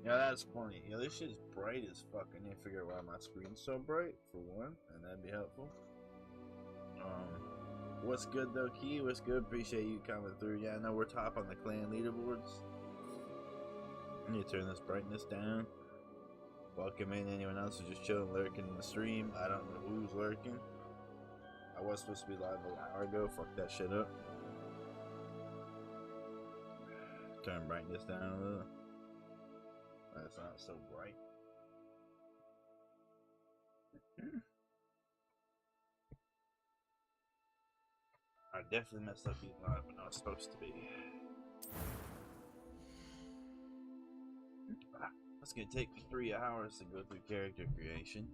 Yeah, that's funny. Yeah, this shit is bright as fuck. I need to figure out why my screen's so bright, for one, and that'd be helpful. What's good though, Key? What's good? Appreciate you coming through. Yeah, I know we're top on the clan leaderboards. I need to turn this brightness down. Welcome in anyone else who's just chilling, lurking in the stream. I don't know who's lurking. I was supposed to be live an hour ago. Fuck that shit up. Turn brightness down a little. That's not so bright. I definitely messed up being live when I was supposed to be. That's gonna take me 3 hours to go through character creation.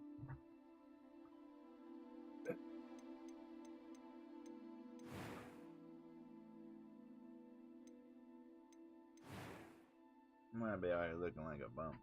I'm gonna be out here looking like a bum.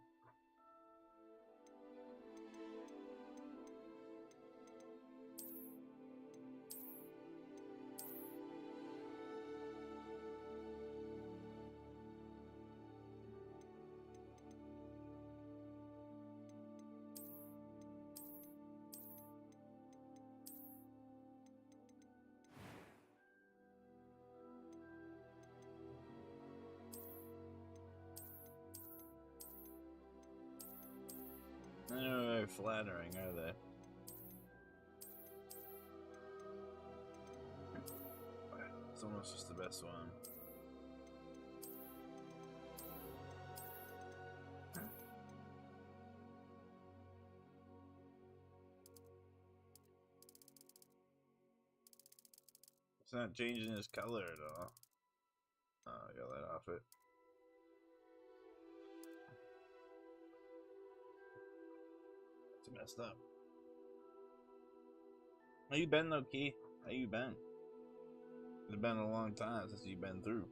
They're not very flattering, are they? It's almost just the best one. It's not changing his color at all. Oh, I got that off it. It's messed up. How you been though, Key? How you been? It's been a long time since you've been through.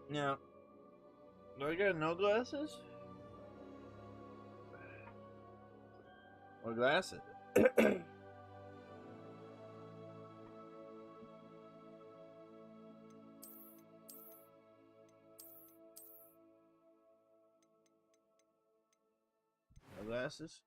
Now, do I got no glasses? Or glasses? No glasses?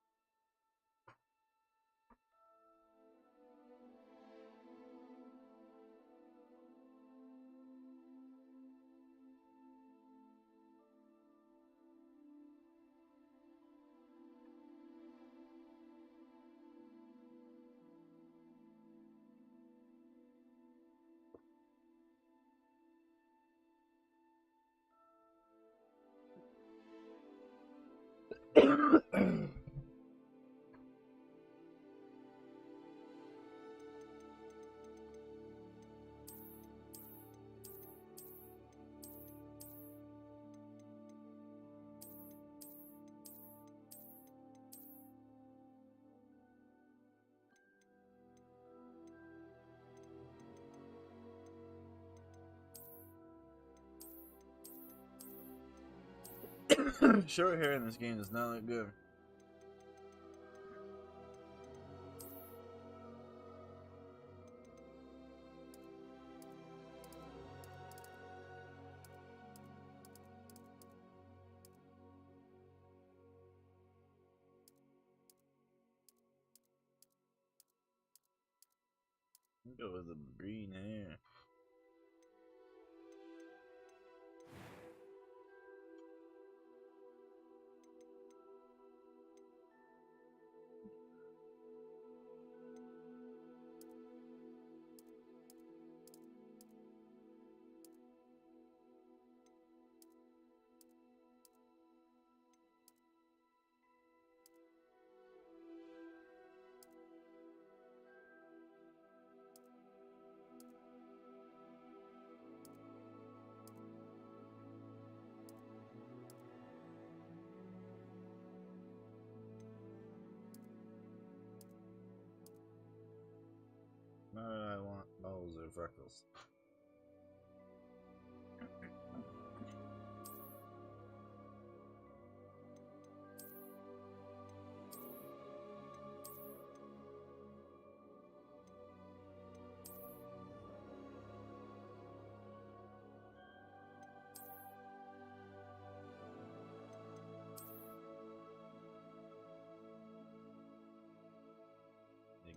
Short hair in this game does not look good. Go with the green hair. with freckles.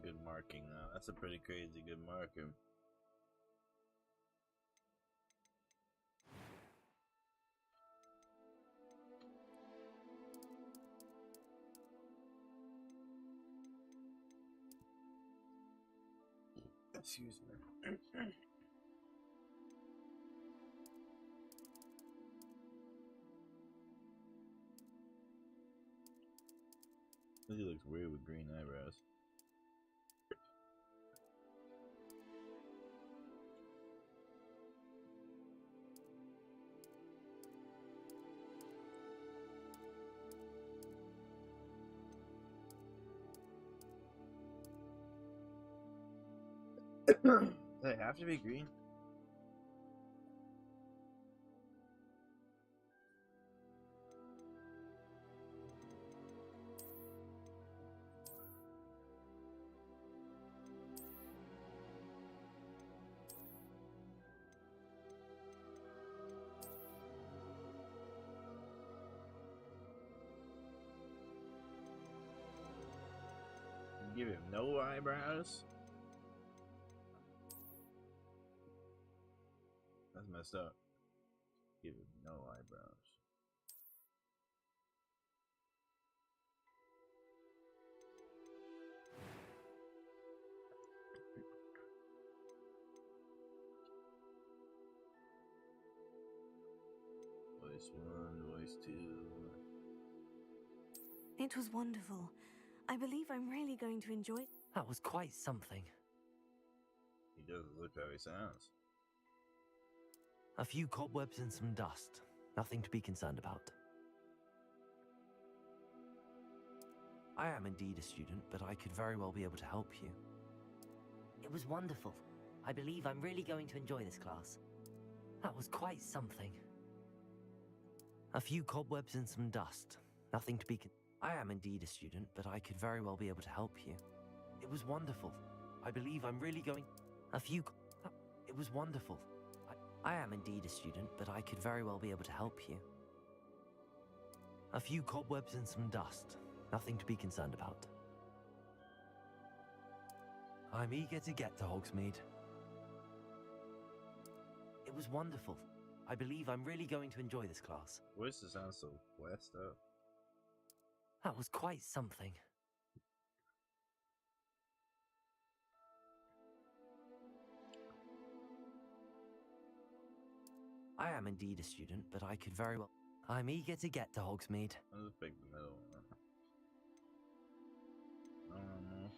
Good marking now. That's a pretty crazy good marking. Excuse me. He looks weird with green eyebrows. Do they have to be green? Give him no eyebrows? That's messed up. Give him no eyebrows. Voice 1, voice 2. It was wonderful. I believe I'm really going to enjoy. That was quite something. He doesn't look how he sounds. A few cobwebs and some dust. Nothing to be concerned about. I am indeed a student, but I could very well be able to help you. It was wonderful. I believe I'm really going to enjoy this class. That was quite something. A few cobwebs and some dust. Nothing to be I am indeed a student, but I could very well be able to help you. It was wonderful. I believe I'm really going... A few... It was wonderful. I am indeed a student, but I could very well be able to help you. A few cobwebs and some dust. Nothing to be concerned about. I'm eager to get to Hogsmeade. It was wonderful. I believe I'm really going to enjoy this class. Voices sound so west up. That was quite something. I am indeed a student, but I could very well... I'm eager to get to Hogsmeade. I'll just pick the middle one. I don't know.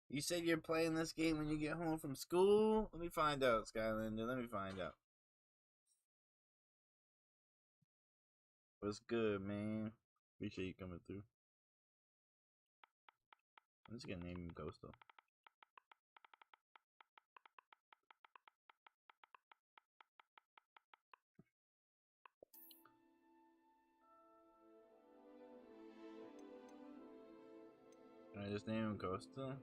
You said you're playing this game when you get home from school? Let me find out, Skylander. Let me find out. What's good, man? Appreciate you coming through. I'm just gonna name him Ghosto. Can I just name him Ghosto?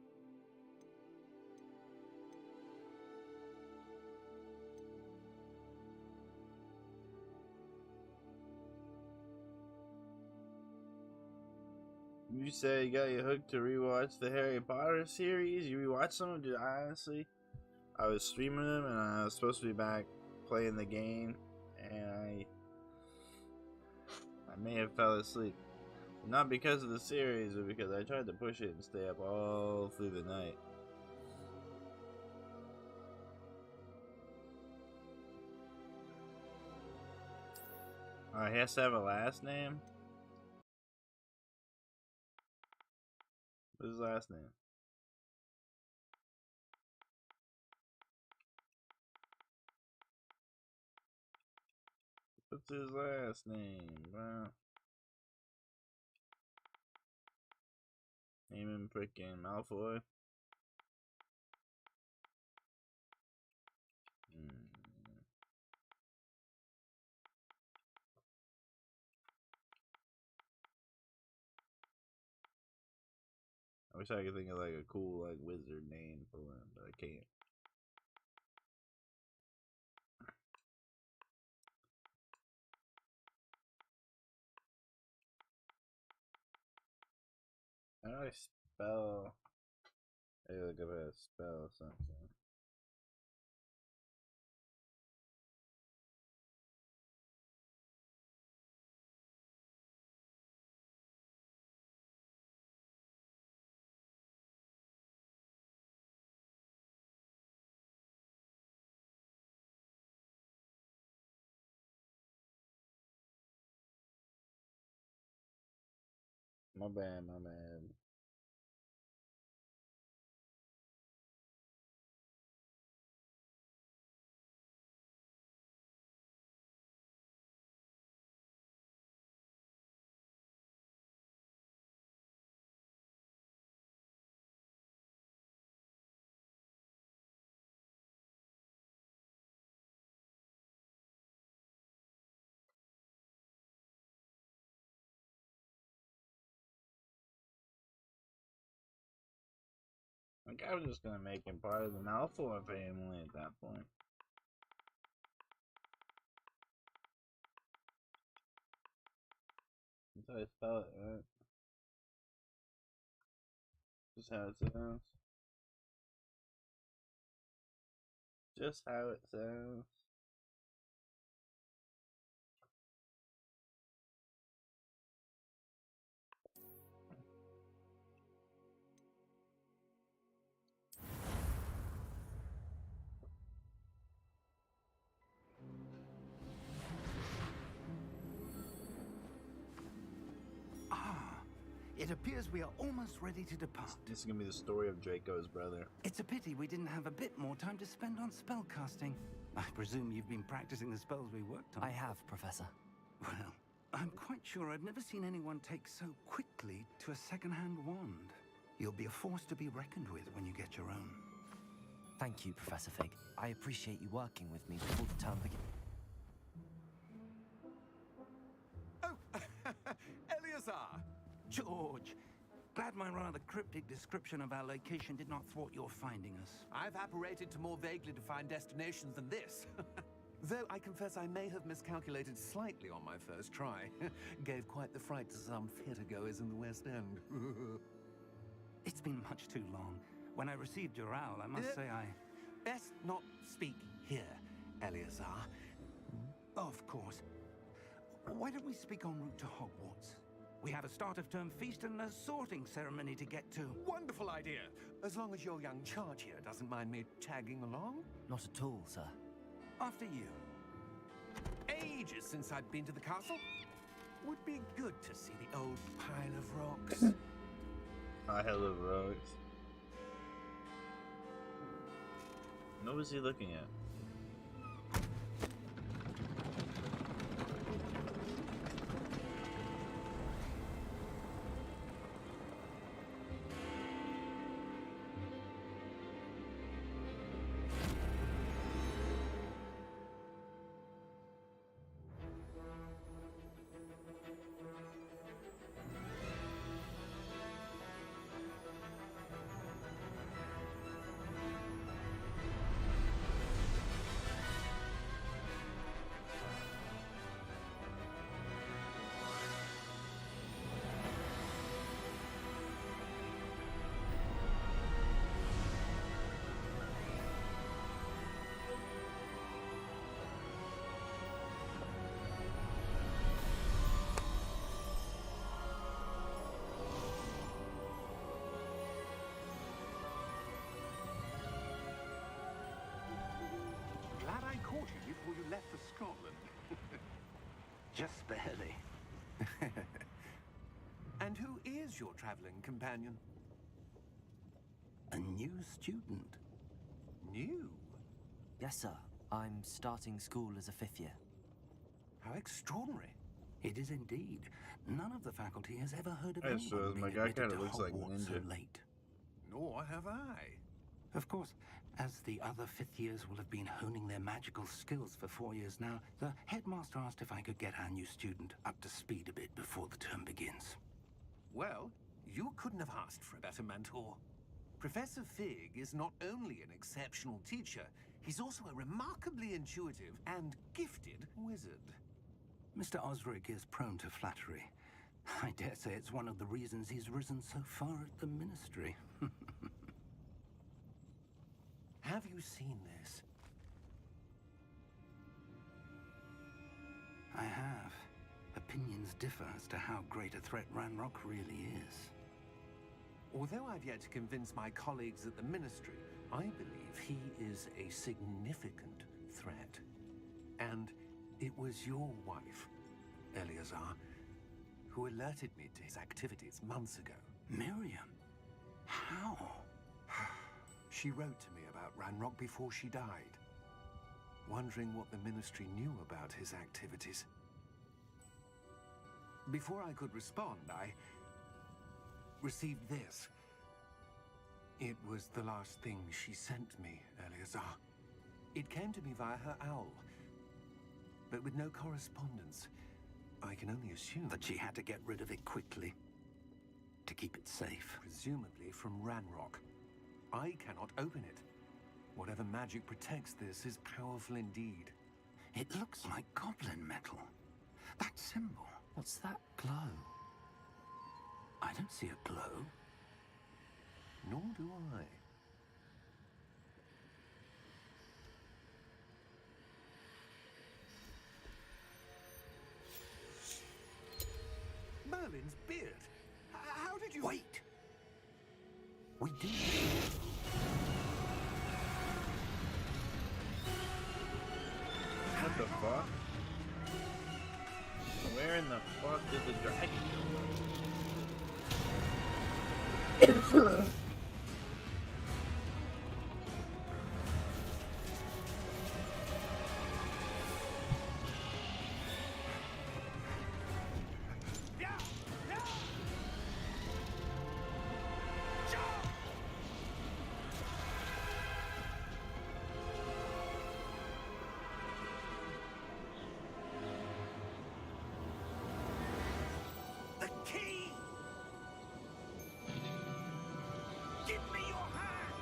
You said you got you hooked to rewatch the Harry Potter series. You rewatched them? Dude, I was streaming them and I was supposed to be back playing the game, and I may have fell asleep. Not because of the series, but because I tried to push it and stay up all through the night. Alright, he has to have a last name? What's his last name? What's his last name, bro? Name him frickin' Malfoy. I wish I could think of like a cool like wizard name for him, but I can't. How do I spell? Hey, look up how to spell something. My bad, my bad. I think I was just gonna make him part of the Malfoy family at that point. That's how I spell it, right? Just how it sounds. Just how it sounds. It appears we are almost ready to depart. This is gonna be the story of Draco's brother. It's a pity we didn't have a bit more time to spend on spellcasting. I presume you've been practicing the spells we worked on. I have, Professor. Well, I'm quite sure I've never seen anyone take so quickly to a second-hand wand. You'll be a force to be reckoned with when you get your own. Thank you, Professor Fig. I appreciate you working with me before the term begins. Oh, Eleazar! George! Glad my rather cryptic description of our location did not thwart your finding us. I've apparated to more vaguely defined destinations than this. Though I confess I may have miscalculated slightly on my first try. Gave quite the fright to some theatergoers in the West End. It's been much too long. When I received your owl, I must say I... Best not speak here, Eleazar. Of course. Why don't we speak en route to Hogwarts? We have a start-of-term feast and a sorting ceremony to get to. Wonderful idea! As long as your young charge here doesn't mind me tagging along. Not at all, sir. After you. Ages since I've been to the castle. Would be good to see the old pile of rocks. Pile of rocks. What was he looking at? Glad I caught you before you left for Scotland. Just barely. And who is your traveling companion? A new student. New? Yes, sir. I'm starting school as a 5th year. How extraordinary. It is indeed. None of the faculty has ever heard of I anyone suppose being my guy admitted kinda to looks like Hogwarts so Ninja. late. Nor have I. Of course, as the other fifth years will have been honing their magical skills for 4 years now, the headmaster asked if I could get our new student up to speed a bit before the term begins. Well, you couldn't have asked for a better mentor. Professor Fig is not only an exceptional teacher, he's also a remarkably intuitive and gifted wizard. Mr. Osric is prone to flattery. I dare say it's one of the reasons he's risen so far at the ministry. Have you seen this? I have. Opinions differ as to how great a threat Ranrock really is. Although I've yet to convince my colleagues at the ministry, I believe he is a significant threat. And it was your wife, Eleazar, who alerted me to his activities months ago. Miriam? How? She wrote to me about Ranrock before she died, wondering what the ministry knew about his activities. Before I could respond, I received this. It was the last thing she sent me, Eleazar. It came to me via her owl, but with no correspondence. I can only assume That she had to get rid of it quickly to keep it safe. presumably from Ranrock. I cannot open it. Whatever magic protects this is powerful indeed. It looks like goblin metal. That symbol. What's that glow? I don't see a glow. Nor do I. Merlin's beard. How did you... Wait! We do. What the fuck? Where in the fuck did the dragon come from? The key! Give me your hand!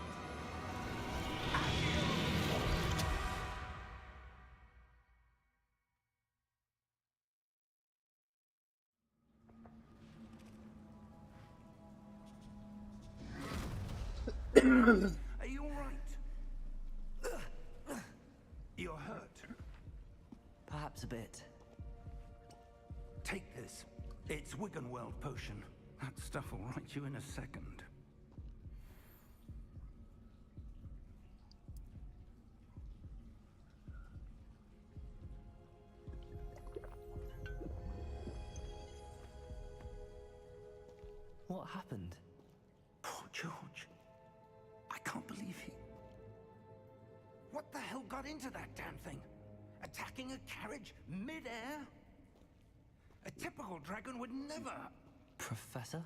Are you all right? You're hurt. Perhaps a bit. Take this. It's Wiggenweld potion. That stuff will right you in a second. What happened? Poor George. I can't believe he... What the hell got into that damn thing? Attacking a carriage mid-air? A typical dragon would never... Professor?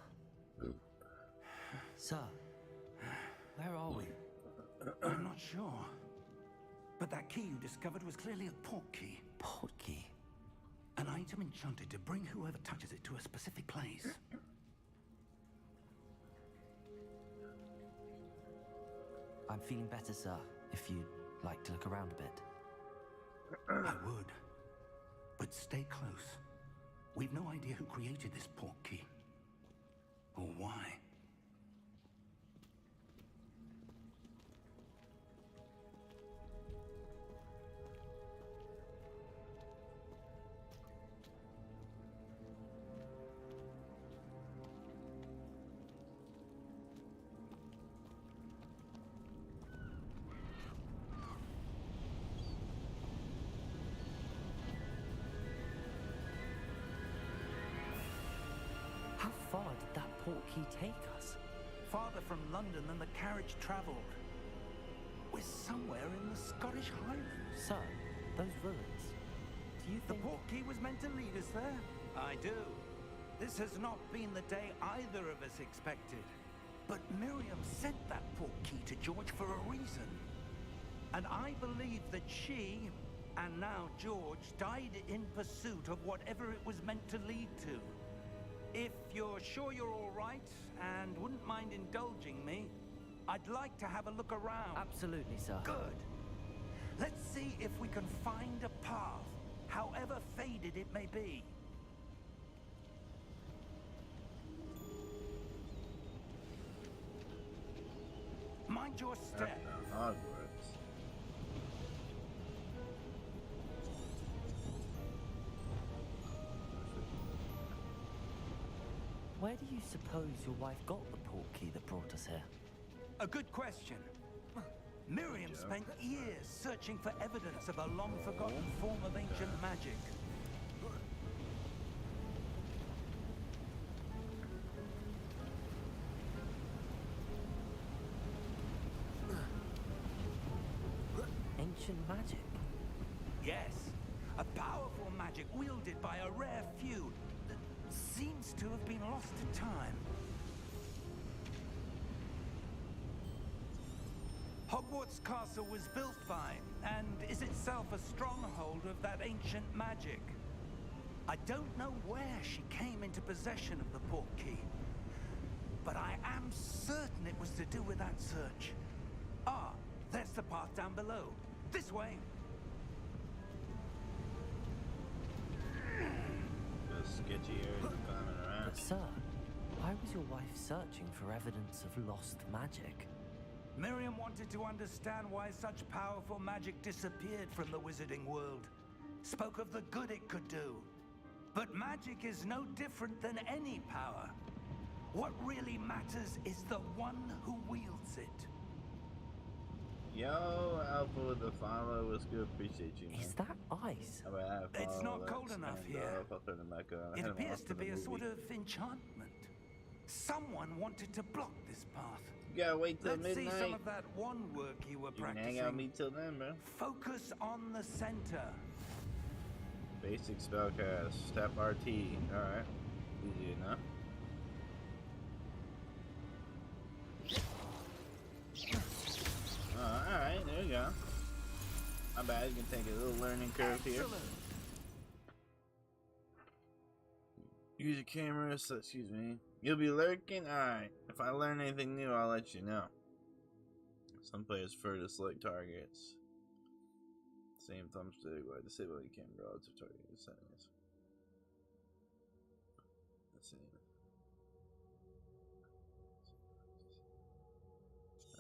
Sir, where are we? I'm not sure. But that key you discovered was clearly a portkey. Portkey? An item enchanted to bring whoever touches it to a specific place. I'm feeling better, sir, if you'd like to look around a bit. I would. But stay close. We've no idea who created this portkey. Or why. How far did that portkey take us? Farther from London than the carriage travelled. We're somewhere in the Scottish Highlands. Sir, those ruins. Do you The think... portkey portkey was meant to lead us there? I do. This has not been the day either of us expected. But Miriam sent that portkey to George for a reason. And I believe that she, and now George, died in pursuit of whatever it was meant to lead to. If you're sure you're all right, and wouldn't mind indulging me, I'd like to have a look around. Absolutely, sir. Good. Let's see if we can find a path, however faded it may be. Mind your step. Hogwarts. Where do you suppose your wife got the portkey that brought us here? A good question. Miriam spent years searching for evidence of a long-forgotten form of ancient magic. Ancient magic? Yes, a powerful magic wielded by a rare few that seems to have been lost to time. Hogwarts Castle was built by, and is itself a stronghold of that ancient magic. I don't know where she came into possession of the portkey, but I am certain it was to do with that search. Ah, there's the path down below. This way. The sketchy areas of climbing around. But sir, why was your wife searching for evidence of lost magic? Miriam wanted to understand why such powerful magic disappeared from the wizarding world. Spoke of the good it could do. But magic is no different than any power. What really matters is the one who wields it. Yo, Alpha with the follow was good. Appreciate you, man. Is that ice? How about that It's follow? not cold Let's enough stand here. up. I'll turn it back on. I It had 'em appears off to in the be a movie. sort of enchantment. Someone wanted to block this path. You gotta wait till Let's see midnight. some of that one work you were You can practicing. hang out with me till then, bro. Focus on the center. Basic spellcast. Tap RT. Alright. Easy enough. Alright, there you go. Not bad, you can take a little learning curve here. Excellent. Use your camera, so, excuse me. You'll be lurking? Alright. If I learn anything new, I'll let you know. Some players prefer to select targets. Same thumbstick while disabling camera relative target settings. Let's see.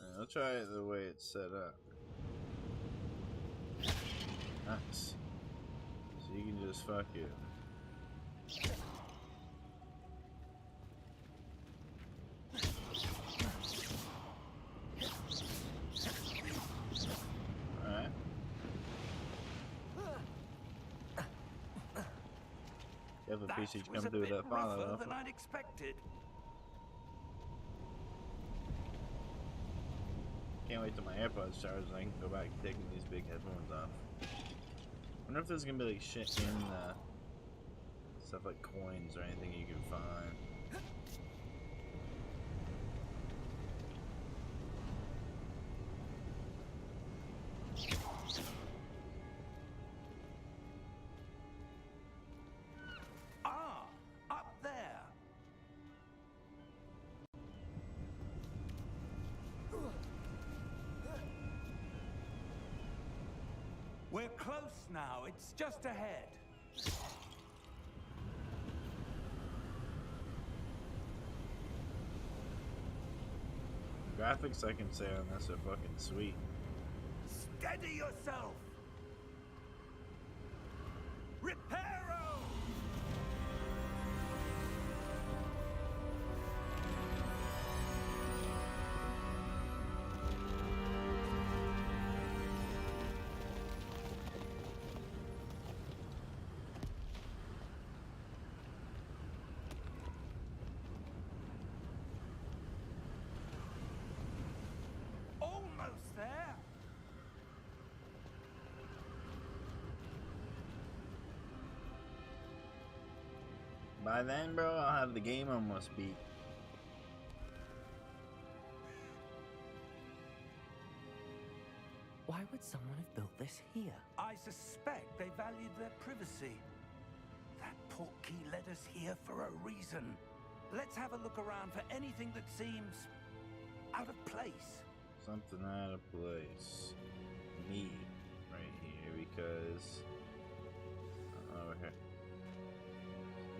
Alright, I'll try it the way it's set up. Nice. So you can just fuck it. Alright. Definitely That appreciate you was coming a through with bit that follow rougher up. than I'd expected. Can't wait till my AirPods charge and I can go back to taking these big headphones off. Wonder if there's gonna be like shit in stuff like coins or anything you can find. Ah, up there. We're close now. It's just ahead. Graphics I can say on this are fucking sweet. Steady yourself. Reparo! Almost there. By then, bro, I'll have the game almost beat. Why would someone have built this here? I suspect they valued their privacy. That portkey led us here for a reason. Let's have a look around for anything that seems out of place. Something out of place. Me, right here, because over here.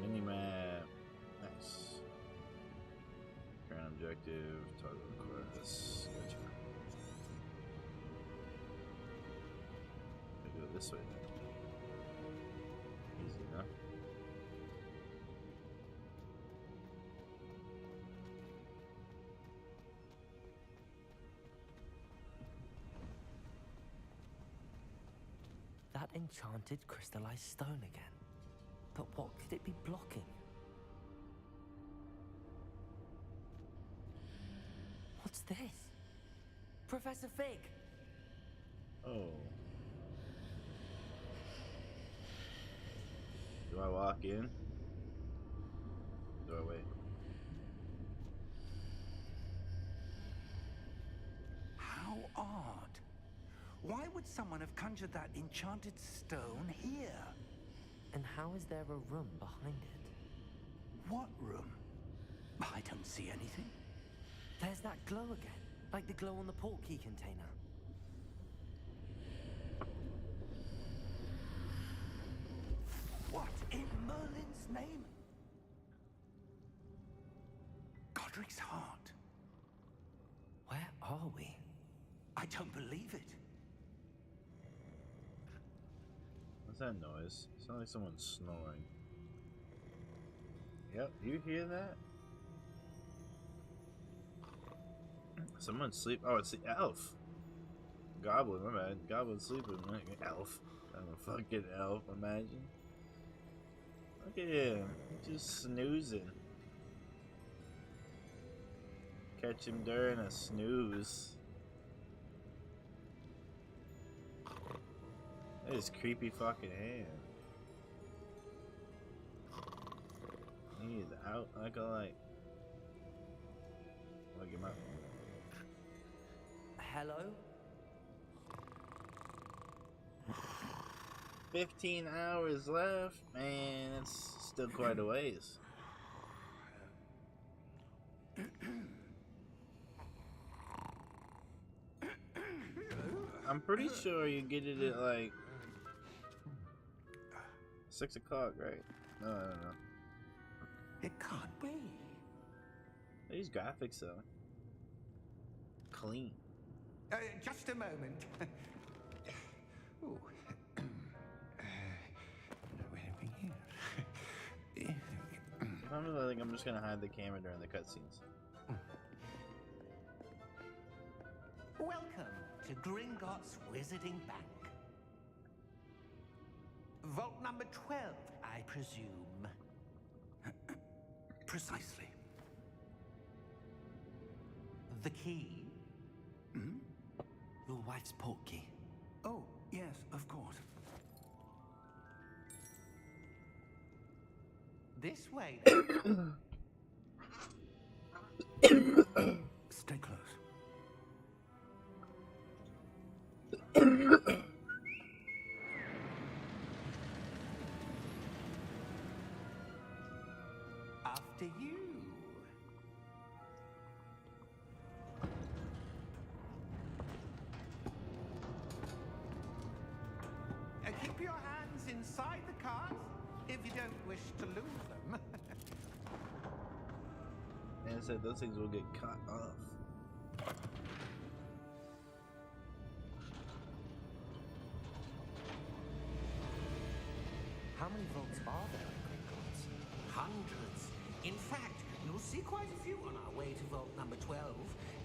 Minimap. Nice. Current objective. Toggle quest. Gotcha. I go this way then. Easy enough. That enchanted crystallized stone again. But what could it be blocking? What's this? Professor Fig! Oh. Do I walk in? Do I wait? How odd. Why would someone have conjured that enchanted stone here? And how is there a room behind it? What room? I don't see anything. There's that glow again, like the glow on the portkey container. What in Merlin's name? Godric's heart. Where are we? I don't believe it. What's that noise? It sounds like someone's snoring. Yep, you hear that? Someone's sleep. Oh, it's the elf. Goblin, my bad. Goblin sleeping. Elf. I'm a fucking elf, imagine. Look at him. Just snoozing. Catch him during a snooze. That is creepy fucking hand. He's out like a light. Look him up. Hello? 15 hours left, man. That's still quite a ways. I'm pretty sure you get it at like 6 o'clock, right? No, I don't know. It can't be. These graphics though, clean. Just a moment. Ooh. I think I'm just gonna hide the camera during the cutscenes. Welcome to Gringotts Wizarding Bank. Vault number 12, I presume. Precisely. The key? Hmm? Your wife's portkey. Oh, yes, of course. This way, then. Stay close. After you. Keep your hands inside the cart if you don't wish to lose them. And it said those things will get cut off. How many vaults are there in Gringotts? Hundreds. In fact, you'll see quite a few on our way to vault number 12.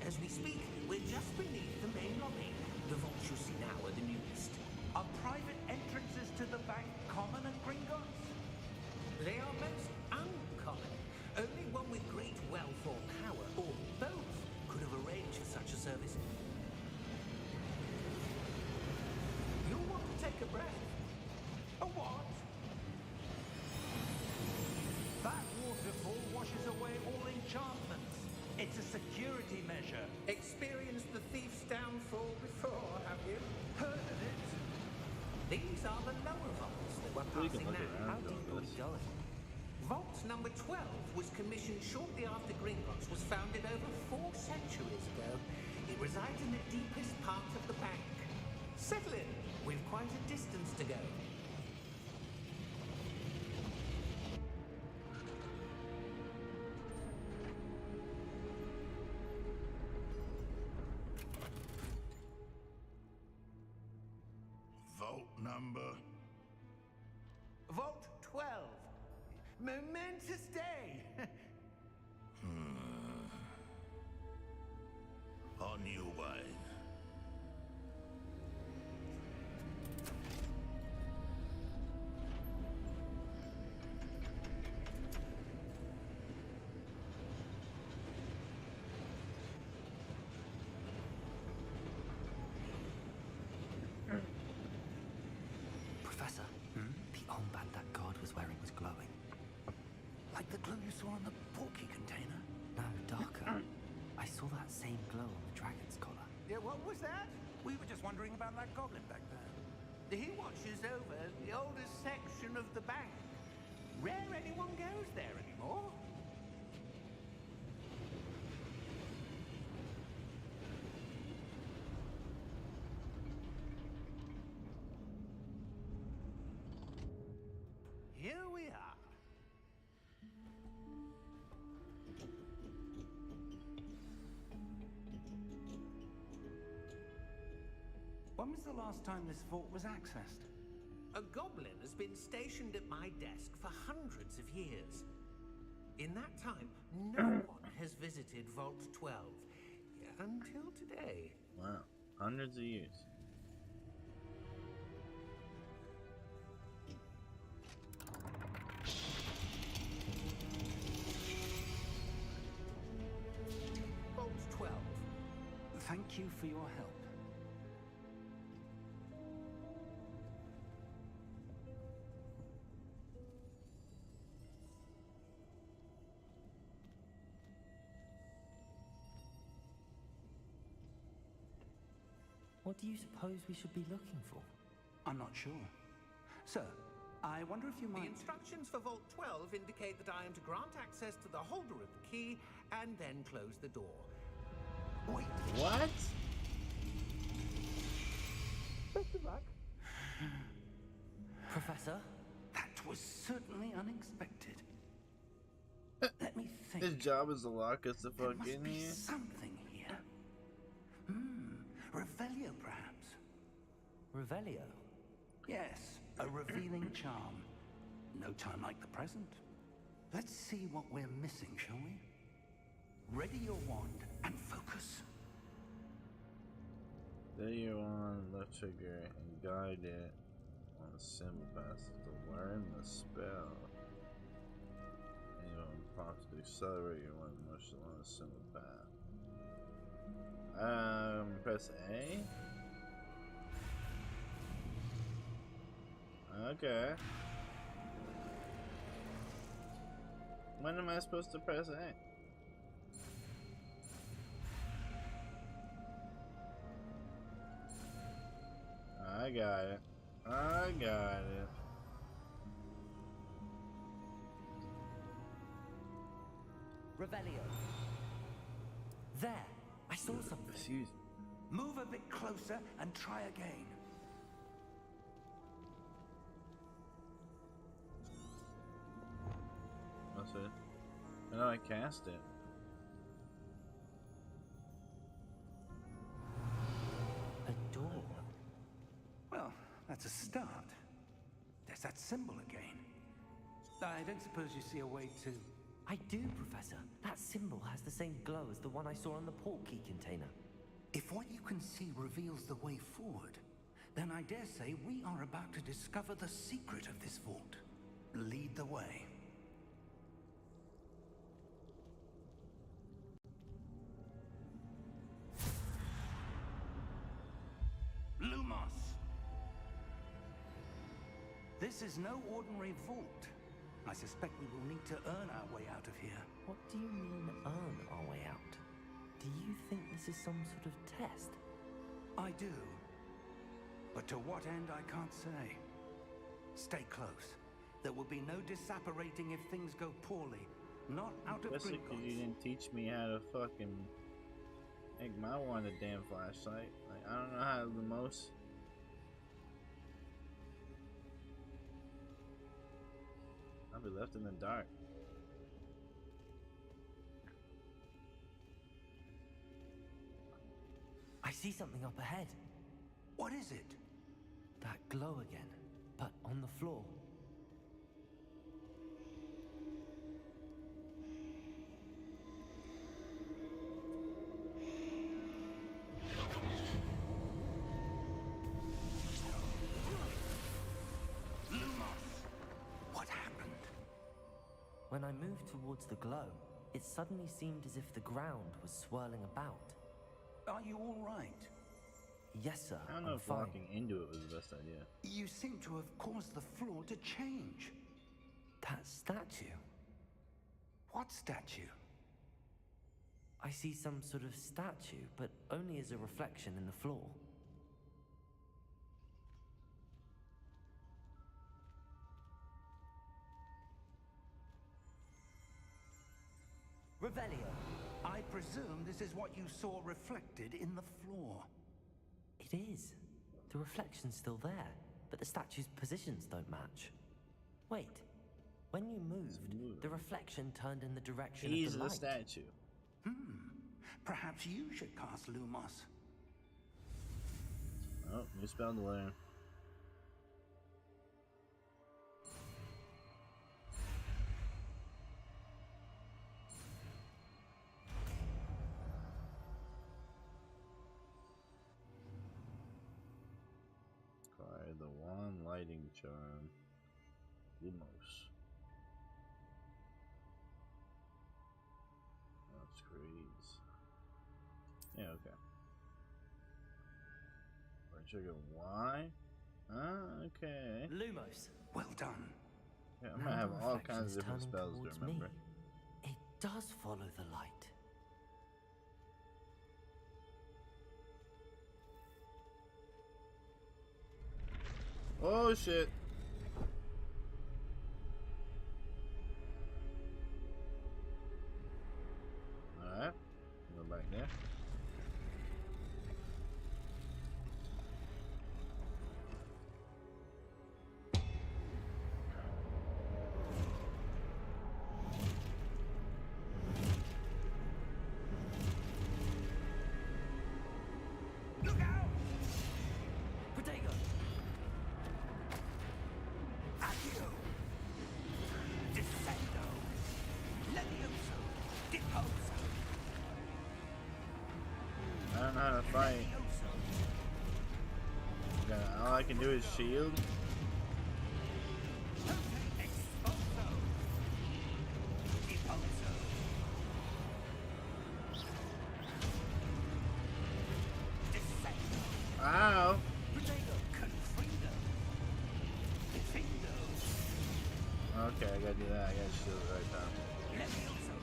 As we speak, we're just beneath the main lobby. The vaults you see now are the newest. Are private entrances to the bank common at Gringotts? They are most uncommon. Only one with great wealth or power, or both, could have arranged for such a service. You'll want to take a breath. A what? That security measure. Experienced the thief's downfall before, have you? Heard of it? These are the lower vaults that we're We can passing look now. How around deep are we this. going? Vault number 12 was commissioned shortly after Gringotts was founded over 4 centuries ago. It resides in the deepest part of the bank. Settle in. We've quite a distance to go. Vault number? Vault 12. Momentous day. On your way. Professor, the armband that guard was wearing was glowing. Like the glow you saw on the porky container? No, darker. I saw that same glow on the dragon's collar. Yeah, what was that? We were just wondering about that goblin back there. He watches over the oldest section of the bank. Rare anyone goes there anymore. Here we are. When was the last time this vault was accessed? A goblin has been stationed at my desk for hundreds of years. In that time, no one has visited Vault 12. Until today. Wow. Hundreds of years. Vault 12. Thank you for your help. What do you suppose we should be looking for? I'm not sure. Sir, I wonder if you The might... instructions for Vault 12 indicate that I am to grant access to the holder of the key and then close the door. Wait. What? Best of luck. Professor? That was certainly unexpected. Let me think. His job is to lock us the There fuck must in be here. something here. Revelio, perhaps. Revelio? Yes, a revealing charm. No time like the present. Let's see what we're missing, shall we? Ready your wand and focus. There you on left trigger and guide it on the symbol pass to learn the spell. And you want prompts to accelerate your one motion on the symbol path. Press A. Okay. When am I supposed to press A? I got it. I got it. Revelio. There! I saw something. Excuse me. Move a bit closer and try again. That's it. I know I cast it. A door. Well, that's a start. There's that symbol again. I don't suppose you see a way to... I do, Professor. That symbol has the same glow as the one I saw on the port key container. If what you can see reveals the way forward, then I dare say we are about to discover the secret of this vault. Lead the way. Lumos! This is no ordinary vault. I suspect we will need to earn our way out of here. What do you mean, earn our way out? Do you think this is some sort of test? I do. But to what end, I can't say. Stay close. There will be no disapparating if things go poorly. Not out of Especially Gringotts. because you didn't teach me how to fucking make my one a damn flashlight. Like, I don't know how the most. I'll be left in the dark. I see something up ahead. What is it? That glow again, but on the floor. What happened? When I moved towards the glow, it suddenly seemed as if the ground was swirling about. Are you all right? Yes, sir. I don't know I'm if fine. walking into it was the best idea. You seem to have caused the floor to change. That statue. What statue? I see some sort of statue, but only as a reflection in the floor. Revelio. I presume this is what you saw reflected in the floor. It is. The reflection's still there, but the statue's positions don't match. Wait. When you moved, the reflection turned in the direction He's of the the light. statue. Perhaps you should cast Lumos. Oh, new spell to learn. Acquire the one lighting charm. Lumos. That's creeds. Yeah, okay. Or trigger Y? Okay. Lumos. Well done. Yeah, I'm Now gonna have the all reflection kinds is of different turning spells to towards remember. me. It does follow the light. Oh shit! Alright, go back there. Look out! Protego! Accio! Descendo! Levioso! Deposo! I don't know how to fight. Levioso! Yeah, all I can do is shield. Exposo! Deposo! Descendo! Ow! Protego! Confrido! Defendo! Okay, I gotta do that. I gotta shield it right time. Levioso!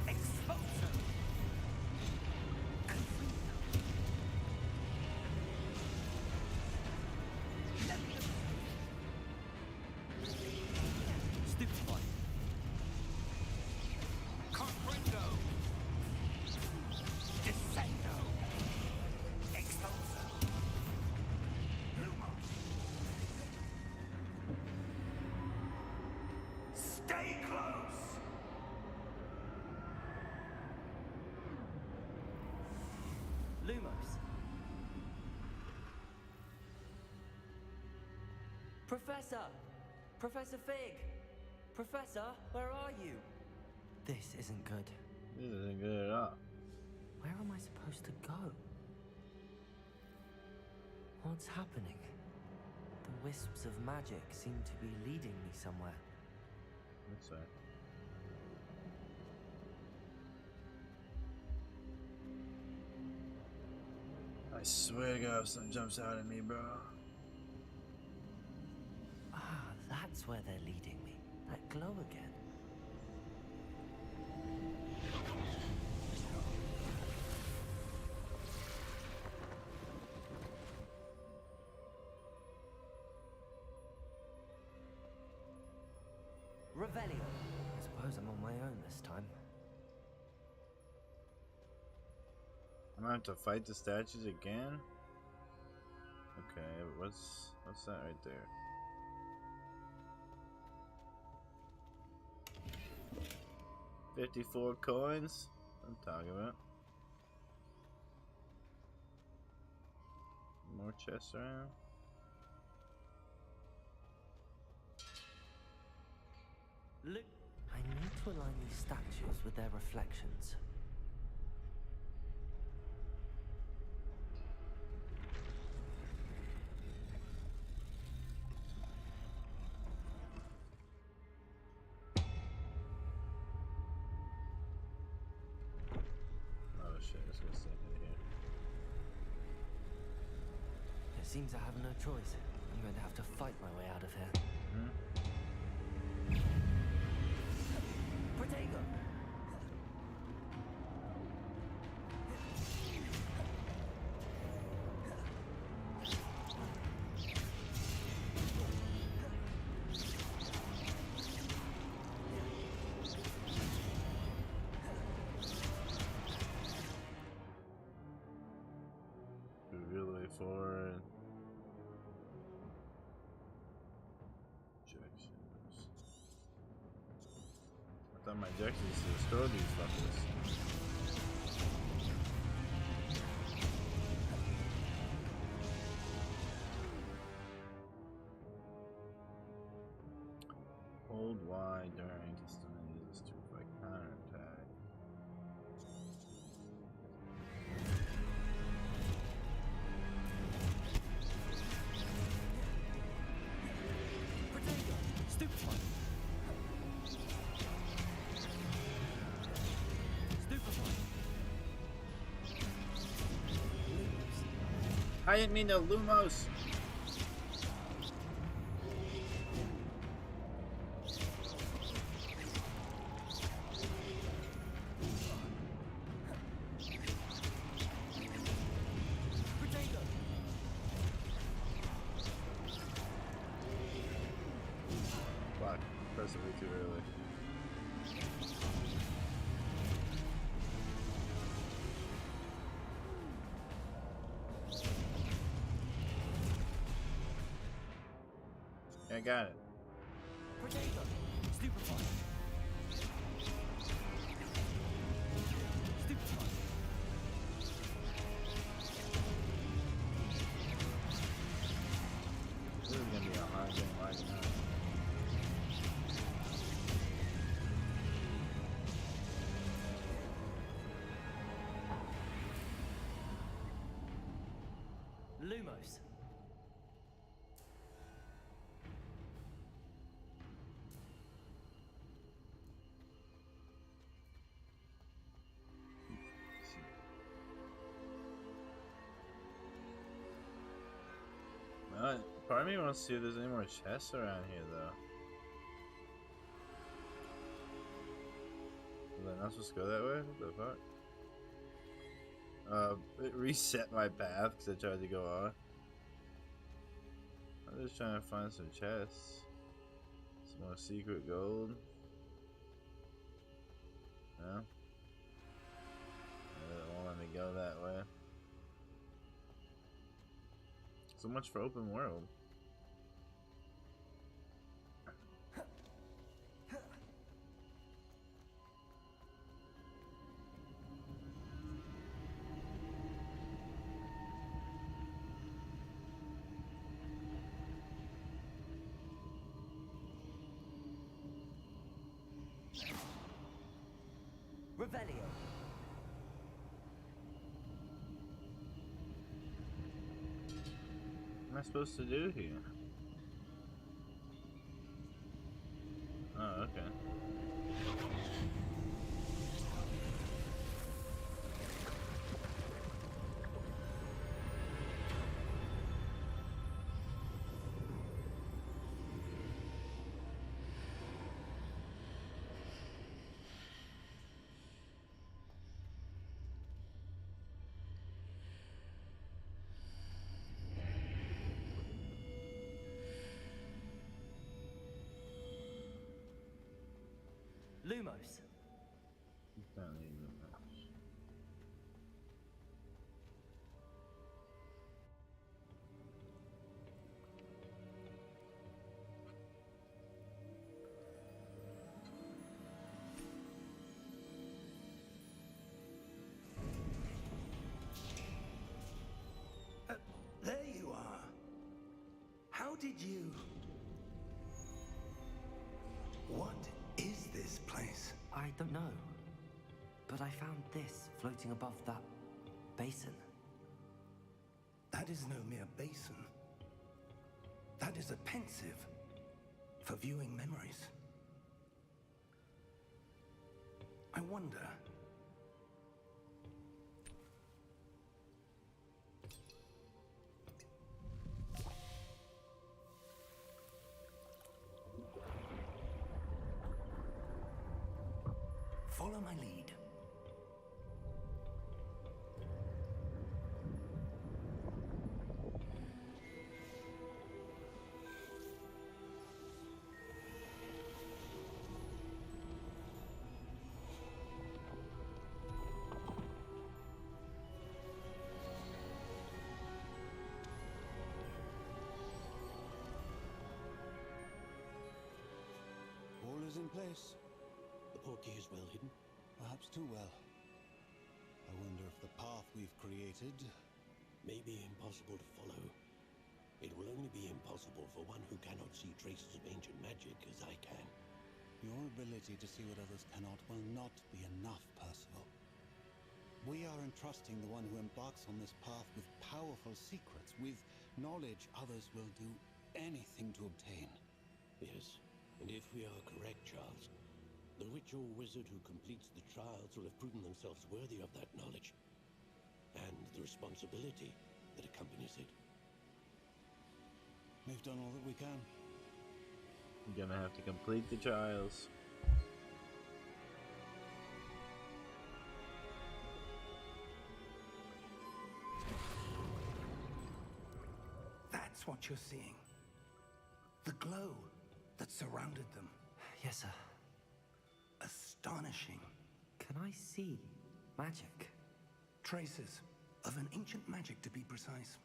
Exposo! Confrido! Levioso! Stupefy. Confrido! Descendo! Exposo! Lumos! Stay close! Lumos. Professor! Professor Fig! Professor, where are you? This isn't good. This isn't good at all. Where am I supposed to go? What's happening? The wisps of magic seem to be leading me somewhere. That's right. I swear to God, if something jumps out at me, bro. Ah, that's where they're leading me. That glow again. Revelio. I suppose I'm on my own this time. I'm gonna have to fight the statues again? Okay, what's that right there? $54 coins? I'm talking about. More chests around. Look, I need to align these statues with their reflections. Oh shit, it's gonna stay in here. It seems I have no choice. I'm going to have to fight my way out of here. Protego. Reveal the way forward. Objections. I thought my objections was to destroy these fuckers. Hold Y during to stun users to fight counterattack. Protego. Stupefy. Stupefy. I didn't mean to Lumos! Protego. Fuck, pressed it way too early. I got it. Protego. Stupefy. Stupefy. This is gonna be a hard game right now. Lumos. Part of me wants to see if there's any more chests around here, though. Was I not supposed to go that way? What the fuck? It reset my path because I tried to go on. I'm just trying to find some chests. Some more secret gold. No? It won't let me go that way. So much for open world. Revelio. What am I supposed to do here? Oh, okay. Lumos. Don't need them much. There you are. How did you... What is this place? I don't know. But I found this floating above that basin. That is no mere basin. That is a pensive for viewing memories. I wonder... Follow my lead. All is in place. The portkey is well hidden. Perhaps too well. I wonder if the path we've created... May be impossible to follow. It will only be impossible for one who cannot see traces of ancient magic as I can. Your ability to see what others cannot will not be enough, Percival. We are entrusting the one who embarks on this path with powerful secrets, with knowledge others will do anything to obtain. Yes, and if we are correct, Charles, the witch or wizard who completes the trials will have proven themselves worthy of that knowledge, and the responsibility that accompanies it. We've done all that we can. You're gonna have to complete the trials. That's what you're seeing. The glow that surrounded them. Yes, sir. Astonishing. Can I see magic? Traces of an ancient magic, to be precise.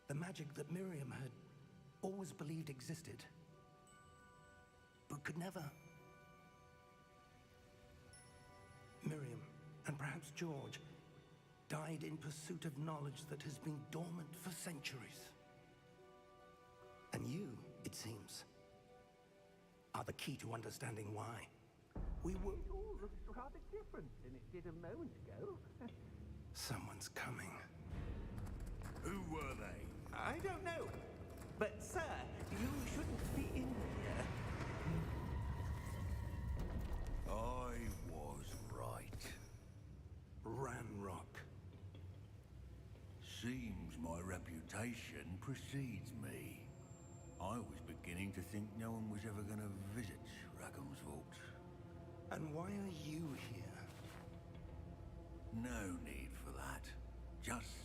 The magic that Miriam had always believed existed, but could never. Miriam, and perhaps George, died in pursuit of knowledge that has been dormant for centuries. And you, it seems, are the key to understanding why. We were... It all looks rather different than it did a moment ago. Someone's coming. Who were they? I don't know. But, sir, you shouldn't be in here. I was right. Ranrock. Seems my reputation precedes me. I was beginning to think no one was ever going to visit Rackham's vault. And why are you here? No need for that. Just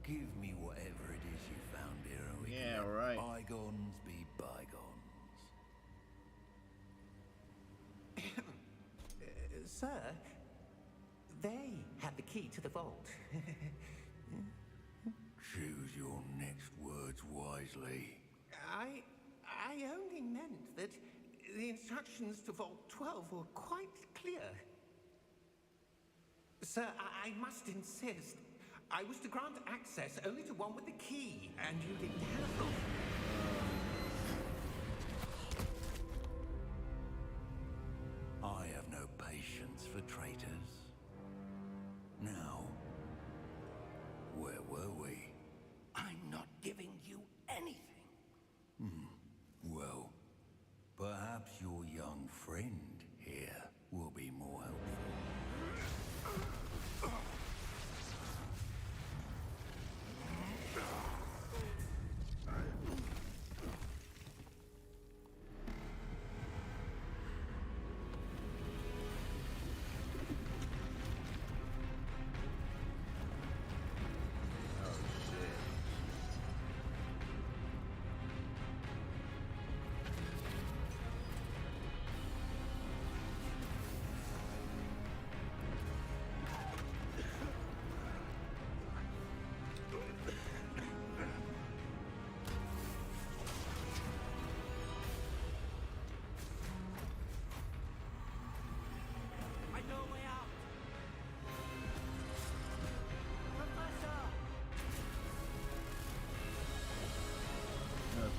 give me whatever it is you found here and we Yeah, can let right. bygones be bygones. Sir, they had the key to the vault. Choose your next words wisely. I only meant that the instructions to Vault 12 were quite clear. Sir, I must insist. I was to grant access only to one with the key, and you didn't have them. I have no patience for traitors. Now, where were we? I'm not giving you anything. Well, perhaps your young friend here will be more helpful.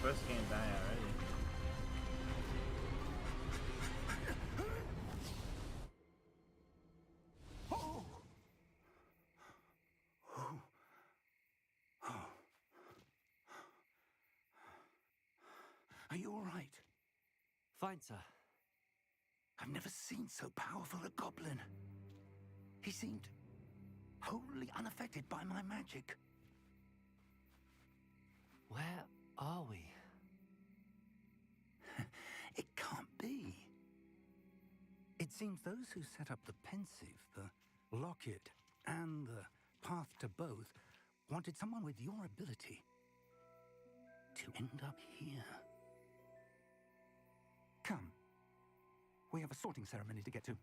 Professor can't die already. Are you all right? Fine, sir. I've never seen so powerful a goblin. He seemed wholly unaffected by my magic. Where are we? It can't be. It seems those who set up the pensive, the locket, and the path to both wanted someone with your ability to end up here. Come. We have a sorting ceremony to get to.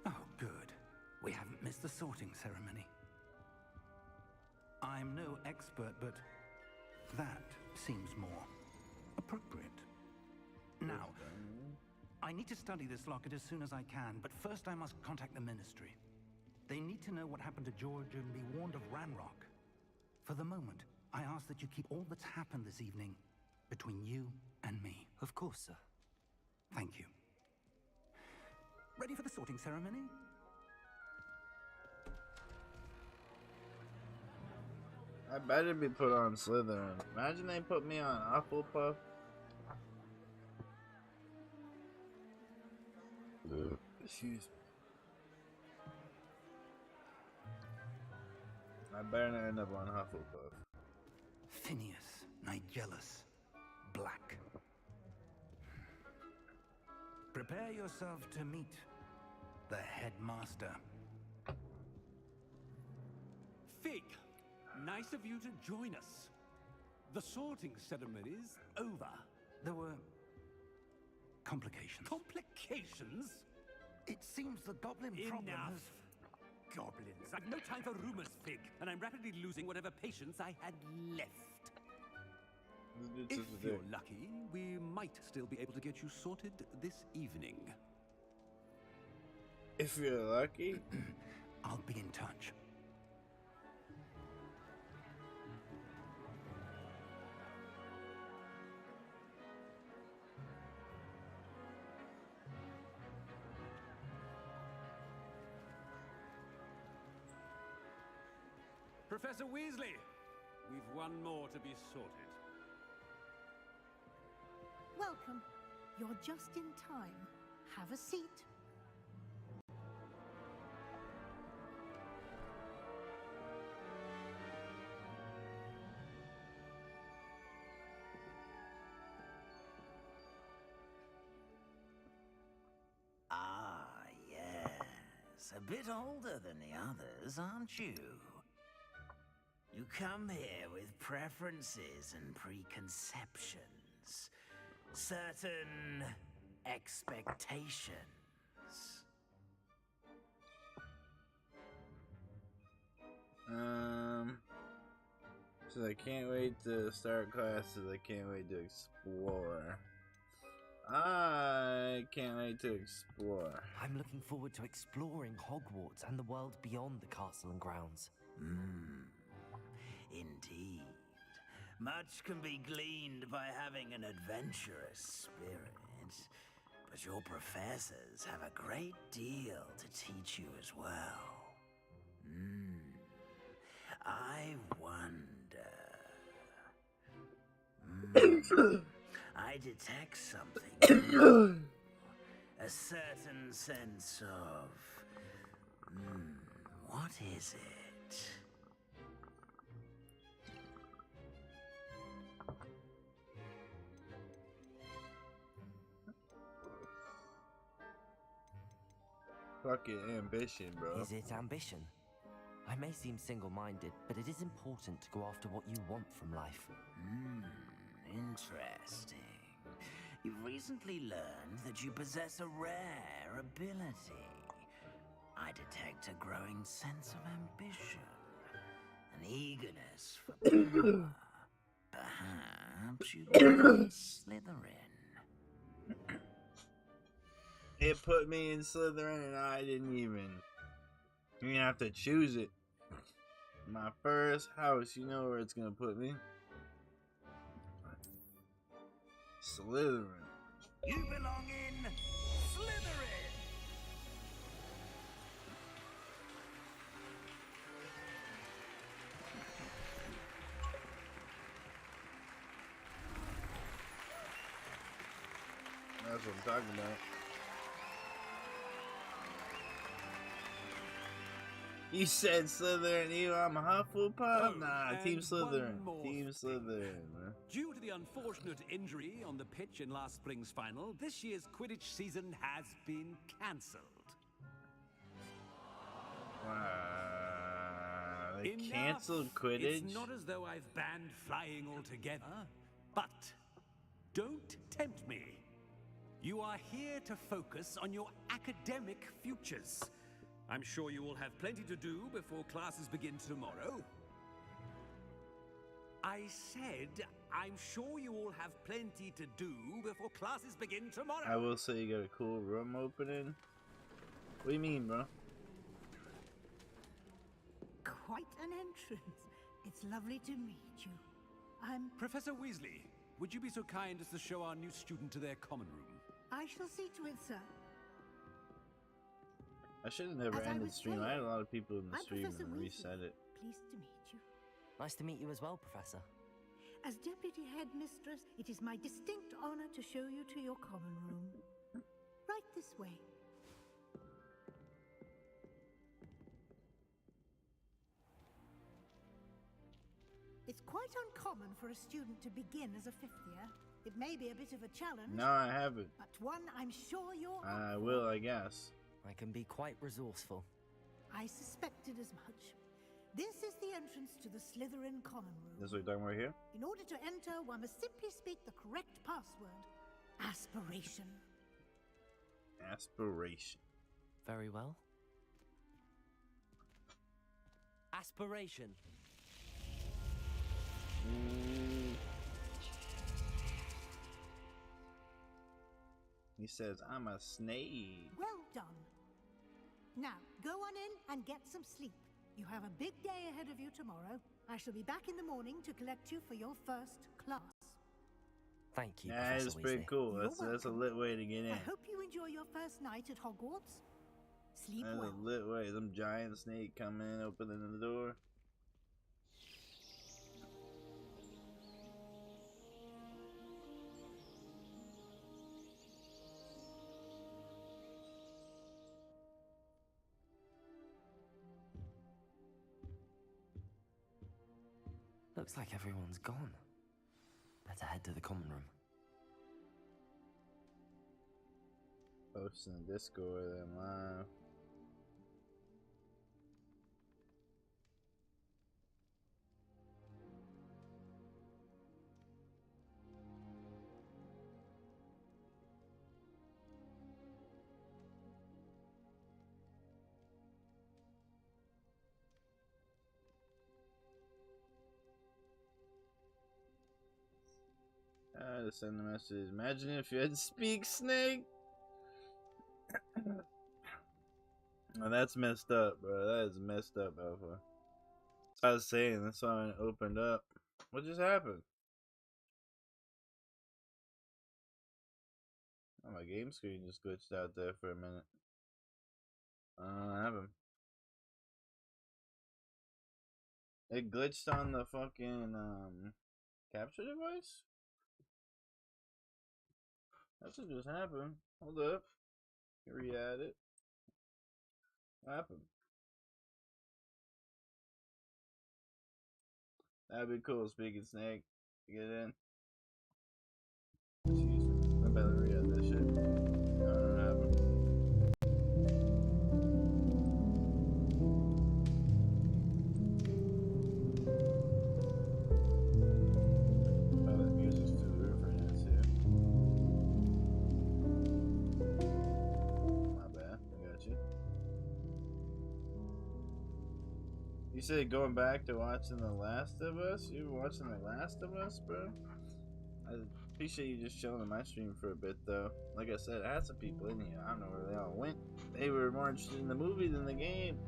Oh, good. We haven't missed the sorting ceremony. I'm no expert, but that seems more appropriate. Now, I need to study this locket as soon as I can, but first I must contact the Ministry. They need to know what happened to George and be warned of Ranrock. For the moment, I ask that you keep all that's happened this evening between you and me. Of course, sir. Thank you. Ready for the sorting ceremony? I better be put on Slytherin. Imagine they put me on Hufflepuff. Excuse me. I better not end up on Hufflepuff. Phineas, Nigellus, Black. Prepare yourself to meet the headmaster. Fig, nice of you to join us. The sorting ceremony's over. There were complications. Complications? It seems the goblin problem Enough. has... Goblins. I've no time for rumors, Fig, and I'm rapidly losing whatever patience I had left. If you're lucky, we might still be able to get you sorted this evening. If you're lucky, I'll be in touch. Professor Weasley, we've one more to be sorted. Welcome. You're just in time. Have a seat. Ah, yes. A bit older than the others, aren't you? You come here with preferences and preconceptions. Certain expectations. So I can't wait to start classes. I can't wait to explore. I can't wait to explore. I'm looking forward to exploring Hogwarts and the world beyond the castle and grounds. Indeed. Much can be gleaned by having an adventurous spirit, but your professors have a great deal to teach you as well. I wonder... I detect something. A certain sense of... what is it? Fucking ambition, bro. Is it ambition? I may seem single-minded, but it is important to go after what you want from life. Interesting. You've recently learned that you possess a rare ability. I detect a growing sense of ambition, an eagerness for power. Perhaps you belong in Slytherin. It put me in Slytherin and I didn't even have to choose it. My first house, you know where it's gonna put me. Slytherin. You belong in Slytherin! That's what I'm talking about. You said Slytherin, you. I'm Hufflepuff? Nah, Team Slytherin. Team Slytherin, man. Due to the unfortunate injury on the pitch in last spring's final, this year's Quidditch season has been cancelled. They canceled Quidditch? It's not as though I've banned flying altogether, but don't tempt me. You are here to focus on your academic futures. I'm sure you will have plenty to do before classes begin tomorrow. I said, I'm sure you all have plenty to do before classes begin tomorrow. I will say you got a cool room opening. What do you mean, bro? Quite an entrance. It's lovely to meet you. I'm... Professor Weasley, would you be so kind as to show our new student to their common room? I shall see to it, sir. I should have never ended the stream. I had a lot of people in the stream Professor and reset it. Pleased to meet you. Nice to meet you as well, Professor. As Deputy Headmistress, it is my distinct honor to show you to your common room. Right this way. It's quite uncommon for a student to begin as a fifth year. It may be a bit of a challenge. No, I haven't. But one I'm sure you're I will, I guess. I can be quite resourceful. I suspected as much. This is the entrance to the Slytherin common room. This is what you're talking about here? In order to enter, one must simply speak the correct password. Aspiration. Aspiration. Very well. Aspiration. He says, I'm a snake. Well done. Now, go on in and get some sleep. You have a big day ahead of you tomorrow. I shall be back in the morning to collect you for your first class. Thank you, Yeah, Professor it's pretty Weasley. cool. That's a lit way to get in. I hope you enjoy your first night at Hogwarts. Sleep That's well. a lit way. Some giant snake coming in, opening the door. Looks like everyone's gone. Better head to the common room. Posting the Discord then live. To send the message. Imagine if you had to speak snake. Oh, that's messed up, bro. That is messed up, Alpha. I was saying, that's why I opened up. What just happened? Oh, my game screen just glitched out there for a minute. What happened? It glitched on the fucking capture device? That's what just happened. Hold up. Re-add it. What happened? That'd be cool, speaking snake. Get in. Excuse me. I better re-add this shit. I don't know what happened. Oh, the music's too weird for that too. My bad. I got you. You said going back to watching The Last of Us? You were watching The Last of Us, bro? I appreciate you just chilling in my stream for a bit, though. Like I said, I had some people in here. I don't know where they all went. They were more interested in the movie than the game.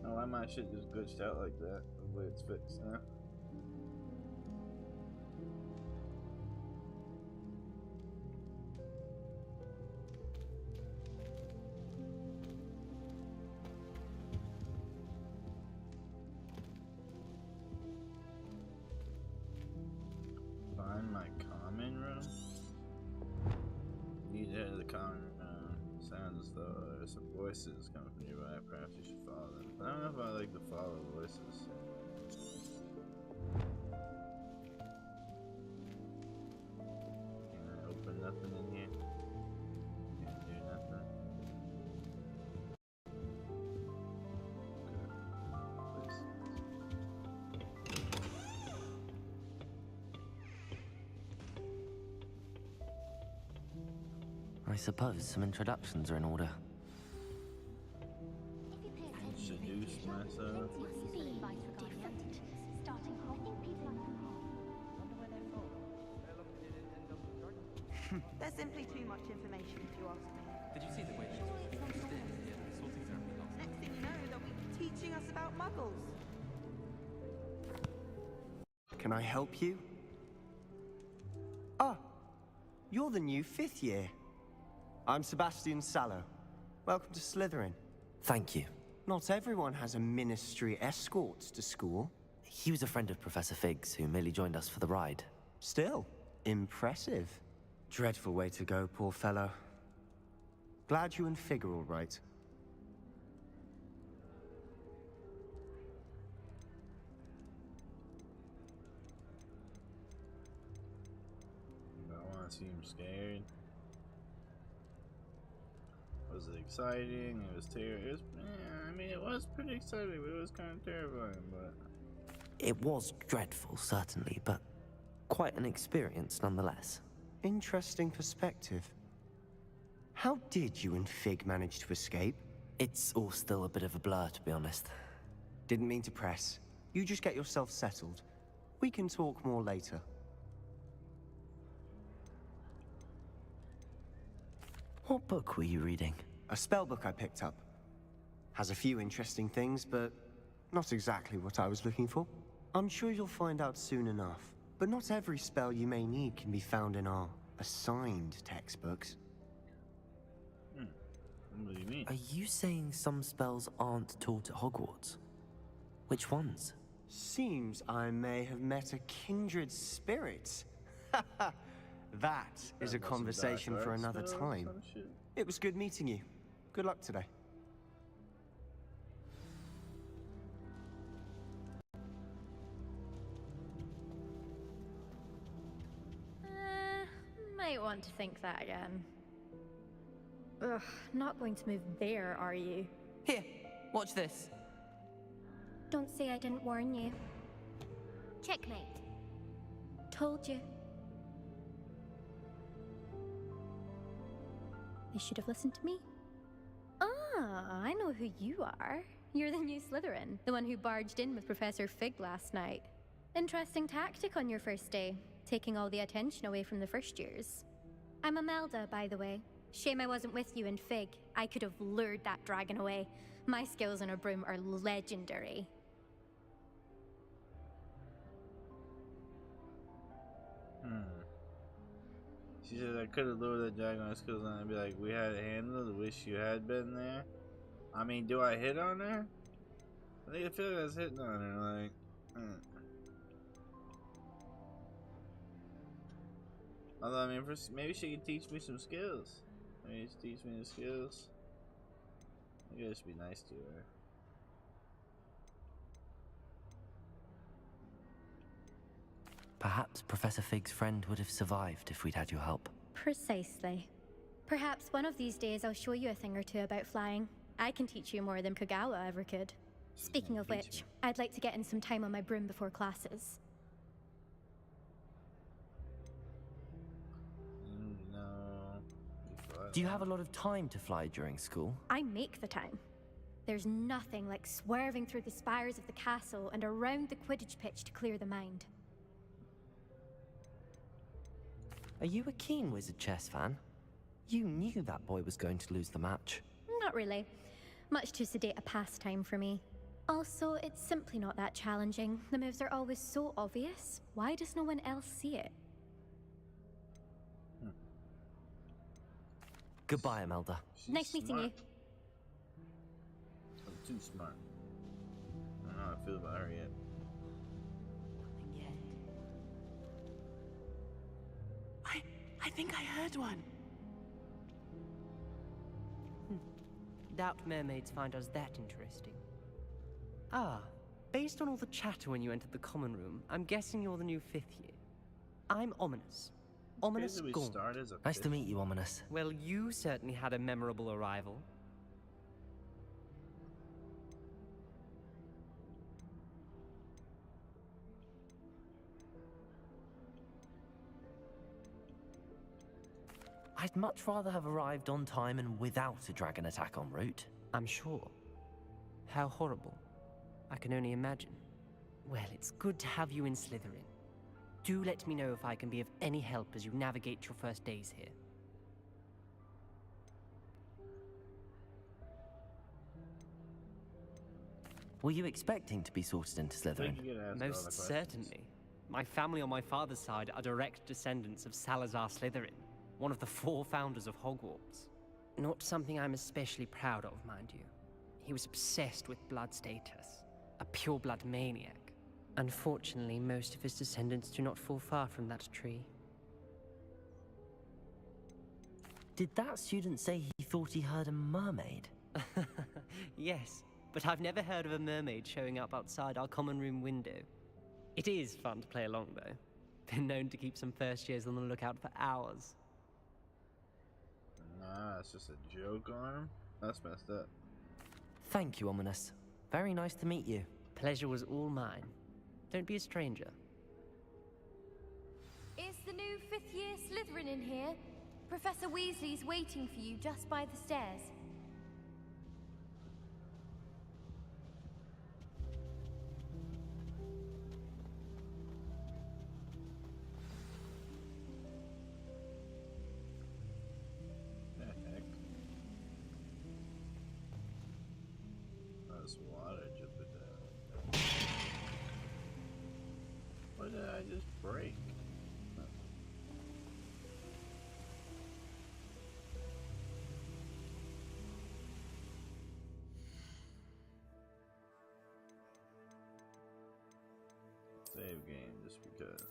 Oh, why my shit just glitched out like that? Hopefully it's fixed now. Find my common room? Need to enter the common room. Sounds as though there's some voices coming from nearby. Perhaps you should follow them. I don't know if I like to follow voices. Can I open nothing in here? Can't do nothing. Okay. Please. I suppose some introductions are in order. Introduce myself. There's simply too much information, if you ask me. Did you see the way she was sorting therapy last Next thing you know, they'll be teaching us about muggles. Can I help you? Ah, you're the new 5th year. I'm Sebastian Sallow. Welcome to Slytherin. Thank you. Not everyone has a ministry escort to school. He was a friend of Professor Fig's who merely joined us for the ride. Still, impressive. Dreadful way to go, poor fellow. Glad you and Fig are all right. I want to see him scared. Was it exciting? It was terrible. I mean, it was pretty exciting, but it was kind of terrifying. But it was dreadful, certainly, but quite an experience nonetheless. Interesting perspective. How did you and Fig manage to escape? It's all still a bit of a blur, to be honest. Didn't mean to press. You just get yourself settled. We can talk more later. What book were you reading? A spell book I picked up. Has a few interesting things, but not exactly what I was looking for. I'm sure you'll find out soon enough. But not every spell you may need can be found in our assigned textbooks. What do you mean? Are you saying some spells aren't taught at Hogwarts? Which ones? Seems I may have met a kindred spirit. That is a conversation for another time. It was good meeting you. Good luck today. Might want to think that again. Ugh, not going to move there, are you? Here, watch this. Don't say I didn't warn you. Checkmate. Told you. They should have listened to me. Ah, I know who you are. You're the new Slytherin, the one who barged in with Professor Fig last night. Interesting tactic on your first day, taking all the attention away from the first years. I'm Imelda, by the way. Shame I wasn't with you in Fig. I could have lured that dragon away. My skills on a broom are legendary. She says, I could have lured the dragon on skills and I'd be like, we had it handled. Wish you had been there. I mean, do I hit on her? I think I feel like I was hitting on her, like, Although, I mean, maybe she could teach me some skills. Maybe she teach me the skills. Maybe I should be nice to her. Perhaps Professor Fig's friend would have survived if we'd had your help. Precisely. Perhaps one of these days I'll show you a thing or two about flying. I can teach you more than Kagawa ever could. Speaking of which, I'd like to get in some time on my broom before classes. No. Do you have a lot of time to fly during school? I make the time. There's nothing like swerving through the spires of the castle and around the Quidditch pitch to clear the mind. Are you a keen Wizard Chess fan? You knew that boy was going to lose the match. Not really. Much too sedate a pastime for me. Also, it's simply not that challenging. The moves are always so obvious. Why does no one else see it? Goodbye, Imelda. Nice meeting you. I'm too smart. I don't know how I feel about her yet. I think I heard one. Doubt mermaids find us that interesting. Ah, based on all the chatter when you entered the common room, I'm guessing you're the new 5th year. I'm Ominous. Ominous Gaunt. Nice to meet you, Ominous. Well, you certainly had a memorable arrival. I'd much rather have arrived on time and without a dragon attack en route. I'm sure. How horrible. I can only imagine. Well, it's good to have you in Slytherin. Do let me know if I can be of any help as you navigate your first days here. Were you expecting to be sorted into Slytherin? Most certainly. My family on my father's side are direct descendants of Salazar Slytherin, one of the 4 founders of Hogwarts. Not something I'm especially proud of, mind you. He was obsessed with blood status, a pure-blood maniac. Unfortunately, most of his descendants do not fall far from that tree. Did that student say he thought he heard a mermaid? Yes, but I've never heard of a mermaid showing up outside our common room window. It is fun to play along, though. Been known to keep some first years on the lookout for hours. Nah, it's just a joke on him. That's messed up. Thank you, Ominous. Very nice to meet you. Pleasure was all mine. Don't be a stranger. Is the new 5th year Slytherin in here? Professor Weasley's waiting for you just by the stairs. What did I just break? Save game just because.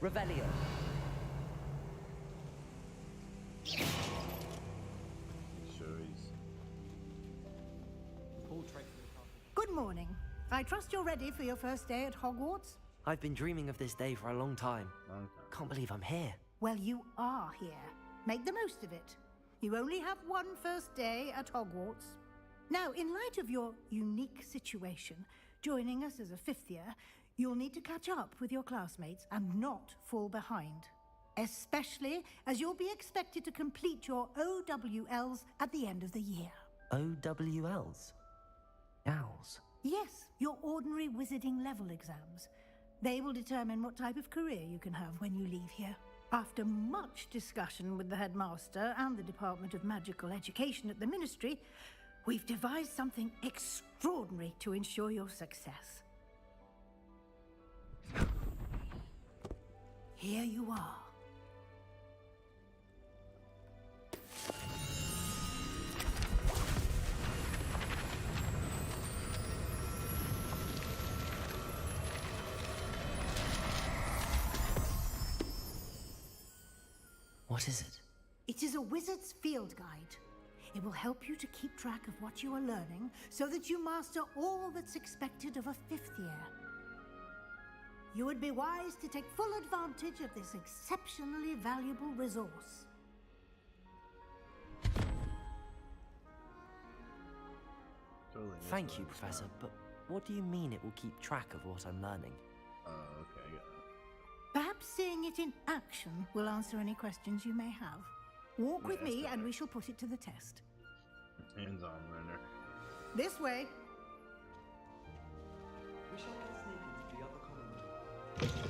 Revelio. Good morning. I trust you're ready for your first day at Hogwarts? I've been dreaming of this day for a long time. Can't believe I'm here. Well, you are here. Make the most of it. You only have one first day at Hogwarts. Now, in light of your unique situation, joining us as a 5th year, you'll need to catch up with your classmates and not fall behind. Especially as you'll be expected to complete your OWLs at the end of the year. OWLs? Owls? Yes, your ordinary wizarding level exams. They will determine what type of career you can have when you leave here. After much discussion with the headmaster and the Department of Magical Education at the Ministry, we've devised something extraordinary to ensure your success. Here you are. What is it? It is a wizard's field guide. It will help you to keep track of what you are learning so that you master all that's expected of a 5th year. You would be wise to take full advantage of this exceptionally valuable resource. Thank you, Professor, but what do you mean it will keep track of what I'm learning? Okay, I got it. Perhaps seeing it in action will answer any questions you may have. Walk with me and we shall put it to the test. Hands-on learner. This way. Wish I could sneak into the other common room.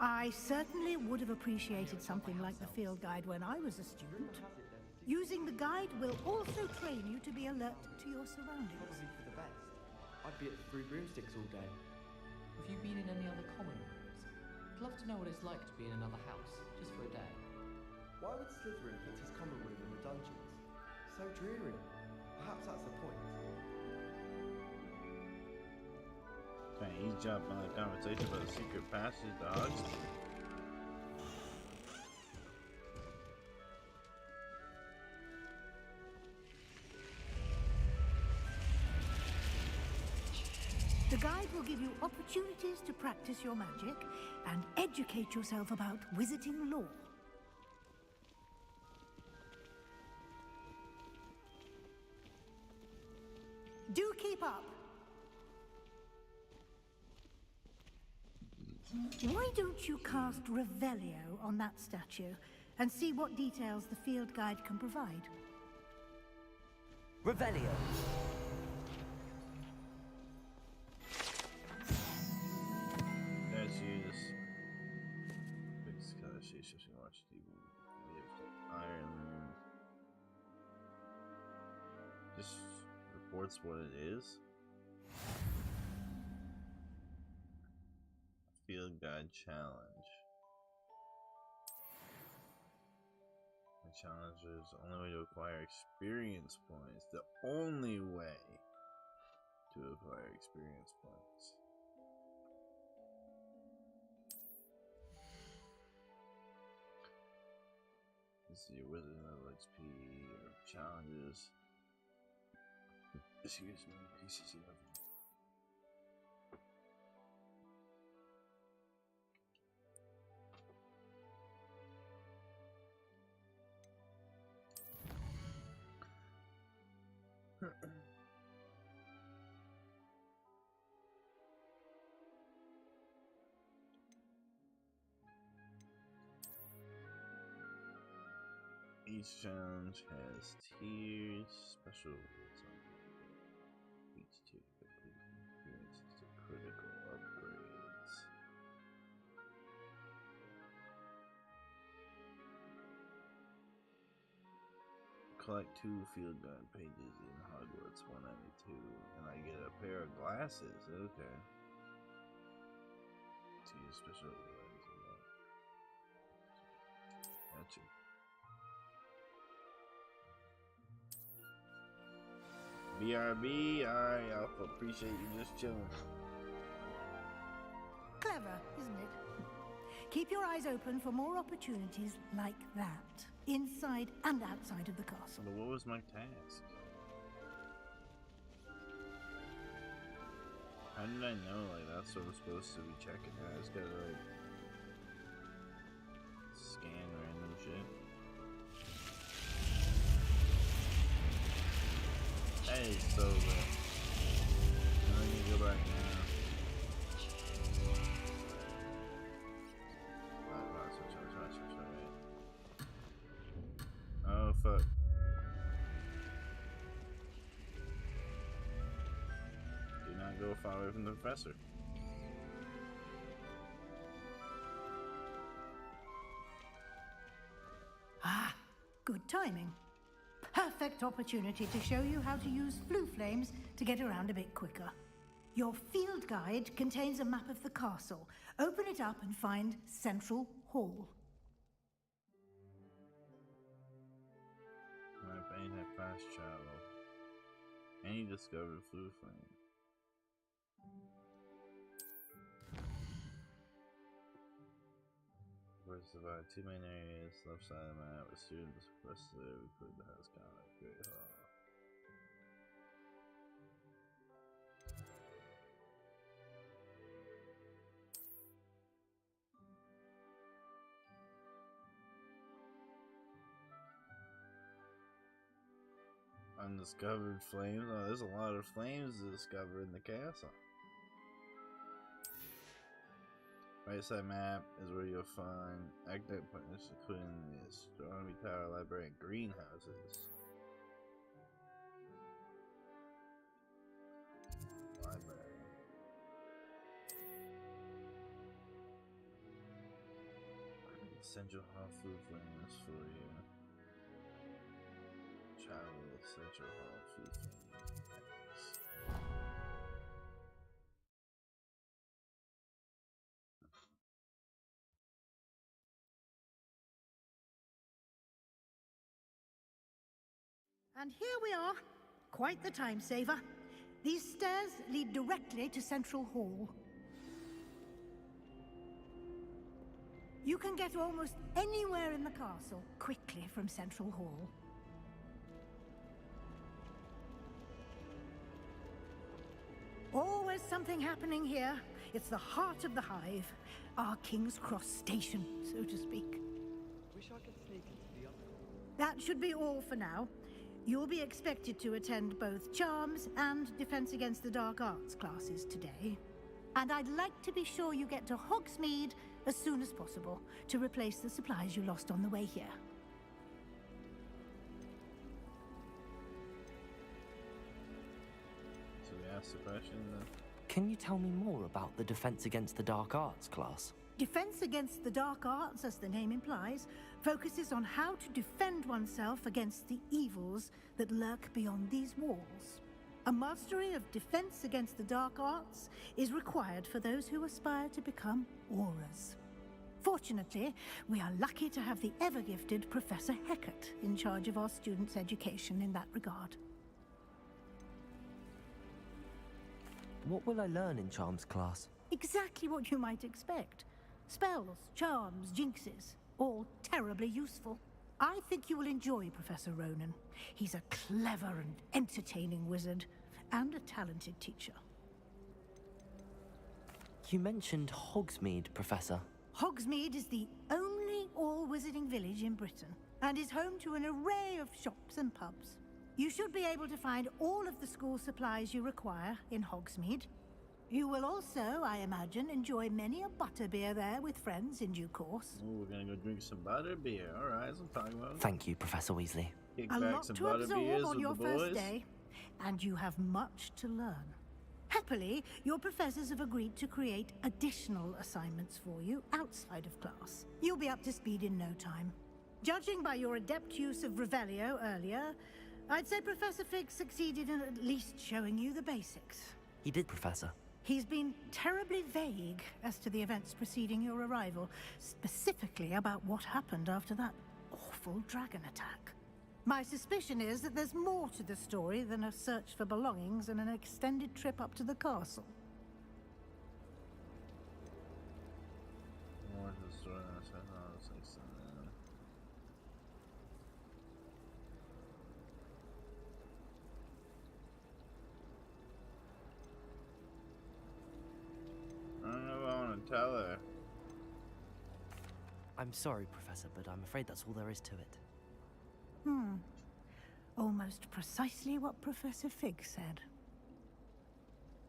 I certainly would have appreciated something like the field guide when I was a student. Using the guide will also train you to be alert to your surroundings. Probably for the best. I'd be at the Three Broomsticks all day. Have you been in any other common rooms? I'd love to know what it's like to be in another house, just for a day. Why would Slytherin put his common room in the dungeons? So dreary. Perhaps that's the point. Can I eavesdrop on a conversation about a secret passage to Hogsmeade? The guide will give you opportunities to practice your magic and educate yourself about wizarding lore. Do keep up! Why don't you cast Revelio on that statue and see what details the field guide can provide? Revelio! Let's use fixed color shade shifting watch Iron. Just reports what it is. Field guide challenge. The challenge is the only way to acquire experience points. The only way to acquire experience points. Let's see, wizard level XP or challenges. Excuse me, PCC level. Each challenge has tiers, special rules on each tier completing experiences to critical upgrades. Collect 2 field guide pages in Hogwarts 192, and I get a pair of glasses. Okay. Tier special rules. Gotcha. BRB, alright, Alpha, appreciate you just chilling. Clever, isn't it? Keep your eyes open for more opportunities like that, inside and outside of the castle. But what was my task? How did I know, like, that's what I'm supposed to be checking? I just gotta, like, scan random shit. That is so good. I need to go back now. Right. Oh, fuck. Do not go far away from the professor. Good timing. Perfect opportunity to show you how to use flue flames to get around a bit quicker. Your field guide contains a map of the castle. Open it up and find Central Hall. Map ain't have fast travel. And you discovered flue flame. Where's divide two main areas, left side of the map, with students supposed to include the house college, Great Hall. Undiscovered flames. Oh, there's a lot of flames to discover in the castle. Right side map is where you'll find academic partners, including the astronomy tower, library, and greenhouses. Library. Central Hall food flames for you. Travel with Central Hall food flames. And here we are. Quite the time saver. These stairs lead directly to Central Hall. You can get almost anywhere in the castle quickly from Central Hall. Always something happening here. It's the heart of the hive. Our King's Cross station, so to speak. Wish I could sneak into the other. That should be all for now. You'll be expected to attend both Charms and Defense Against the Dark Arts classes today. And I'd like to be sure you get to Hogsmeade as soon as possible to replace the supplies you lost on the way here. So we asked the question then. Can you tell me more about the Defense Against the Dark Arts class? Defense Against the Dark Arts, as the name implies, focuses on how to defend oneself against the evils that lurk beyond these walls. A mastery of Defense Against the Dark Arts is required for those who aspire to become Aurors. Fortunately, we are lucky to have the ever-gifted Professor Hecat in charge of our students' education in that regard. What will I learn in Charms class? Exactly what you might expect. Spells, charms, jinxes, all terribly useful. I think you will enjoy Professor Ronan. He's a clever and entertaining wizard, and a talented teacher. You mentioned Hogsmeade, Professor. Hogsmeade is the only all-wizarding village in Britain, and is home to an array of shops and pubs. You should be able to find all of the school supplies you require in Hogsmeade. You will also, I imagine, enjoy many a butterbeer there with friends in due course. Oh, we're gonna go drink some butterbeer. Alright, that's what I'm talking about. Thank you, Professor Weasley. Kick A back lot some to absorb butterbeers on with your the first boys. day, and you have much to learn. Happily, your professors have agreed to create additional assignments for you outside of class. You'll be up to speed in no time. Judging by your adept use of Revelio earlier, I'd say Professor Fig succeeded in at least showing you the basics. He did, Professor. He's been terribly vague as to the events preceding your arrival, specifically about what happened after that awful dragon attack. My suspicion is that there's more to the story than a search for belongings and an extended trip up to the castle. More to the story than I said. Oh, it's like something. I don't know if I want to tell her. I'm sorry, Professor, but I'm afraid that's all there is to it. Almost precisely what Professor Fig said.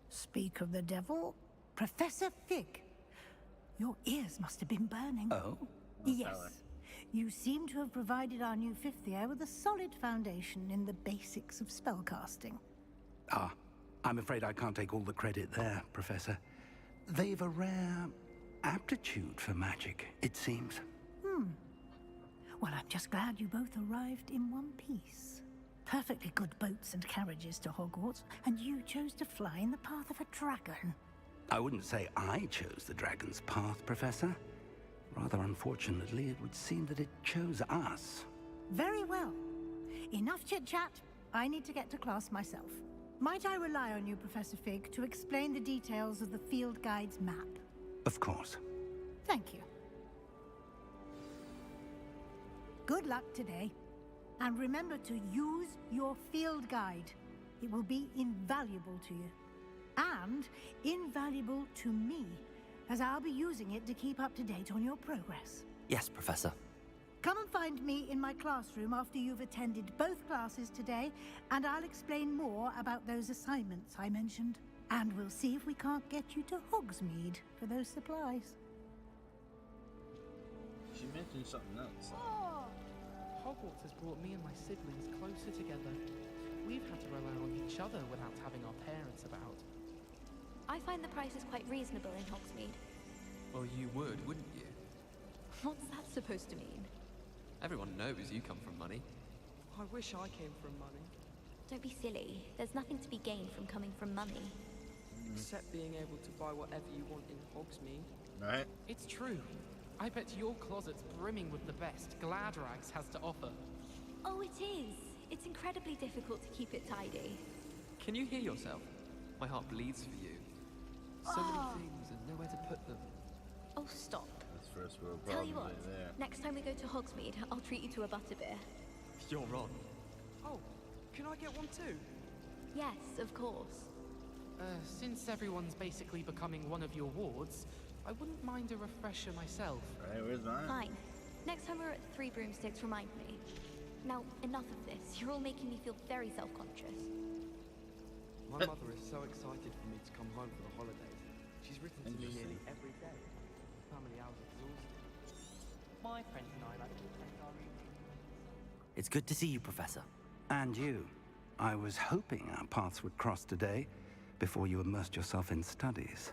Speak of the devil, Professor Fig. Your ears must have been burning. Oh? Yes. You seem to have provided our new fifth year with a solid foundation in the basics of spellcasting. Ah, I'm afraid I can't take all the credit there, Professor. They've a rare aptitude for magic, it seems. Well, I'm just glad you both arrived in one piece. Perfectly good boats and carriages to Hogwarts, and you chose to fly in the path of a dragon. I wouldn't say I chose the dragon's path, Professor. Rather unfortunately, it would seem that it chose us. Very well. Enough chit-chat. I need to get to class myself. Might I rely on you, Professor Fig, to explain the details of the field guide's map? Of course. Thank you. Good luck today. And remember to use your field guide. It will be invaluable to you. And invaluable to me, as I'll be using it to keep up to date on your progress. Yes, Professor. Come and find me in my classroom after you've attended both classes today, and I'll explain more about those assignments I mentioned. And we'll see if we can't get you to Hogsmeade for those supplies. She mentioned something else. Hogwarts has brought me and my siblings closer together. We've had to rely on each other without having our parents about. I find the prices quite reasonable in Hogsmeade. Well, you would, wouldn't you? What's that supposed to mean? Everyone knows you come from money. I wish I came from money. Don't be silly. There's nothing to be gained from coming from money. Except being able to buy whatever you want in Hogsmeade. Right. It's true. I bet your closet's brimming with the best Gladrags has to offer. Oh, it is. It's incredibly difficult to keep it tidy. Can you hear yourself? My heart bleeds for you. So many things and nowhere to put them. Oh, stop. That's first world Tell you problems what, right there. next time we go to Hogsmeade, I'll treat you to a butterbeer. You're on. Oh, can I get one too? Yes, of course. Since everyone's basically becoming one of your wards, I wouldn't mind a refresher myself. Right, where's mine? Fine. Next time we're at the Three Broomsticks, remind me. Now, enough of this. You're all making me feel very self-conscious. My mother is so excited for me to come home for the holidays. She's written to me nearly every day. Family hours exhausting. My friends and I like to spend our evenings. It's good to see you, Professor. And you. I was hoping our paths would cross today, before you immersed yourself in studies.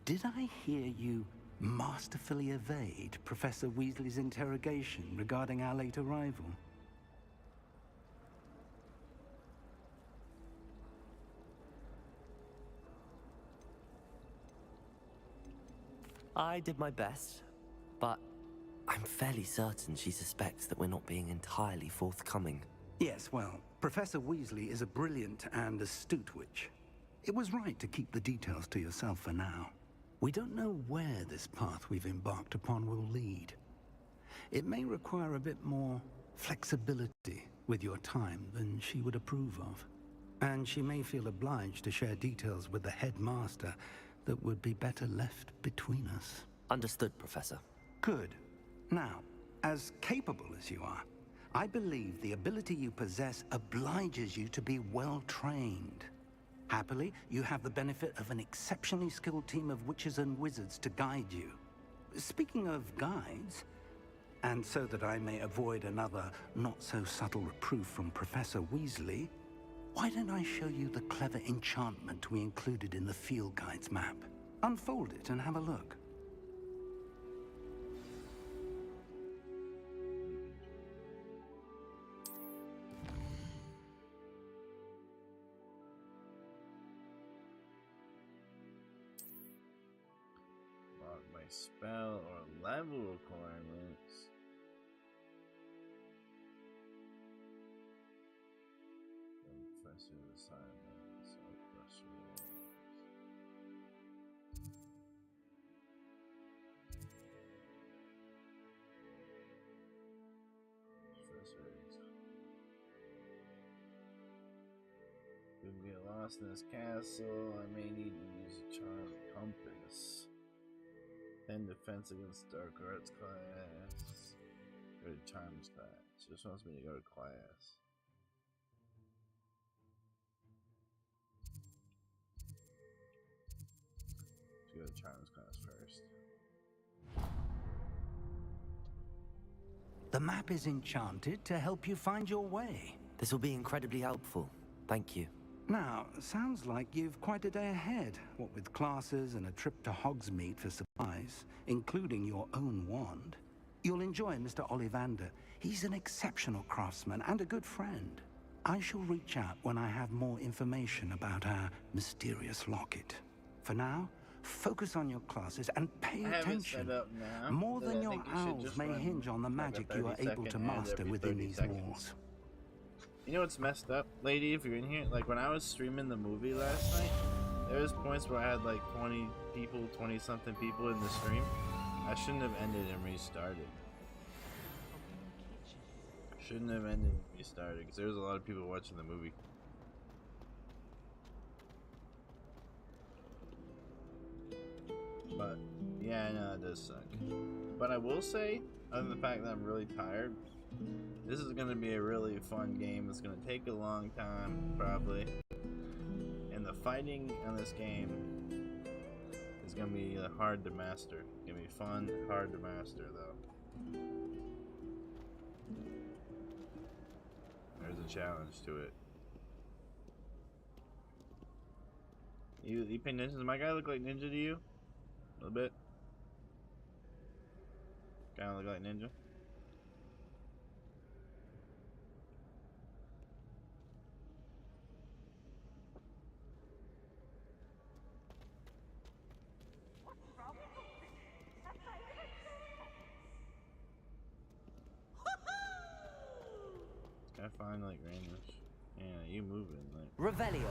Did I hear you masterfully evade Professor Weasley's interrogation regarding our late arrival? I did my best, but I'm fairly certain she suspects that we're not being entirely forthcoming. Yes, well, Professor Weasley is a brilliant and astute witch. It was right to keep the details to yourself for now. We don't know where this path we've embarked upon will lead. It may require a bit more flexibility with your time than she would approve of. And she may feel obliged to share details with the headmaster that would be better left between us. Understood, Professor. Good. Now, as capable as you are, I believe the ability you possess obliges you to be well-trained. Happily, you have the benefit of an exceptionally skilled team of witches and wizards to guide you. Speaking of guides, and so that I may avoid another not-so-subtle reproof from Professor Weasley, why don't I show you the clever enchantment we included in the field guide's map? Unfold it and have a look. Mark by spell or level requirements. Professor assignments or pressure. If we get lost in this castle, I may need to use a charm compass. 10 defense against dark arts class. Go to charms class. She just wants me to go to class. Let's go to charms class first. The map is enchanted to help you find your way. This will be incredibly helpful. Thank you. Now, sounds like you've quite a day ahead, what with classes and a trip to Hogsmeade for supplies, including your own wand. You'll enjoy Mr. Ollivander. He's an exceptional craftsman and a good friend. I shall reach out when I have more information about our mysterious locket. For now, focus on your classes and pay attention. More than your owls may hinge on the magic you are able to master within these walls. You know what's messed up, lady, if you're in here? Like, when I was streaming the movie last night, there was points where I had like 20 people, 20-something people in the stream. I shouldn't have ended and restarted. Shouldn't have ended and restarted, because there was a lot of people watching the movie. But, yeah, I know it does suck. But I will say, other than the fact that I'm really tired, this is going to be a really fun game. It's going to take a long time, probably. And the fighting in this game is going to be hard to master. It's going to be fun, hard to master, though. There's a challenge to it. You pay ninjas? Does my guy look like Ninja to you? A little bit? Kinda look like Ninja? I find like randomness. Yeah, you moving like Revelio.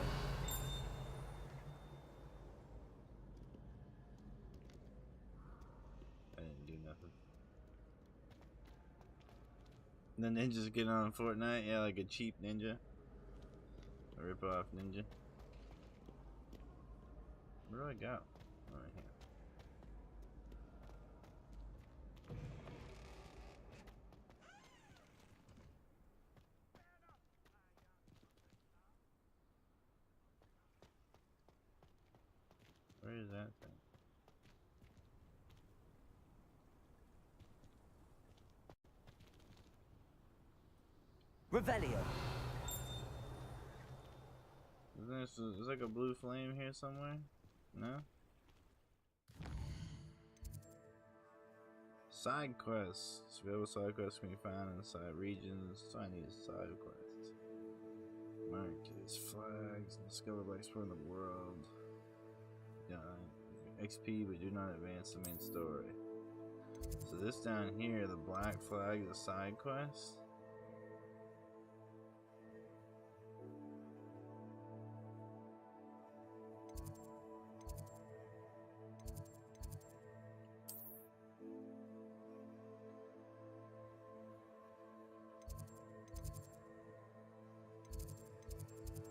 I didn't do nothing. The ninjas get on Fortnite, yeah, like a cheap ninja. A rip-off ninja. Where do I go? Oh, right here. Where is that thing? Revelio. Is like a blue flame here somewhere? No? Side quests. Available side quests can be found inside regions. So I need a side quest. Markets, flags, and discover by exploring the world. XP, but do not advance the main story. So this down here, the black flag, the side quest.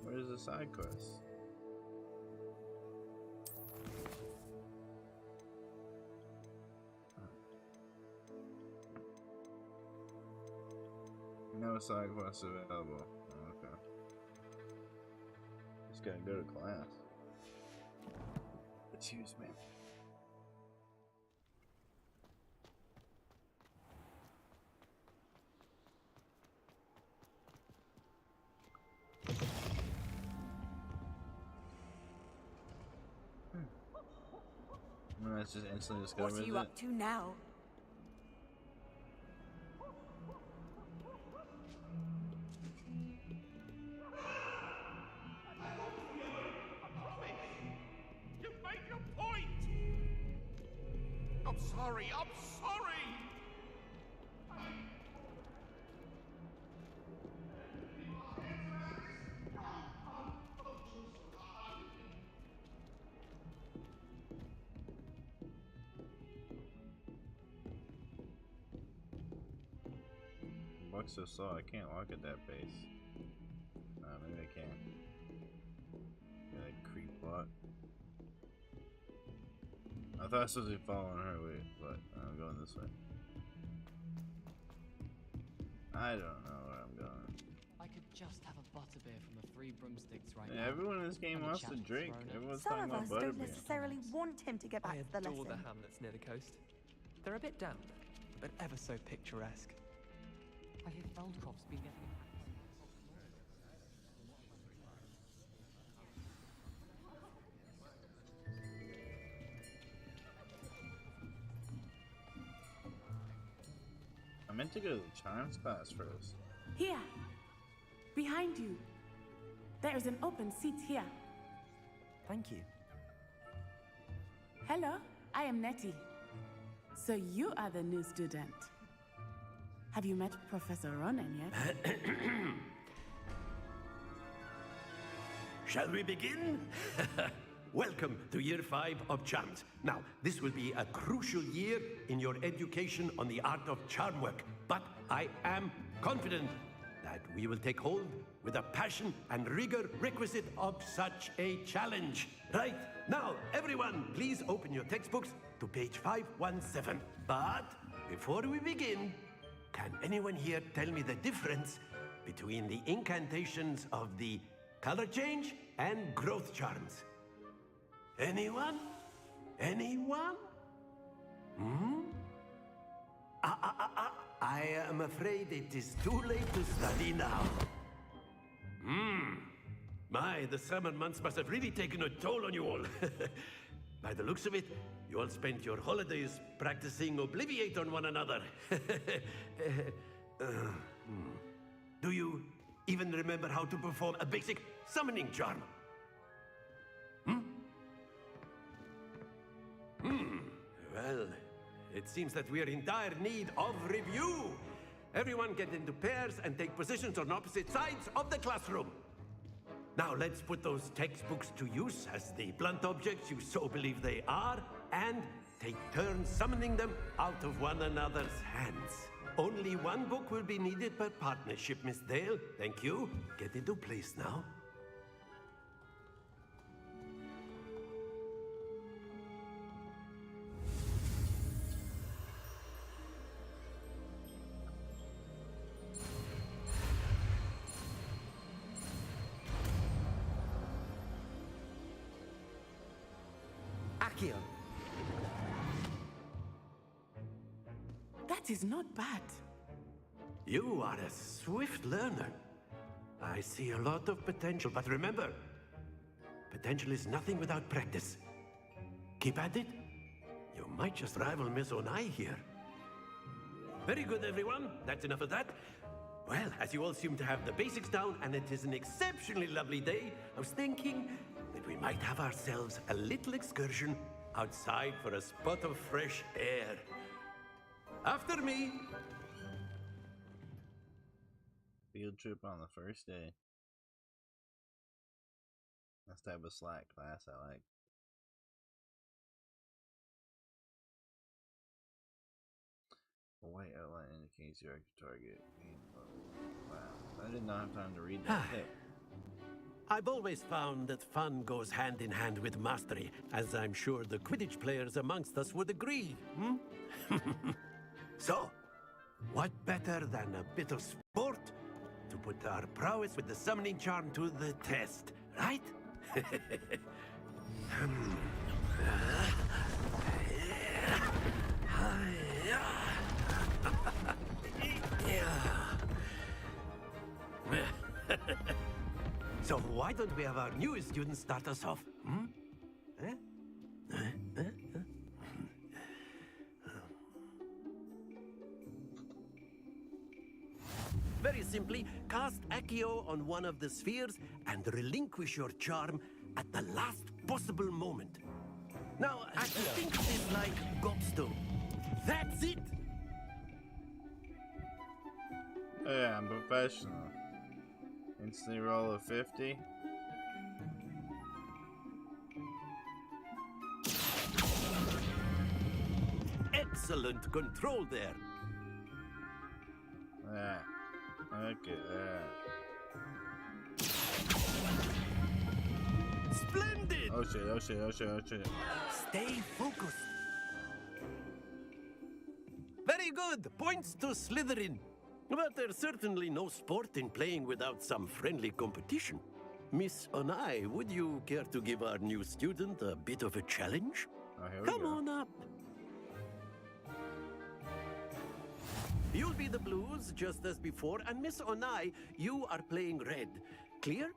Where's the side quest? No side quests available. Okay. Just gotta go to class. Excuse me. That's just instantly discovered. What are you up to now? I'm sorry! Bucks so slow, I can't walk at that pace. Maybe I can. Yeah, like creep walk. I thought I was supposed to be following her way, but I'm going this way. I don't know where I'm going. I could just have a butterbeer from the Three Broomsticks right Yeah, now. everyone in this game wants to drink. Everyone's Some talking of us about don't butterbeer. necessarily want him to get back to the adore lesson. the hamlets near the coast. They're a bit damp, but ever so picturesque. I hear Feldcroft's been getting I meant to go to the charms class first. Here. Behind you. There is an open seat here. Thank you. Hello, I am Nettie. So you are the new student. Have you met Professor Ronan yet? Shall we begin? Welcome to Year 5 of Charms. Now, this will be a crucial year in your education on the art of charm work, but I am confident that we will take hold with the passion and rigor requisite of such a challenge. Right, now, everyone, please open your textbooks to page 517. But before we begin, can anyone here tell me the difference between the incantations of the color change and growth charms? Anyone? Anyone? I am afraid it is too late to study now. My, the summer months must have really taken a toll on you all. By the looks of it, you all spent your holidays practicing Obliviate on one another. Do you even remember how to perform a basic summoning charm? Well, it seems that we are in dire need of review. Everyone get into pairs and take positions on opposite sides of the classroom. Now let's put those textbooks to use as the blunt objects you so believe they are, and take turns summoning them out of one another's hands. Only one book will be needed per partnership, Miss Dale. Thank you. Get into place now. Accio. That is not bad. You are a swift learner. I see a lot of potential, but remember, potential is nothing without practice. Keep at it. You might just rival Miss Onai here. Very good, everyone. That's enough of that. Well, as you all seem to have the basics down, and it is an exceptionally lovely day, I was thinking that we might have ourselves a little excursion outside for a spot of fresh air. After me! Field trip on the first day. That's type of slack class I like. A white outline indicates your target. Wow, I did not have time to read that tip. I've always found that fun goes hand in hand with mastery, as I'm sure the Quidditch players amongst us would agree. So, what better than a bit of sport to put our prowess with the summoning charm to the test, right? So why don't we have our newest student start us off? Very simply, cast Accio on one of the spheres and relinquish your charm at the last possible moment. Now, think of this like gobstone. That's it! Yeah, I'm professional. Instantly roll a 50. Excellent control there. Yeah. Okay, Splendid! Oh shit, oh shit, oh shit, oh shit. Stay focused. Very good. Points to Slytherin. But there's certainly no sport in playing without some friendly competition. Miss Onai, would you care to give our new student a bit of a challenge? Come on up. You'll be the blues, just as before, and Miss Onai, you are playing red. Clear?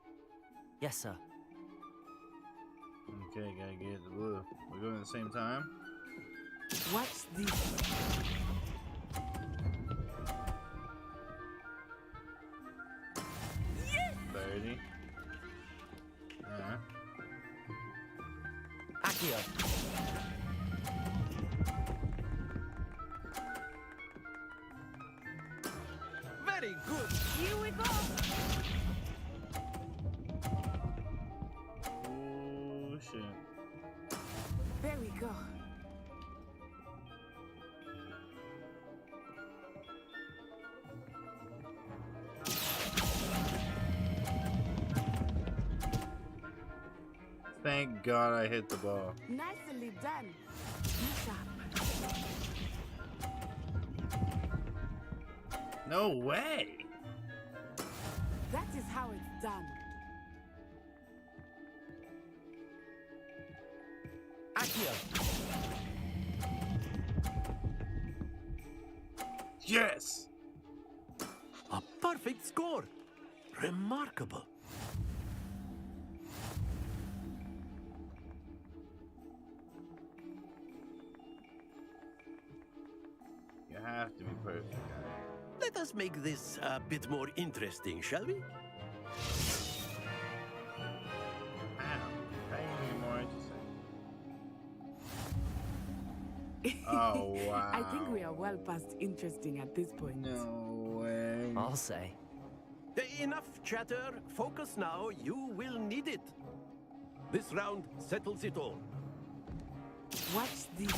Yes, sir. Okay, gotta get the blue. We're going at the same time? Watch this. Accio. Very good. Here we go. Oh shit. There we go. Thank God I hit the ball. Nicely done. Be sharp. No way. That is how it's done. Accio. Yes. A perfect score. Remarkable. You have to be perfect, guy. Let us make this a bit more interesting, shall we? More interesting. Oh wow. I think we are well past interesting at this point. No way. I'll say. Enough chatter. Focus now. You will need it. This round settles it all. Watch this.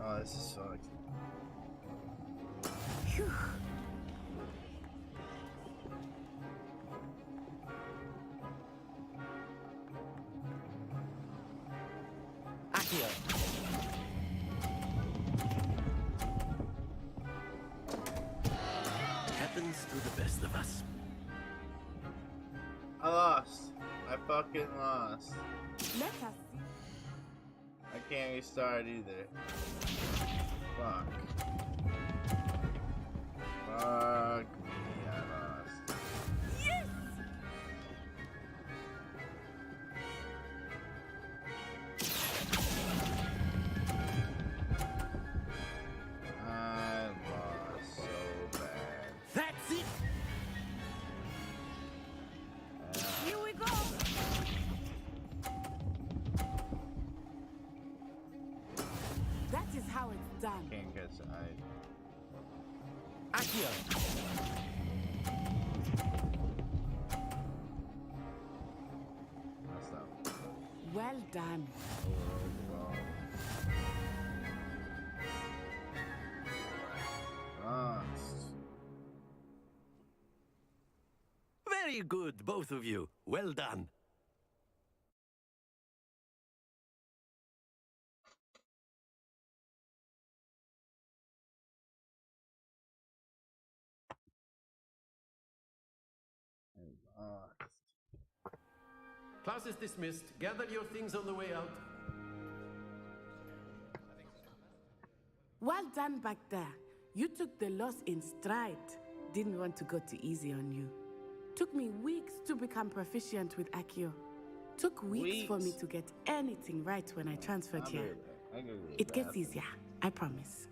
Oh, this is fucked. Phew. Accio. Happens to the best of us. I lost. I fucking lost. Let us see. I can't restart either. Fuck. Fuck me, I lost. Yes! I lost so bad. That's it! Here we go. That is how it's done. Can't catch it. Accio. Messed up. Well done. Lost. Very good, both of you. Well done. Lost. Class is dismissed. Gather your things on the way out. Well done back there. You took the loss in stride. Didn't want to go too easy on you. Took me weeks to become proficient with Accio. Took weeks for me to get anything right when I transferred here. It gets easier, I promise.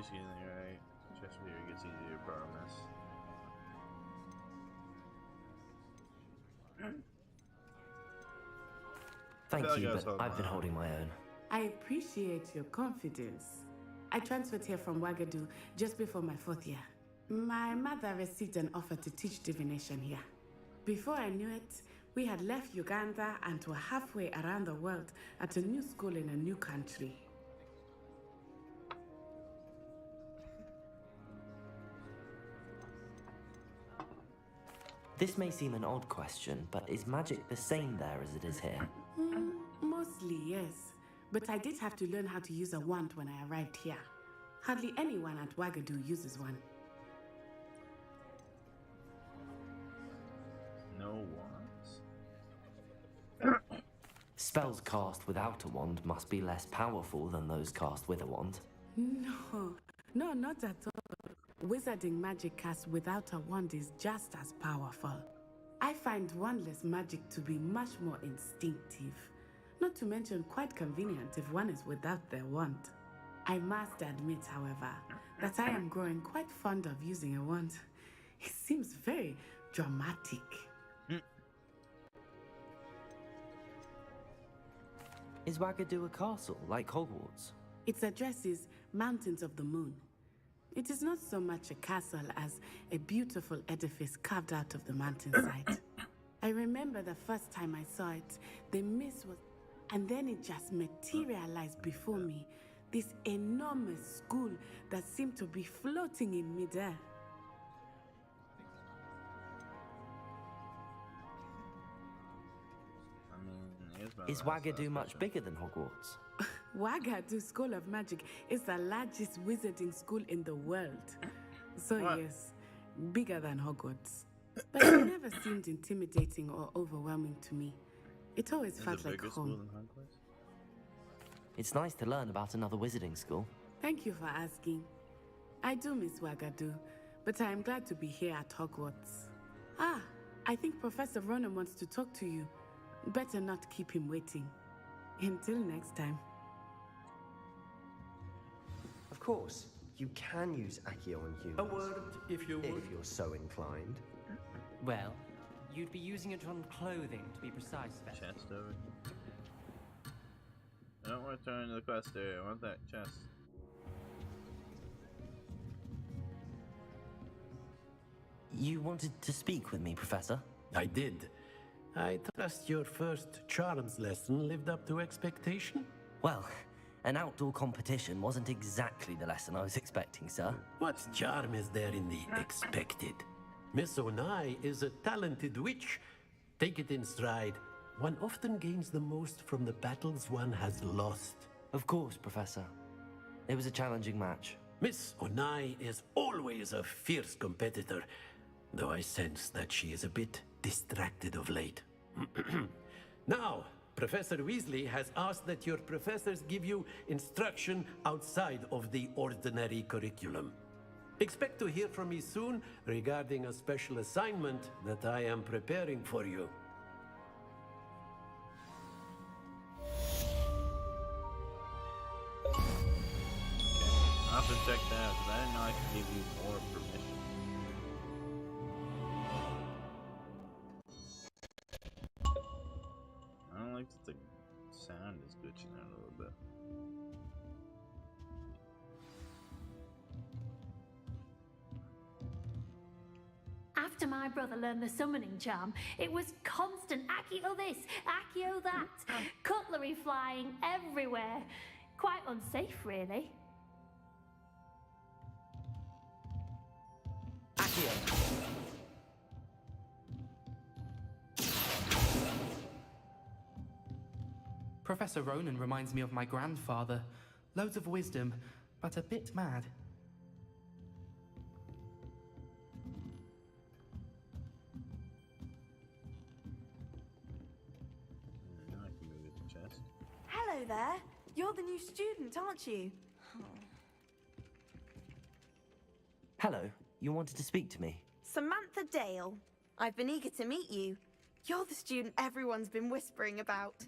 Maybe she's right. Chest fear gets easier, promise. Thank you, but I've been holding my own. I appreciate your confidence. I transferred here from Wagadu just before my 4th year. My mother received an offer to teach divination here. Before I knew it, we had left Uganda and were halfway around the world at a new school in a new country. This may seem an odd question, but is magic the same there as it is here? Mostly, yes. But I did have to learn how to use a wand when I arrived here. Hardly anyone at Wagadu uses one. No wands. Spells cast without a wand must be less powerful than those cast with a wand. No, not at all. Wizarding magic cast without a wand is just as powerful. I find wandless magic to be much more instinctive. Not to mention quite convenient if one is without their wand. I must admit, however, that I am growing quite fond of using a wand. It seems very dramatic. Is Wagadu a castle, like Hogwarts? Its address is Mountains of the Moon. It is not so much a castle as a beautiful edifice carved out of the mountainside. I remember the first time I saw it, the mist was... And then it just materialized before me. This enormous school that seemed to be floating in midair. Is Wagadu much bigger than Hogwarts? Wagadu School of Magic is the largest wizarding school in the world. So yes, bigger than Hogwarts. But it never seemed intimidating or overwhelming to me. It always felt like home. It's nice to learn about another wizarding school. Thank you for asking. I do miss Wagadu, but I am glad to be here at Hogwarts. Ah, I think Professor Ronan wants to talk to you. Better not keep him waiting. Until next time. Of course, you can use Accio on humans. A word, if you would. If you're so inclined. Well, you'd be using it on clothing, to be precise. Chest over. I don't want to turn into the quest area. I want that chest. You wanted to speak with me, Professor? I did. I trust your first charms lesson lived up to expectation? Well, an outdoor competition wasn't exactly the lesson I was expecting, sir. What charm is there in the expected? Miss Onai is a talented witch. Take it in stride. One often gains the most from the battles one has lost. Of course, Professor. It was a challenging match. Miss Onai is always a fierce competitor, though I sense that she is a bit distracted of late. Now, Professor Weasley has asked that your professors give you instruction outside of the ordinary curriculum. Expect to hear from me soon regarding a special assignment that I am preparing for you. Okay, I'll have to check that out, because I didn't know I could give you more permission. I don't like that the sound is glitching out a little bit. After my brother learned the summoning charm, it was constant Accio this, Accio that, cutlery flying everywhere. Quite unsafe, really. Accio! Professor Ronan reminds me of my grandfather. Loads of wisdom, but a bit mad. Now I can move the chest. Hello there. You're the new student, aren't you? Hello, you wanted to speak to me? Samantha Dale. I've been eager to meet you. You're the student everyone's been whispering about.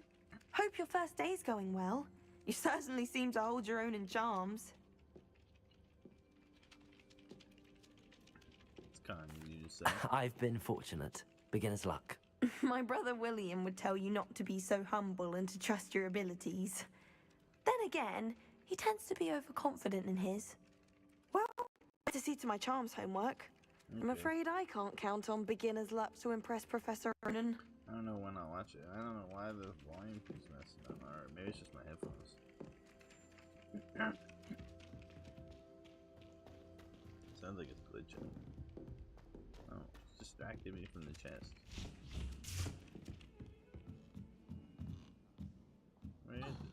Hope your first day's going well. You certainly seem to hold your own in charms. kind of you to say. I've been fortunate. Beginner's luck. My brother William would tell you not to be so humble and to trust your abilities. Then again, he tends to be overconfident in his. Well, to see to my charms homework. I'm afraid I can't count on beginner's luck to impress Professor Ronan. I don't know when I'll watch it. I don't know why the volume keeps messing up. Or maybe it's just my headphones. Sounds like it's glitching. Oh, it's distracted me from the chest. Where is it?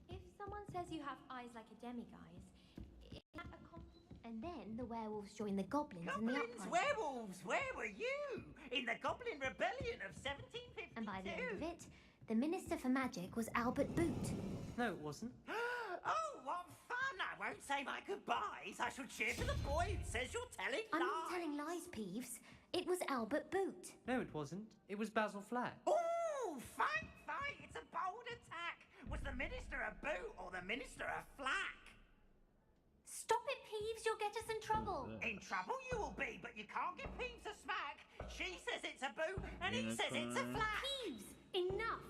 If someone says you have eyes like a demiguise, is that a compliment? And then the werewolves join the goblins in the Goblins, uprising. werewolves, where were you? In the Goblin Rebellion of 1752. And by the end of it, the Minister for Magic was Albert Boot. No, it wasn't. Oh, what fun! I won't say my goodbyes. I shall cheer for the boy who says you're telling I'm lies. not telling lies, Peeves. It was Albert Boot. No, it wasn't. It was Basil Flack. Oh, fight, fight! It's a bold attack. Was the Minister a boot or the Minister a flack? Stop it, Peeves. You'll get us in trouble. In trouble you will be, but you can't give Peeves a smack. She says it's a boot, and he says it's a flack. Peeves, enough.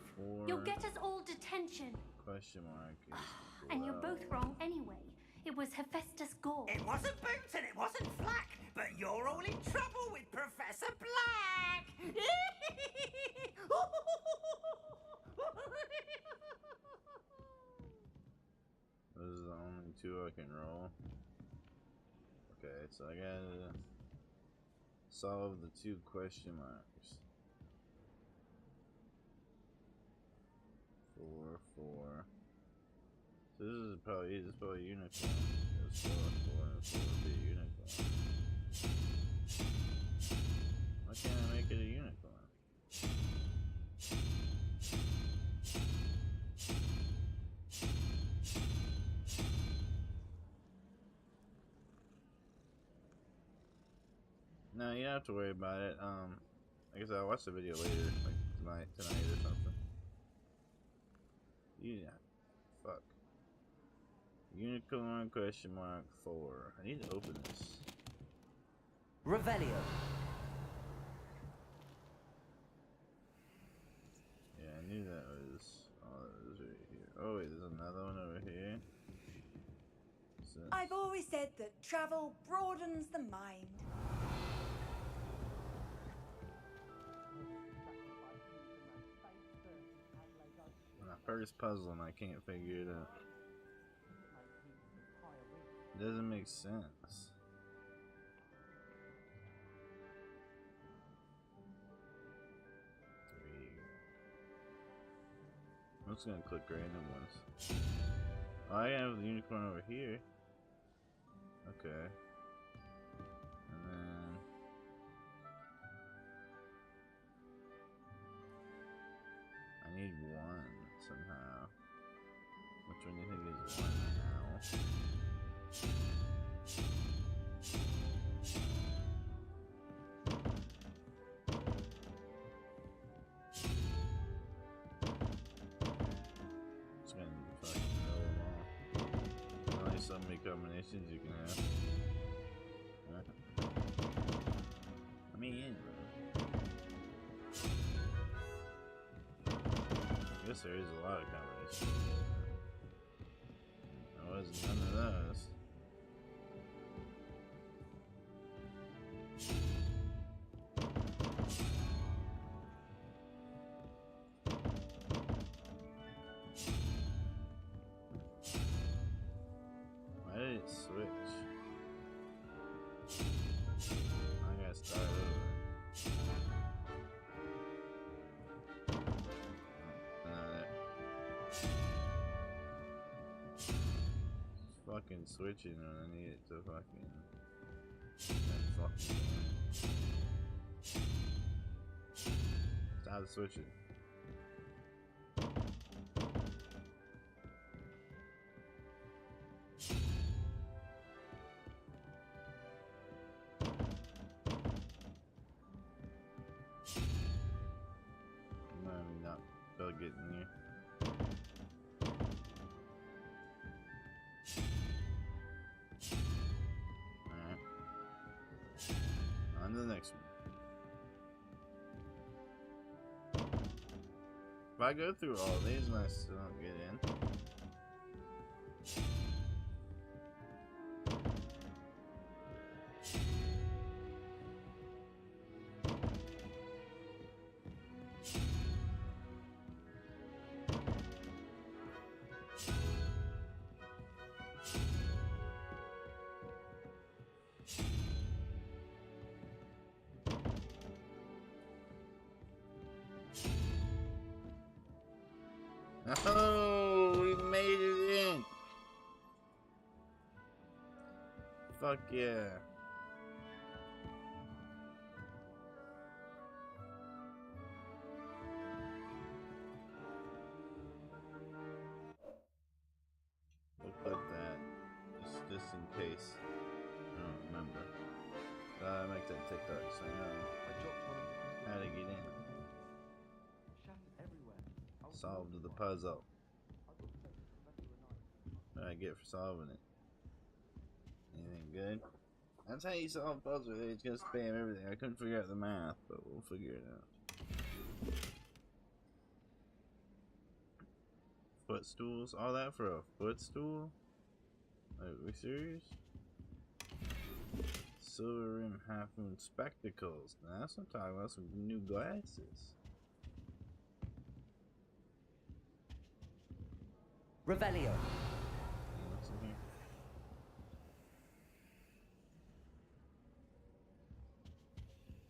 You'll get us all detention. Question mark. And you're both wrong anyway. It was Hephaestus Gore. It wasn't boot and it wasn't flack, but you're all in trouble with Professor Black. Those are the only two I can roll. Okay, so I gotta solve the two question marks. 4, 4. So this is probably a unicorn. It's 4, 4, and 4 would be a unicorn. Why can't I make it a unicorn? No, you don't have to worry about it. I guess I'll watch the video later, like tonight or something. Yeah. Fuck. Unicorn question mark 4. I need to open this. Revelio. Yeah, I knew that was all that was right here. Oh wait, there's another one over here. So, I've always said that travel broadens the mind. when I first puzzle and I can't figure it out. It doesn't make sense. I'm just gonna click random ones. Oh, I have the unicorn over here. Okay. And then I need one somehow. Which one do you think is one now? It's gonna fucking know them all. Only so many combinations you can have. Let me in, bro. I guess there is a lot of combinations. There was none of those. Why did it switch? I gotta start over. It's fucking switching when I need it to fucking stop switching. I'm not still getting here. On to the next one. If I go through all these and I still don't get in. Oh, we made it in. Fuck yeah. We'll put that just in case. I don't remember. I make that TikTok so I know how to get in. Solved the puzzle. What did I get for solving it? Anything good? That's how you solve puzzles. It's gonna spam everything. I couldn't figure out the math, but we'll figure it out. Footstools? All that for a footstool? Are we serious? Silver rim half moon spectacles. Now that's what I'm talking about. Some new glasses. Revelio. What's in here?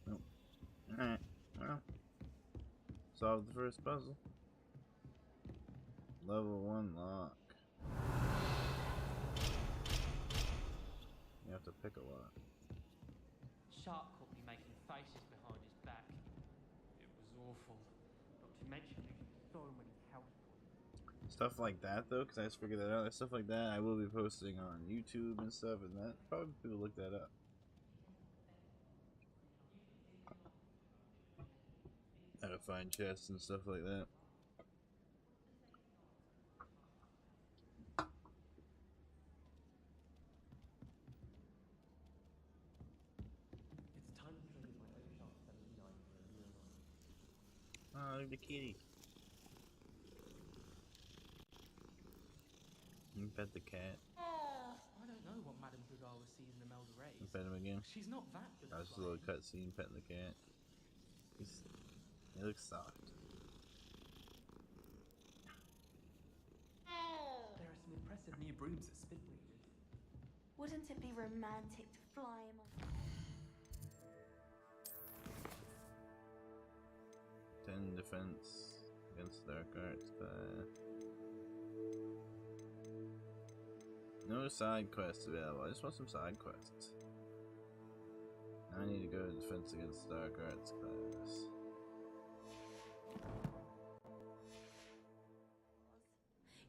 Nope. Alright, well. Solve the first puzzle. Level 1 lock. You have to pick a lock. Shark caught me making faces behind his back. It was awful. Not to mention losing so many health points. Stuff like that though, because I just figured that out. Stuff like that I will be posting on YouTube and stuff, and that probably people look that up. How to find chests and stuff like that. It's time to trade in my Oakshark 79 for a newer one. Oh, look at the kitty. You pet the cat. I don't know what Madame Dugal sees in Imelda Reyes. You pet him again. She's not that good. That's just a little cutscene petting the cat. He looks soft. There are some impressive new brooms at Spitbreeders. Wouldn't it be romantic to fly him on? 10 defense against dark arts, but no side quests available. I just want some side quests. I need to go to defense against dark arts class.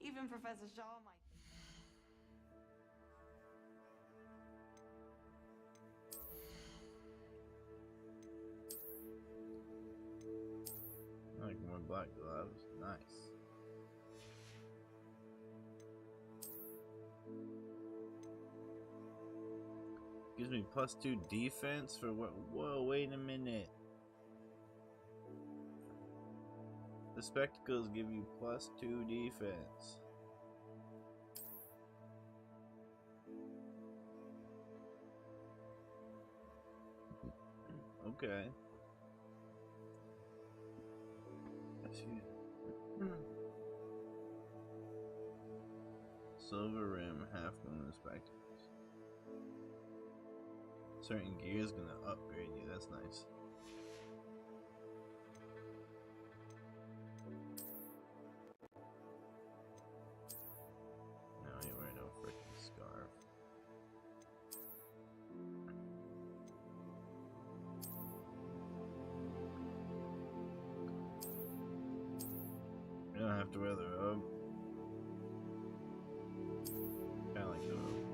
Even Professor Shaw might. I like more black gloves. Nice. Gives me +2 defense for what? Whoa, wait a minute. The spectacles give you +2 defense. Okay. Silver rim, half moon spectacles. Certain gear is gonna upgrade you, that's nice. Now you wear no freaking scarf. You don't have to wear the robe. Kinda like the robe.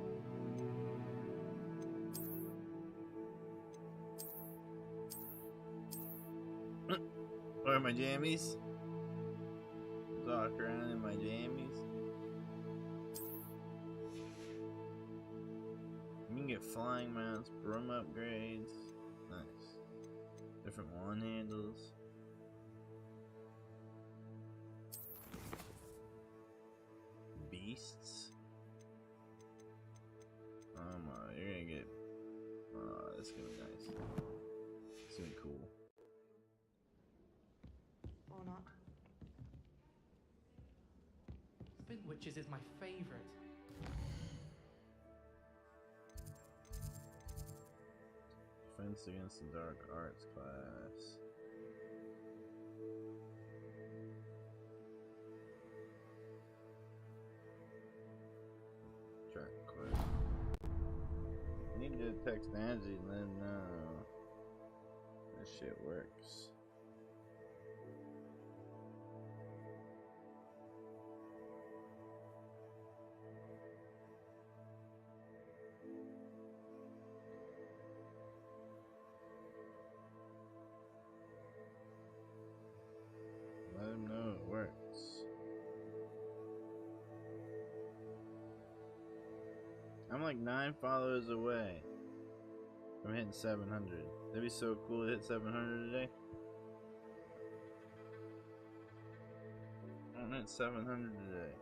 Wear my jammies. Walk around in my jammies. You can get flying mounts, broom upgrades. Nice. different wand handles. Beasts. Oh my, you're gonna get. Oh, that's gonna be nice. It's gonna be cool. Or not. Spin Witches is my favorite. Defense against the dark arts class. Track quest. I need to text Angie and let him know this shit works. Let him know it works. I'm like 9 followers away from hitting 700. That'd be so cool to hit 700 today. I'm gonna hit 700 today.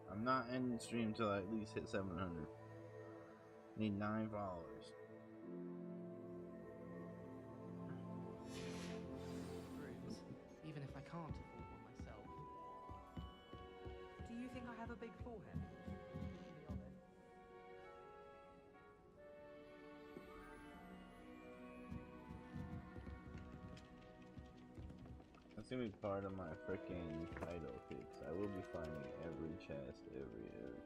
I'm not ending stream till I at least hit 700. Need 9 followers. Even if I can't afford one myself. Do you think I have a big forehead? That's gonna be part of my freaking title fix. I will be finding every chest every area.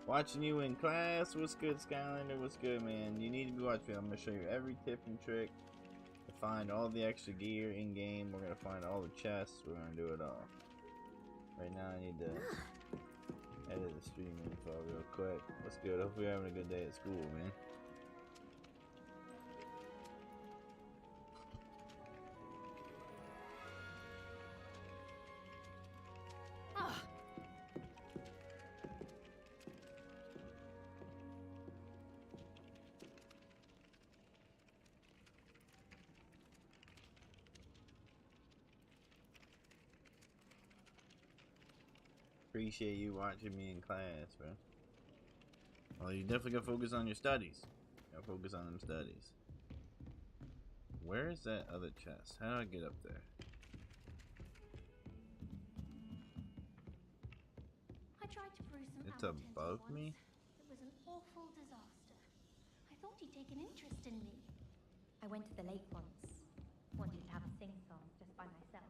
Watching you in class. What's good, Skylander? What's good, man? You need to be watching. I'm gonna show you every tip and trick to find all the extra gear in game. We're gonna find all the chests. We're gonna do it all. Right now, I need to edit the stream info real quick. What's good? Hope you're having a good day at school, man. Appreciate you watching me in class, bro. Well, you definitely gotta focus on your studies. Gotta focus on them studies. Where is that other chest? How do I get up there? I tried to brew some It's apple above tinsel me? once. It was an awful disaster. I thought he'd take an interest in me. I went to the lake once. Wanted to have a sing-song just by myself.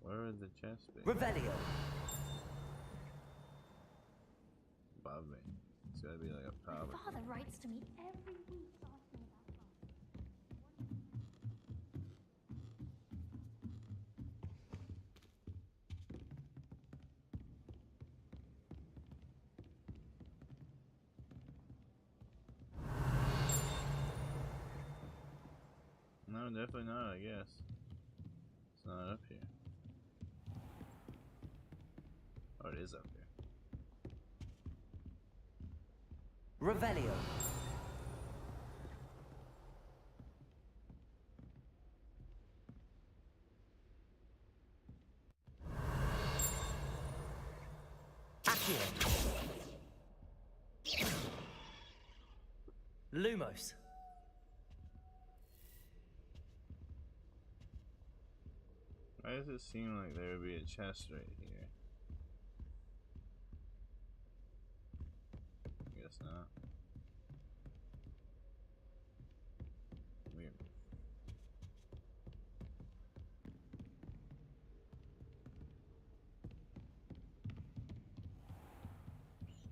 Where would the chest be? Revelio. Above me. It's gotta be like up top. My father writes to me every week asking about life. No, definitely not, I guess. It's not up here. Oh, it is up there. Revelio. Accio. Lumos. Why does it seem like there would be a chest right here? Guess not. Weird.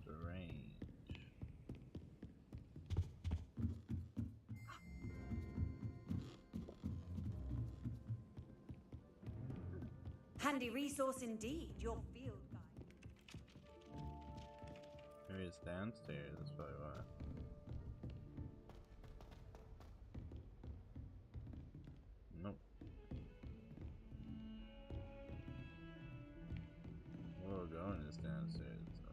Strange. Handy resource indeed, your field guide. Maybe it's downstairs, that's probably why. Nope. Where we're going is downstairs, so.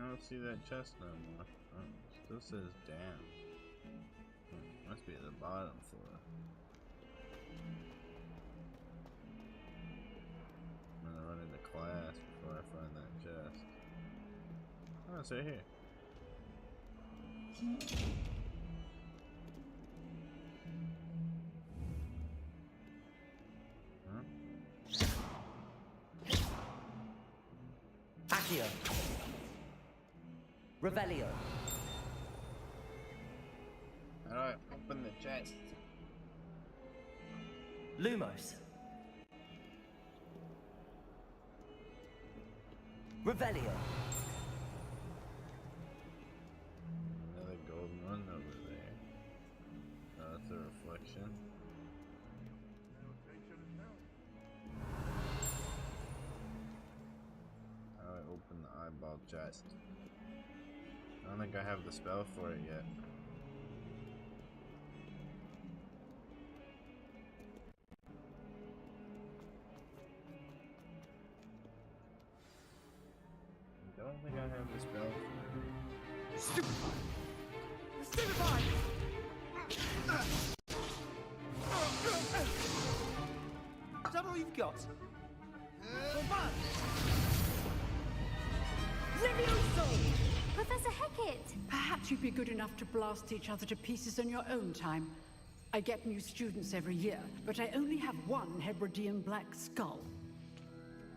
I don't see that chest no more. Oh, it still says down. Must be at the bottom floor. I'm gonna run into class before I find that chest. Oh, it's right here. Accio. Revelio. Alright, open the chest. Lumos. Revelio. Another golden one over there. Oh, that's a reflection. How do I open the eyeball chest? I don't think I have the spell for it yet. I don't think I have the spell for it. Stupefy! Stupefy! Is that all you've got? Levioso! Professor Hecat! Perhaps you'd be good enough to blast each other to pieces in your own time. I get new students every year, but I only have one Hebridean black skull.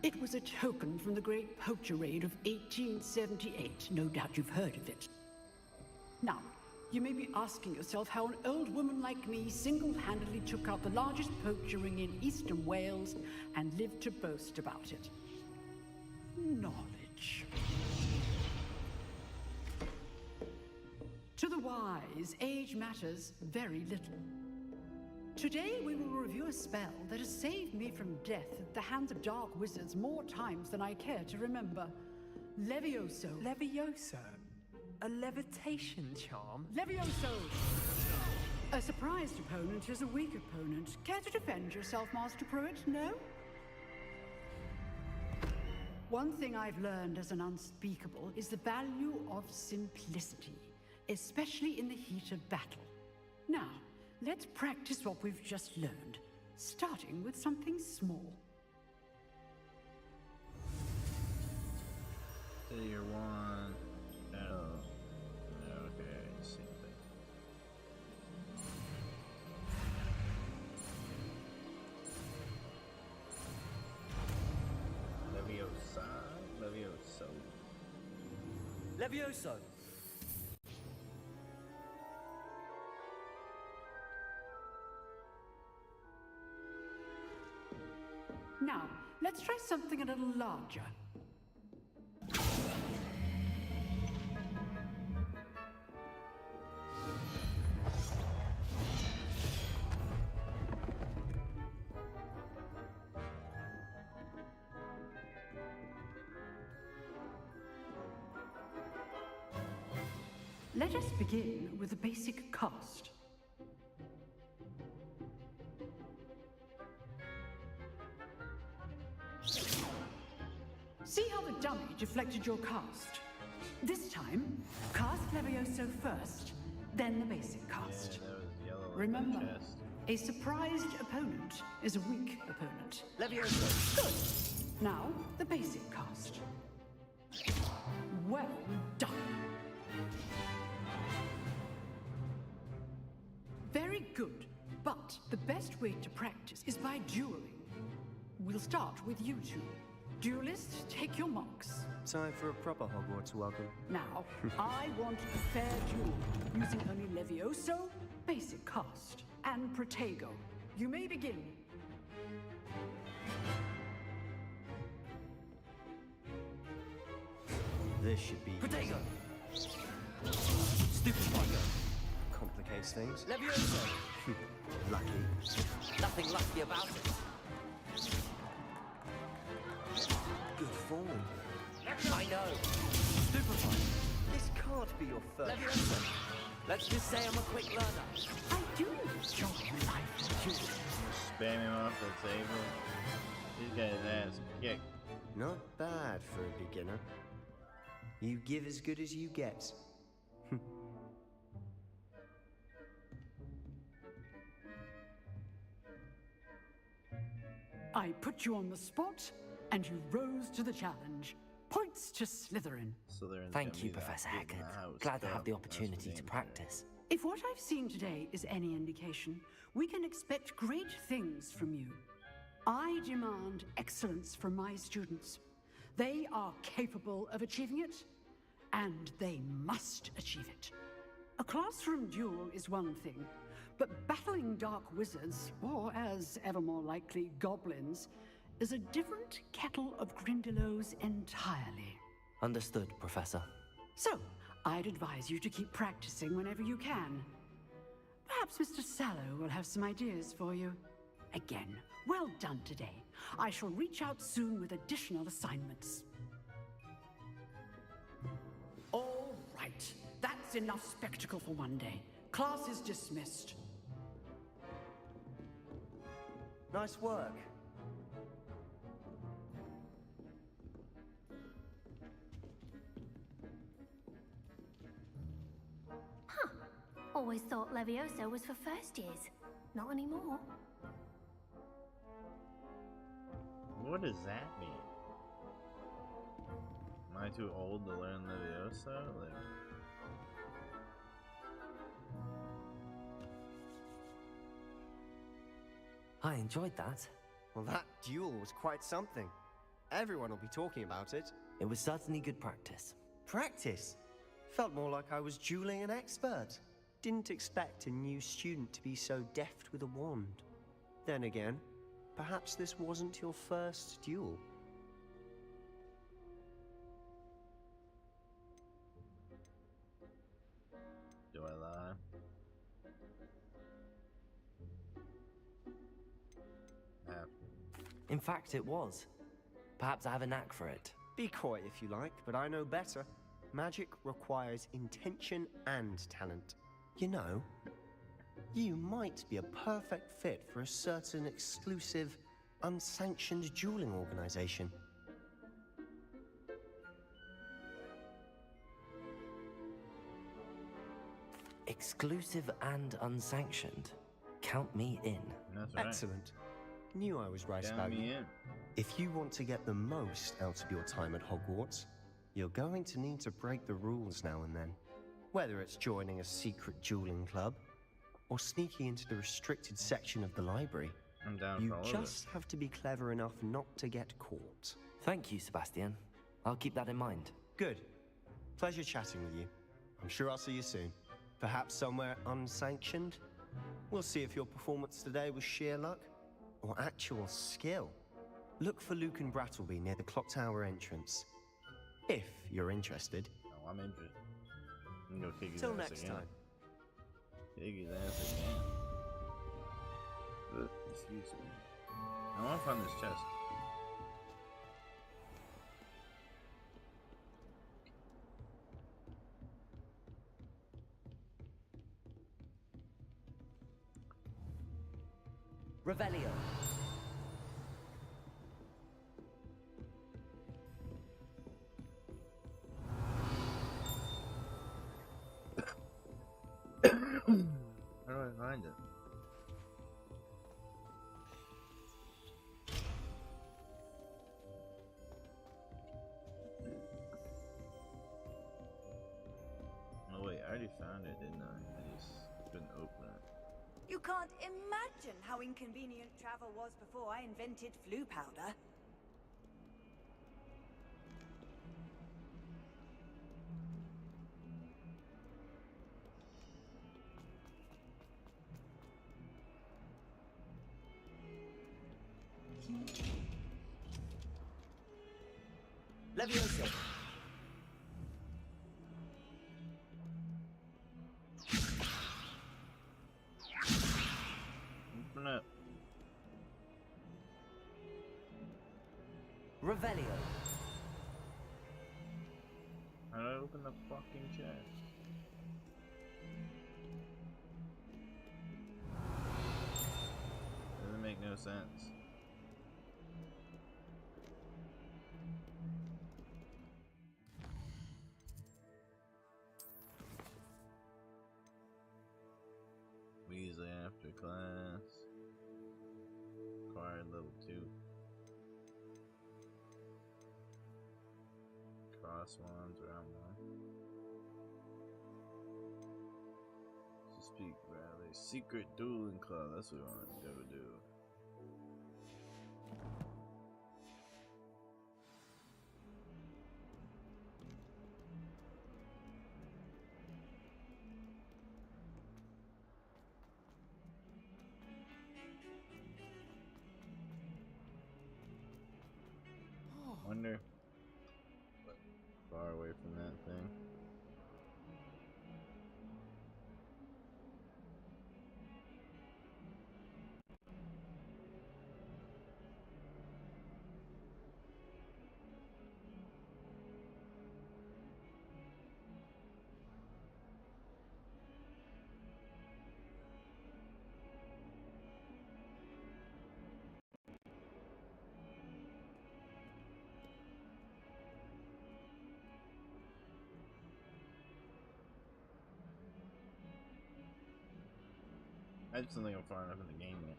It was a token from the Great Poacher Raid of 1878. No doubt you've heard of it. Now, you may be asking yourself how an old woman like me single-handedly took out the largest poacher ring in eastern Wales and lived to boast about it. Knowledge. To the wise, age matters very little. Today we will review a spell that has saved me from death at the hands of dark wizards more times than I care to remember. Levioso. Levioso? A levitation charm? Levioso! A surprised opponent is a weak opponent. Care to defend yourself, Master Pruitt? No? One thing I've learned as an unspeakable is the value of simplicity, especially in the heat of battle. Now, let's practice what we've just learned, starting with something small. Tier 1. Oh. Okay, same thing. Leviosa. Levioso. Levioso. Now, let's try something a little larger. Let us begin with a basic cast. See how the dummy deflected your cast? This time, cast Levioso first, then the basic cast. Yeah, that was yellow. Remember, a surprised opponent is a weak opponent. Levioso. Good. Now, the basic cast. Well done. Very good, but the best way to practice is by dueling. We'll start with you two. Duelists, take your marks. Time for a proper Hogwarts welcome. Now, I want a fair duel, using only Levioso, basic cast, and Protego. You may begin. This should be Protego. Stupefy. Complicates things. Levioso. Lucky. Nothing lucky about it. Good form. I know. Stupefy. This can't be your first. Levioso. Let's just say I'm a quick learner. I do enjoy life. Spam him off the table. He's got his ass kicked. Not bad for a beginner. You give as good as you get. I put you on the spot, and you rose to the challenge. Points to Slytherin. Thank you, Professor Hackett. Glad to have the opportunity to practice. If what I've seen today is any indication, we can expect great things from you. I demand excellence from my students. They are capable of achieving it, and they must achieve it. A classroom duel is one thing, but battling dark wizards, or as ever more likely, goblins, is a different kettle of Grindylows entirely. Understood, Professor. So, I'd advise you to keep practicing whenever you can. Perhaps Mr. Sallow will have some ideas for you. Again, well done today. I shall reach out soon with additional assignments. All right, that's enough spectacle for one day. Class is dismissed. Nice work. Huh. Always thought Levioso was for first years. Not anymore. What does that mean? Am I too old to learn Levioso? Like... I enjoyed that. Well, that duel was quite something. Everyone will be talking about it. It was certainly good practice. Practice? Felt more like I was dueling an expert. Didn't expect a new student to be so deft with a wand. Then again, perhaps this wasn't your first duel. Do I lie? In fact, it was. Perhaps I have a knack for it. Be coy if you like, but I know better. Magic requires intention and talent. You know, you might be a perfect fit for a certain exclusive, unsanctioned dueling organization. Exclusive and unsanctioned. Count me in. That's right. Excellent. Knew I was right Count about me you. in. If you want to get the most out of your time at Hogwarts, you're going to need to break the rules now and then. Whether it's joining a secret dueling club, or sneaking into the restricted section of the library, I'm down you for all of just have to be clever enough not to get caught. Thank you, Sebastian. I'll keep that in mind. Good. Pleasure chatting with you. I'm sure I'll see you soon. Perhaps somewhere unsanctioned? We'll see if your performance today was sheer luck or actual skill. Look for Luke and Brattleby near the clock tower entrance. If you're interested. Oh, I'm interested. I'm gonna kick his Till ass next again. time. Kick his ass again. Excuse me. I want to find this chest. Revelio. How do I find it? Oh wait, I already found it, didn't I? I just couldn't open it. You can't imagine how inconvenient travel was before I invented flu powder. Levioso. Open it. Revelio. How do I open the fucking chest? Doesn't make no sense. cross wands around one. To speak rally. Secret dueling club. That's what we want to go do. Wonder what far away from that thing. I just don't think I'm far enough in the game yet.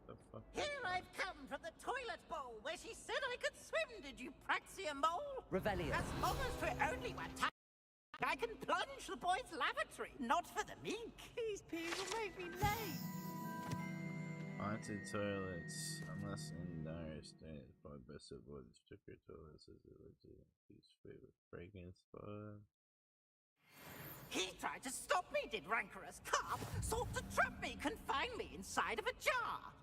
The fuck? Here I've come from the toilet bowl where she said I could swim, did you praxia mole? Revelio. As long as for only one time, I can plunge the boys' lavatory, not for the meek. These peas will make me late. Haunted toilets, unless in dire state, it's probably best to avoid the stricter toilets as it would do his favorite fragrance spot. He tried to stop me, did rancorous carp, sought to trap me, confine me inside of a jar.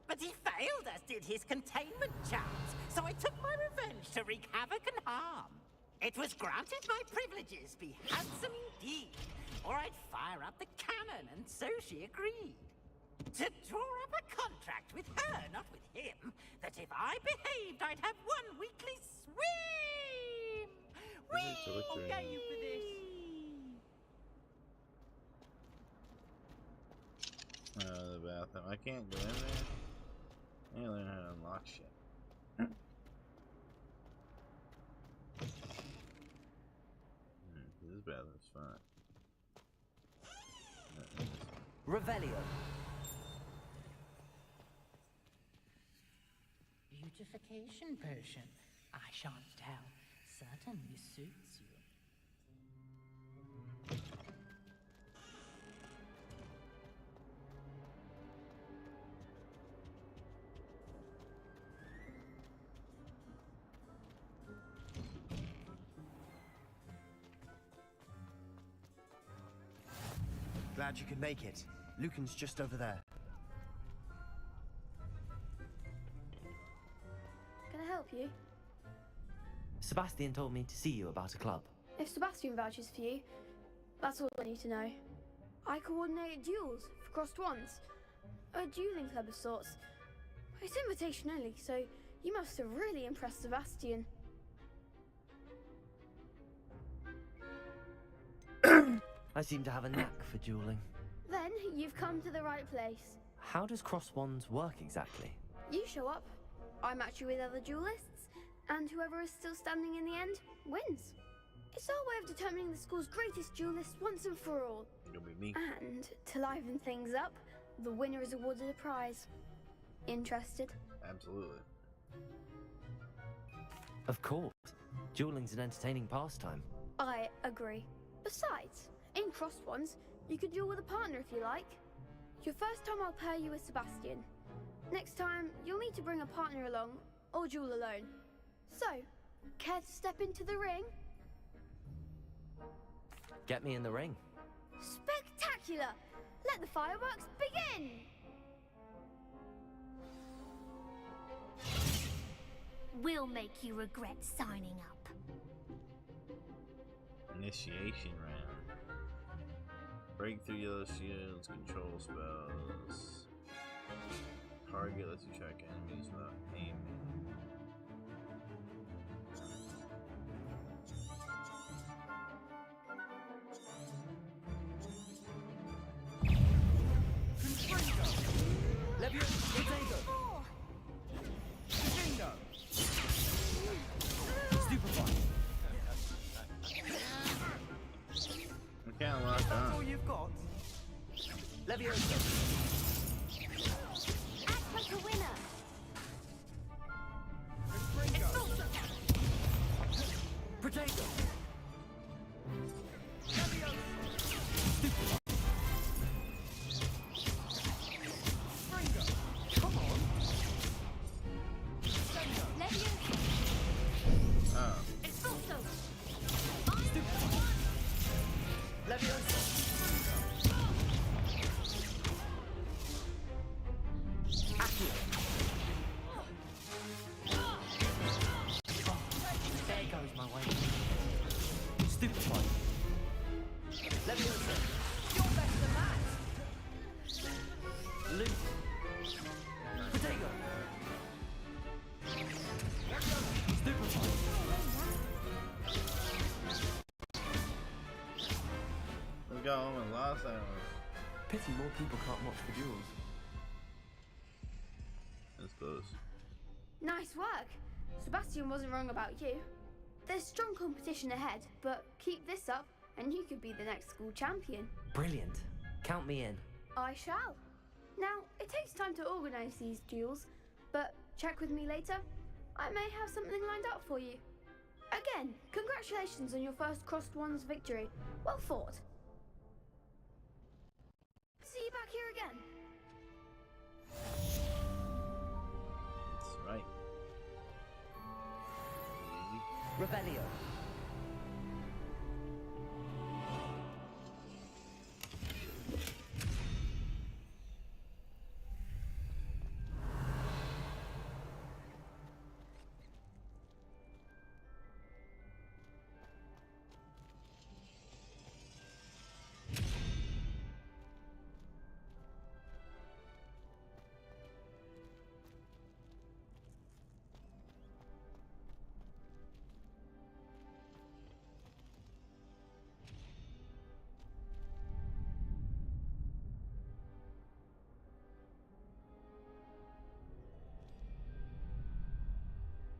But he failed, as did his containment charms, so I took my revenge to wreak havoc and harm. It was granted my privileges be handsome indeed, or I'd fire up the cannon, and so she agreed. To draw up a contract with her, not with him, that if I behaved, I'd have one weekly swim! Whee! I'll get you for this. The bathroom. I can't go in there. I need to learn how to unlock shit. This bathroom's fine. Revelio. Beautification potion. I shan't tell. Certainly suits you. Glad you could make it. Lucan's just over there. Can I help you? Sebastian told me to see you about a club. If Sebastian vouches for you, that's all I need to know. I coordinate duels for crossed wands. A dueling club of sorts. It's invitation only, so you must have really impressed Sebastian. I seem to have a knack for dueling. Then you've come to the right place. How does cross wands work exactly? You show up, I match you with other duelists, and whoever is still standing in the end wins. It's our way of determining the school's greatest duelist once and for all. It'll be me. And to liven things up, the winner is awarded a prize. Interested? Absolutely. Of course. Dueling's an entertaining pastime. I agree. Besides, in crossed ones, you could duel with a partner if you like. Your first time I'll pair you with Sebastian. Next time, you'll need to bring a partner along, or duel alone. So, care to step into the ring? Get me in the ring. Spectacular! Let the fireworks begin! We'll make you regret signing up. Initiation round. Break through yellow shields, control spells. Target lets you track enemies without aiming. can't lock That's on. all you've got? Leviosa. Act like a winner. Potato. Come on. Oh. Expulso. Leviosa. Accio. There goes my way. Stupefy. Leviosa. You're better than that. Loot. Potato. Stupefy. We got home and lost that one. Pity more people can't watch the duels. That's close. Nice work. Sebastian wasn't wrong about you. There's strong competition ahead, but keep this up and you could be the next school champion. Brilliant. Count me in. I shall. Now, it takes time to organise these duels, but check with me later. I may have something lined up for you. Again, congratulations on your first Crossed Ones victory. Well fought. See you back here again. That's right. Revelio.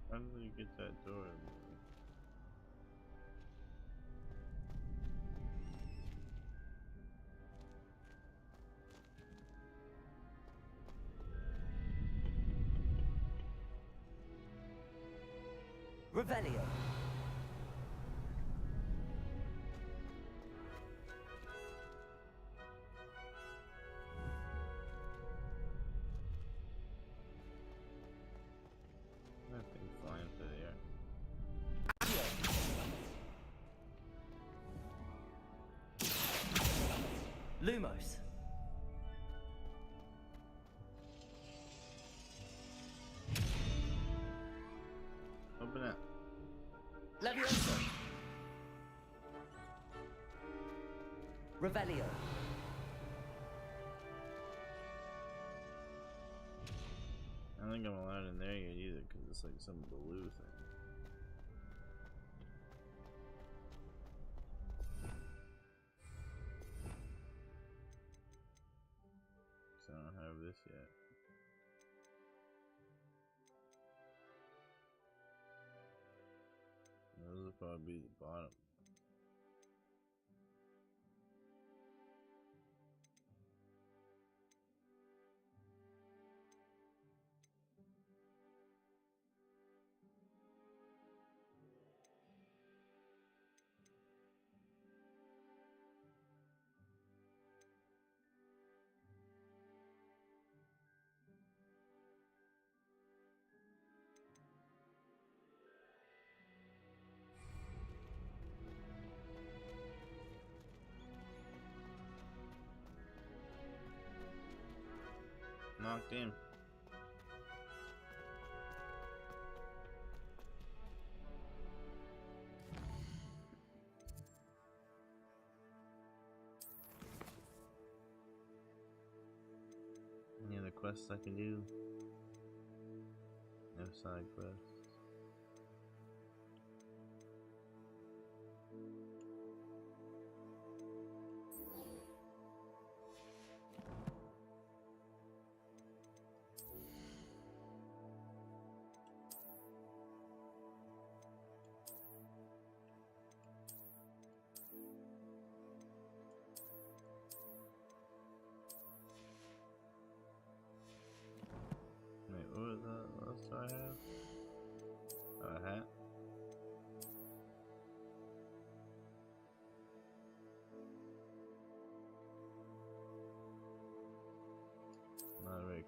How did you get that door? Revelio. Nothing flying through the air. Lumos. Open it. Leviosa. Revelio. I don't think I'm allowed in there yet either, because it's like some blue thing. So I don't have this yet. Those will probably be the bottom. Knocked in. Any other quests I can do? No side quests.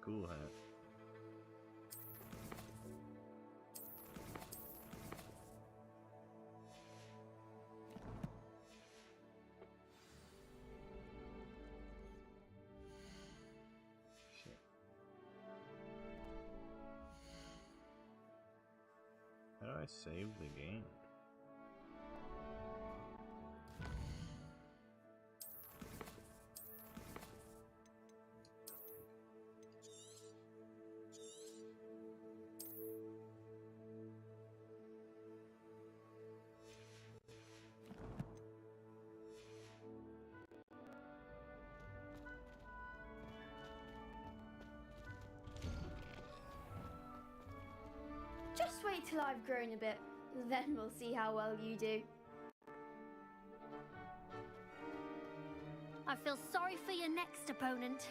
cool hat. Shit. How do I save the game? Just wait till I've grown a bit, then we'll see how well you do. I feel sorry for your next opponent.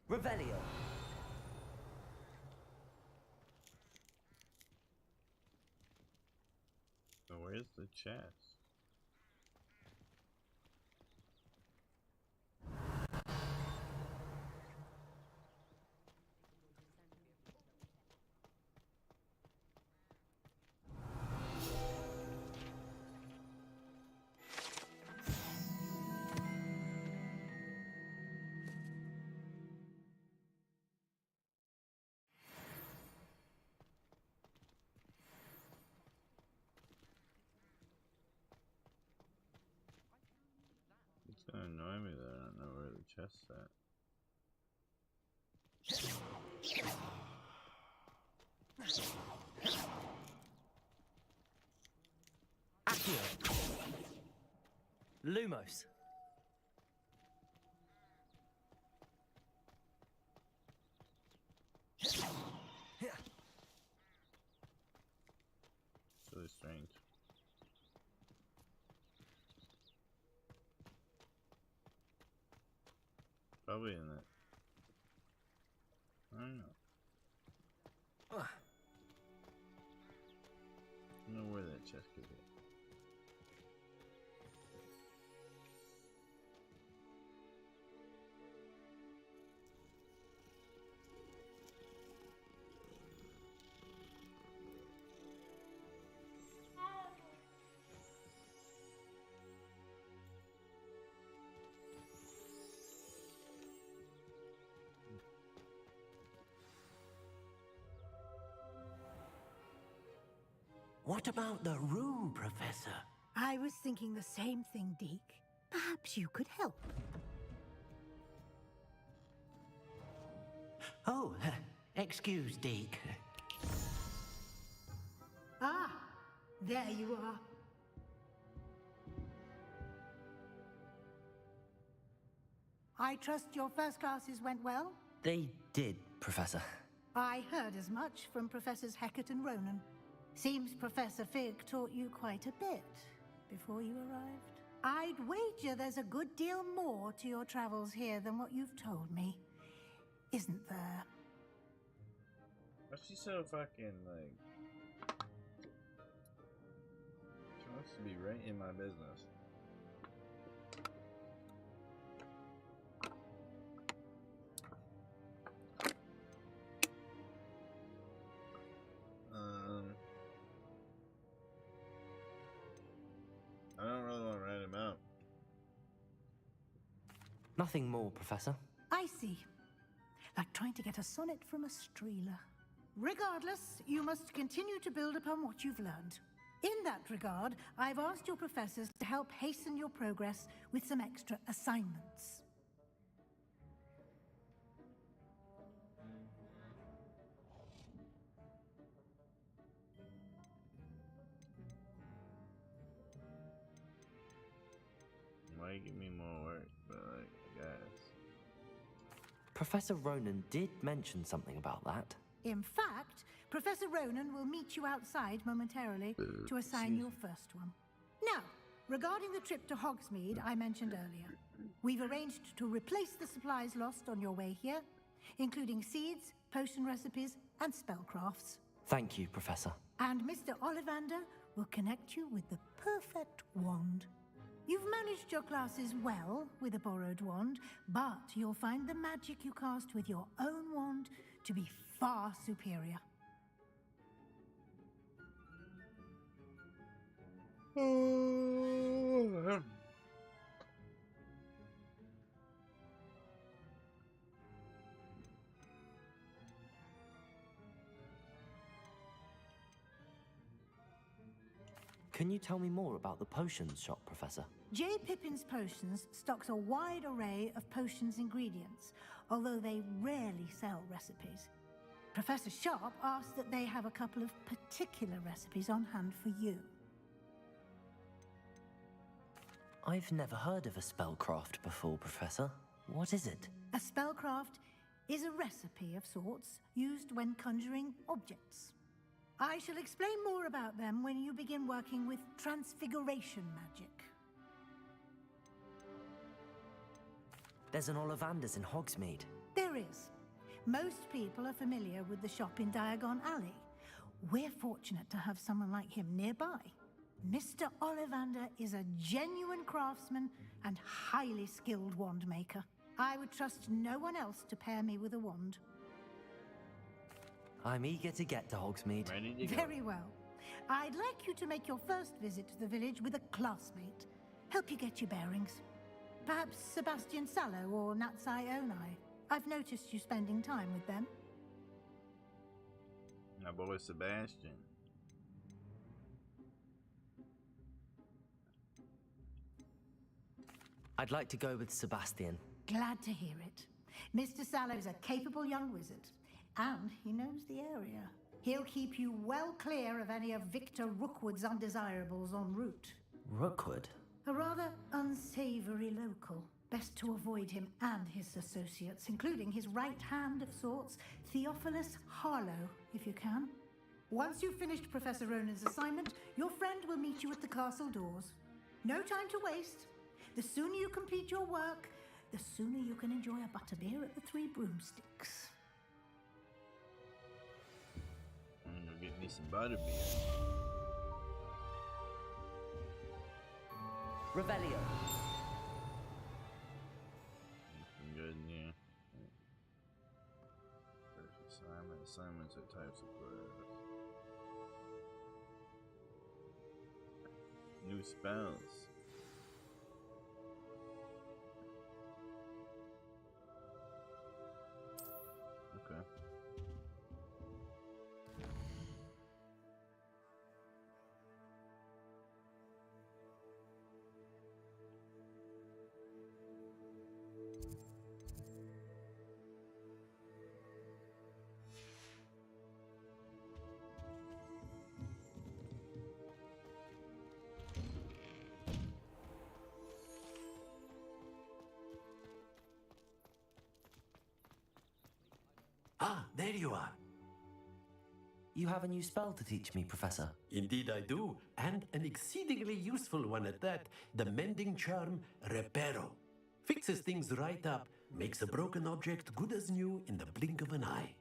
Revelio. So where's the chest? It's gonna annoy me that I don't know where the chest's at. Accio. Lumos. It's really strange. Probably in that. I don't know. I don't know where that chest could be. What about the room, Professor? I was thinking the same thing, Deke. Perhaps you could help. Oh, excuse, Deke. Ah, there you are. I trust your first classes went well? They did, Professor. I heard as much from Professors Hecat and Ronan. Seems Professor Fig taught you quite a bit before you arrived. I'd wager there's a good deal more to your travels here than what you've told me. Isn't there? Why's she so fucking, like... She wants to be right in my business. I don't really want to write him out. Nothing more, Professor. I see. Like trying to get a sonnet from a streeler. Regardless, you must continue to build upon what you've learned. In that regard, I've asked your professors to help hasten your progress with some extra assignments. Might give me more work, but like, I guess. Professor Ronan did mention something about that. In fact, Professor Ronan will meet you outside momentarily to assign your first one. Now, regarding the trip to Hogsmeade I mentioned earlier, we've arranged to replace the supplies lost on your way here, including seeds, potion recipes, and spellcrafts. Thank you, Professor. And Mr. Ollivander will connect you with the perfect wand. You've managed your classes well with a borrowed wand, but you'll find the magic you cast with your own wand to be far superior. Can you tell me more about the potions shop, Professor? J. Pippin's Potions stocks a wide array of potions ingredients, although they rarely sell recipes. Professor Sharp asked that they have a couple of particular recipes on hand for you. I've never heard of a spellcraft before, Professor. What is it? A spellcraft is a recipe of sorts used when conjuring objects. I shall explain more about them when you begin working with transfiguration magic. There's an Ollivander's in Hogsmeade. There is. Most people are familiar with the shop in Diagon Alley. We're fortunate to have someone like him nearby. Mr. Ollivander is a genuine craftsman and highly skilled wand maker. I would trust no one else to pair me with a wand. I'm eager to get to Hogsmeade. Ready to go. Very well. I'd like you to make your first visit to the village with a classmate. Help you get your bearings. Perhaps Sebastian Sallow or Natsai Onai. I've noticed you spending time with them. My boy Sebastian. I'd like to go with Sebastian. Glad to hear it. Mr. Sallow's a capable young wizard, and he knows the area. He'll keep you well clear of any of Victor Rookwood's undesirables en route. Rookwood? A rather unsavory local. Best to avoid him and his associates, including his right hand of sorts, Theophilus Harlow, if you can. Once you've finished Professor Ronan's assignment, your friend will meet you at the castle doors. No time to waste. The sooner you complete your work, the sooner you can enjoy a butterbeer at the Three Broomsticks. I'm gonna get me some butterbeer. Revelio. Anything good in here? First assignment. Assignments are types of quests. New spells. Okay. Ah, there you are. You have a new spell to teach me, Professor. Indeed I do, and an exceedingly useful one at that. The mending charm, Reparo. Fixes things right up, makes a broken object good as new in the blink of an eye.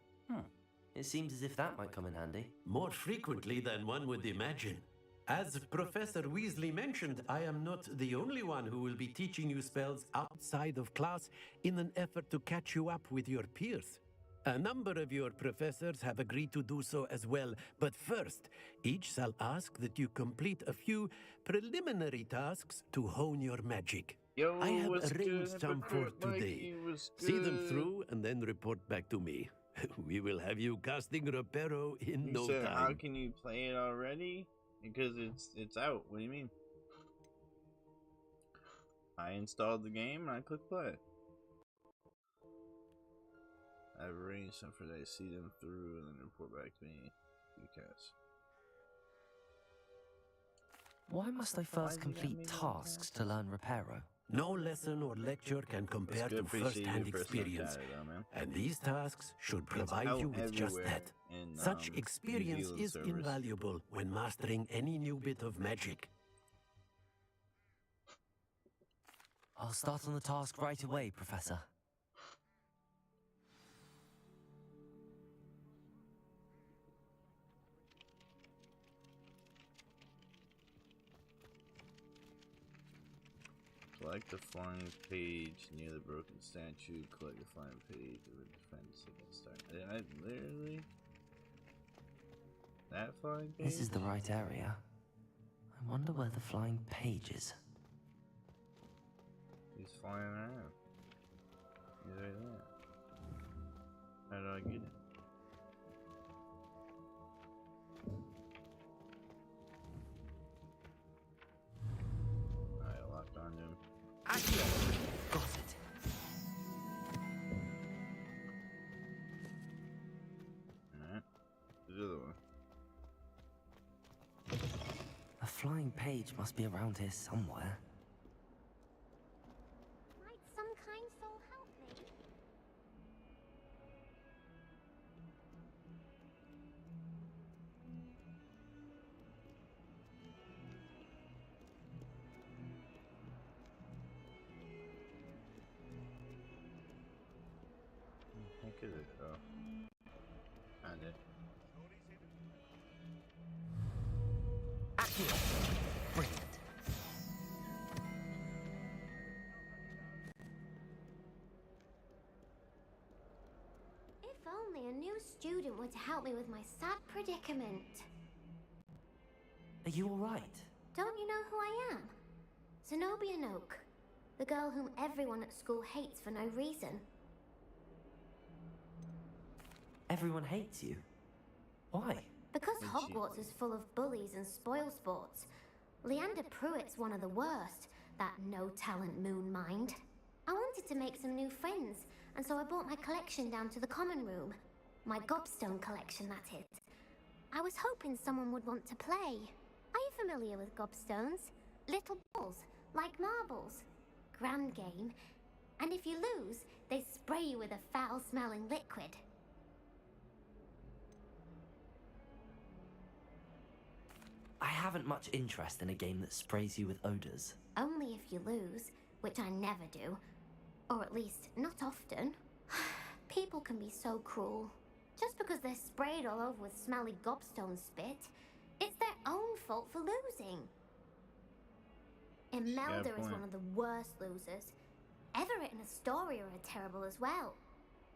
It seems as if that might come in handy. More frequently than one would imagine. As Professor Weasley mentioned, I am not the only one who will be teaching you spells outside of class in an effort to catch you up with your peers. A number of your professors have agreed to do so as well, but first, each shall ask that you complete a few preliminary tasks to hone your magic. I have arranged some for today. See them through and then report back to me. We will have you casting Reparo in You no said, time. how can you play it already? Because it's out. What do you mean? I installed the game and I clicked play. I've arranged some for that. See them through and then report back to me. Because Why must I first complete tasks to learn Reparo? No lesson or lecture can compare to first-hand experience, and these tasks should provide you with just that. Such experience is invaluable when mastering any new bit of magic. I'll start on the task right away, Professor. Collect the flying page near the broken statue. Collect the flying page of the defense against I literally... That flying page? This is the right area. I wonder where the flying page is. He's flying around. He's right there. How do I get it? Alright, locked onto him. Got it. Alright. The other one. A flying page must be around here somewhere. Might some kind soul help me? Heck is it? Oh. Found it. Brilliant. If only a new student were to help me with my sad predicament. Are you alright? Don't you know who I am? Zenobia Noak, the girl whom everyone at school hates for no reason. Everyone hates you. Why? Because Hogwarts is full of bullies and spoilsports. Leander Pruitt's one of the worst, that no-talent moon mind. I wanted to make some new friends, and so I brought my collection down to the common room. My gobstone collection, that is. I was hoping someone would want to play. Are you familiar with gobstones? Little balls, like marbles. Grand game. And if you lose, they spray you with a foul-smelling liquid. I haven't much interest in a game that sprays you with odors. Only if you lose, which I never do. Or at least, not often. People can be so cruel. Just because they're sprayed all over with smelly gobstone spit, it's their own fault for losing. Imelda is one of the worst losers. Everett and Astoria are terrible as well.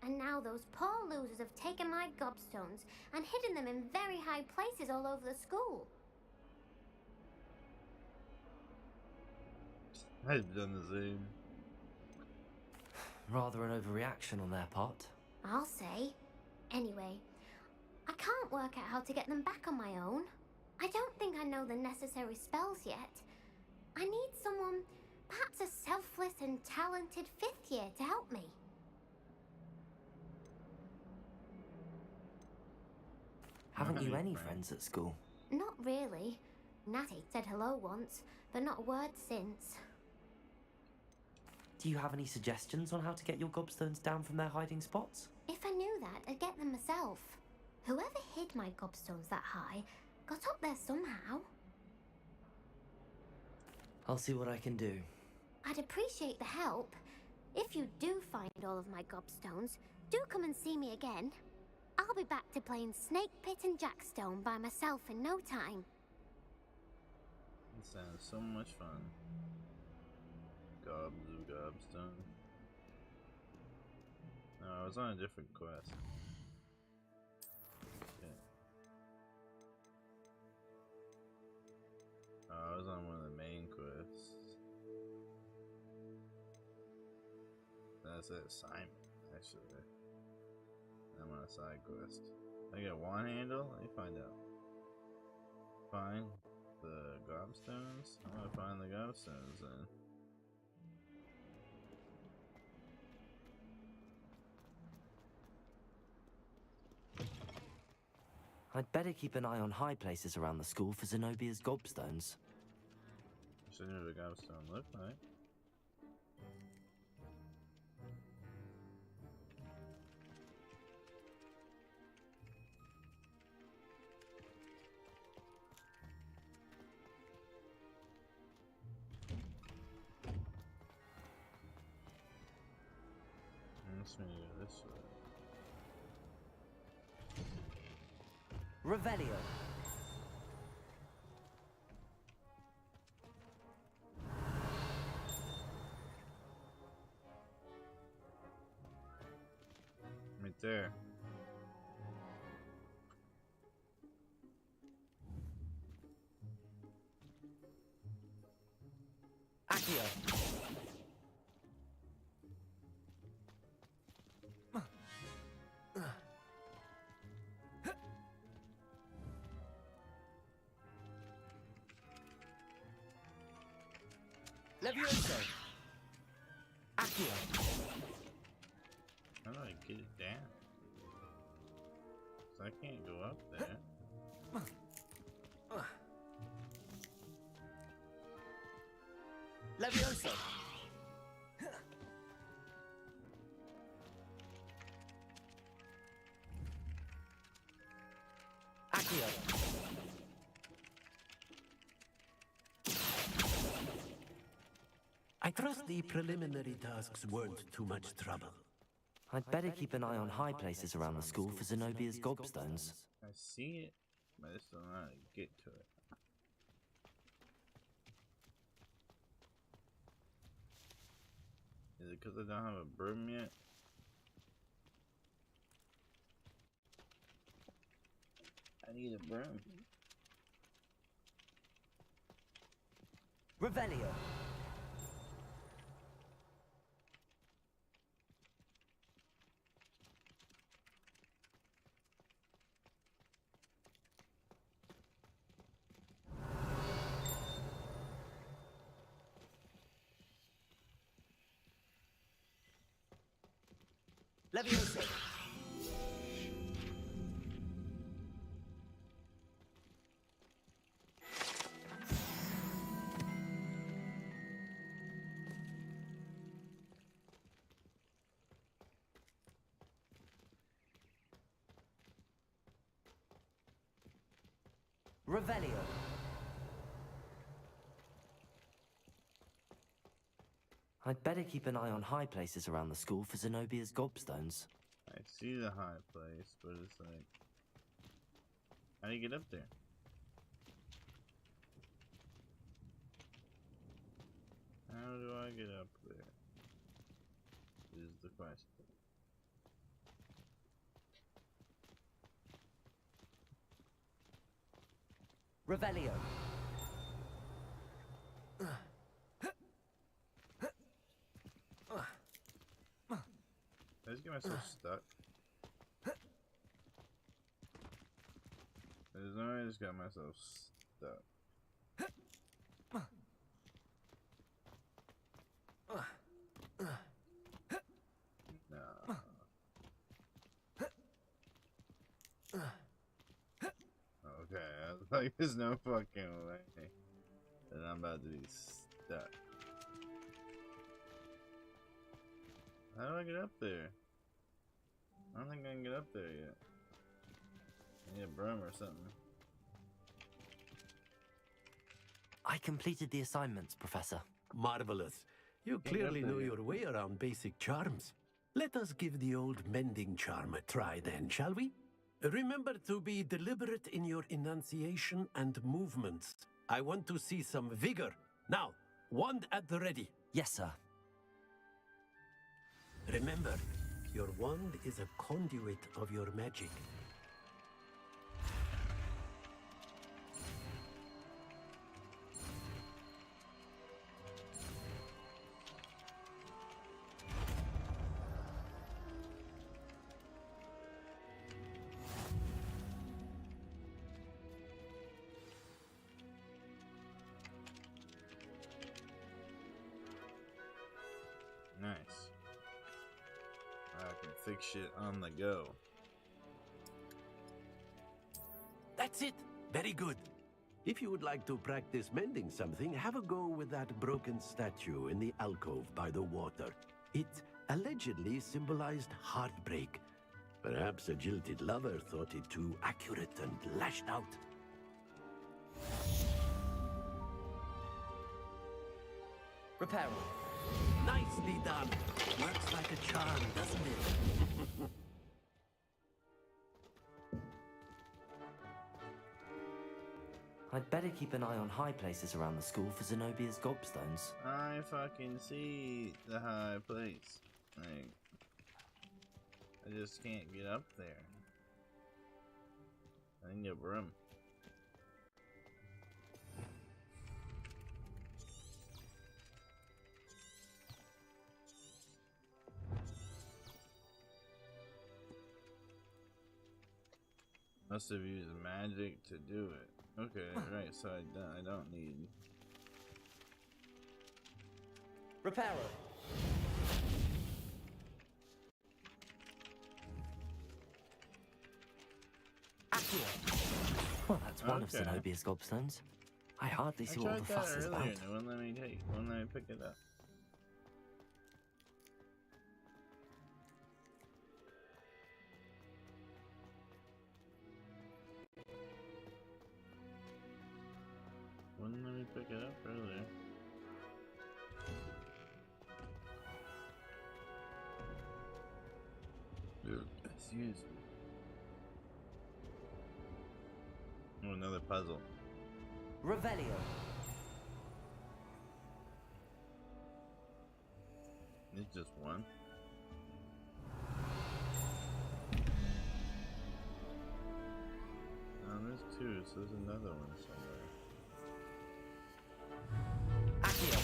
And now those poor losers have taken my gobstones and hidden them in very high places all over the school. I've done the same. Rather an overreaction on their part. I'll say. Anyway, I can't work out how to get them back on my own. I don't think I know the necessary spells yet. I need someone, perhaps a selfless and talented fifth year to help me. Haven't you any friends at school? Not really. Natty said hello once, but not a word since. Do you have any suggestions on how to get your gobstones down from their hiding spots? If I knew that, I'd get them myself. Whoever hid my gobstones that high got up there somehow. I'll see what I can do. I'd appreciate the help. If you do find all of my gobstones, do come and see me again. I'll be back to playing Snake Pit and Jackstone by myself in no time. It sounds so much fun. Gobstone. No, I was on a different quest. Okay. I was on one of the main quests. That's it, Simon, actually. I'm on a side quest. I get one handle? Let me find out. Find the gobstones? I'm gonna find the gobstones then. I'd better keep an eye on high places around the school for Zenobia's gobstones. So near the gobstone look like. Let's go this way. Revelio. Right there. Accio. Levioso. Accio. How do I get it down? 'Cause I can't go up there. Levioso. Accio. I trust the preliminary tasks weren't too much trouble. I'd better keep an eye on high places around the school for Zenobia's gobstones. I see it, but I just don't know how to get to it. Is it because I don't have a broom yet? I need a broom. Revelio. Levioso. Revelio. I'd better keep an eye on high places around the school for Zenobia's gobstones. I see the high place, but it's like, how do you get up there? How do I get up there? Is the question. Revelio. I just get myself stuck. There's no way I just got myself stuck. No. Okay, I was like, there's no fucking way that I'm about to be stuck. How do I get up there? I don't think I can get up there yet. I need a broom or something. I completed the assignments, Professor. Marvelous. You clearly know your way around basic charms. Let us give the old mending charm a try then, shall we? Remember to be deliberate in your enunciation and movements. I want to see some vigor. Now, wand at the ready. Yes, sir. Remember, your wand is a conduit of your magic. fix shit on the go. That's it. Very good. If you would like to practice mending something, have a go with that broken statue in the alcove by the water. It allegedly symbolized heartbreak. Perhaps a jilted lover thought it too accurate and lashed out. Repairable. Nicely done. Works like a charm, doesn't it? I'd better keep an eye on high places around the school for Zenobia's gobstones. I fucking see the high place. Like, I just can't get up there. I need a broom. Must have used magic to do it. Okay, right, so I don't need... Repairer. Well, that's one of Zenobia's gobstones. I hardly see what all the fuss is about. It wouldn't let me pick it up. Wouldn't let me pick it up earlier. Excuse me. Oh, another puzzle. Revelio. It's just one. No, there's two, so there's another one somewhere. Accio.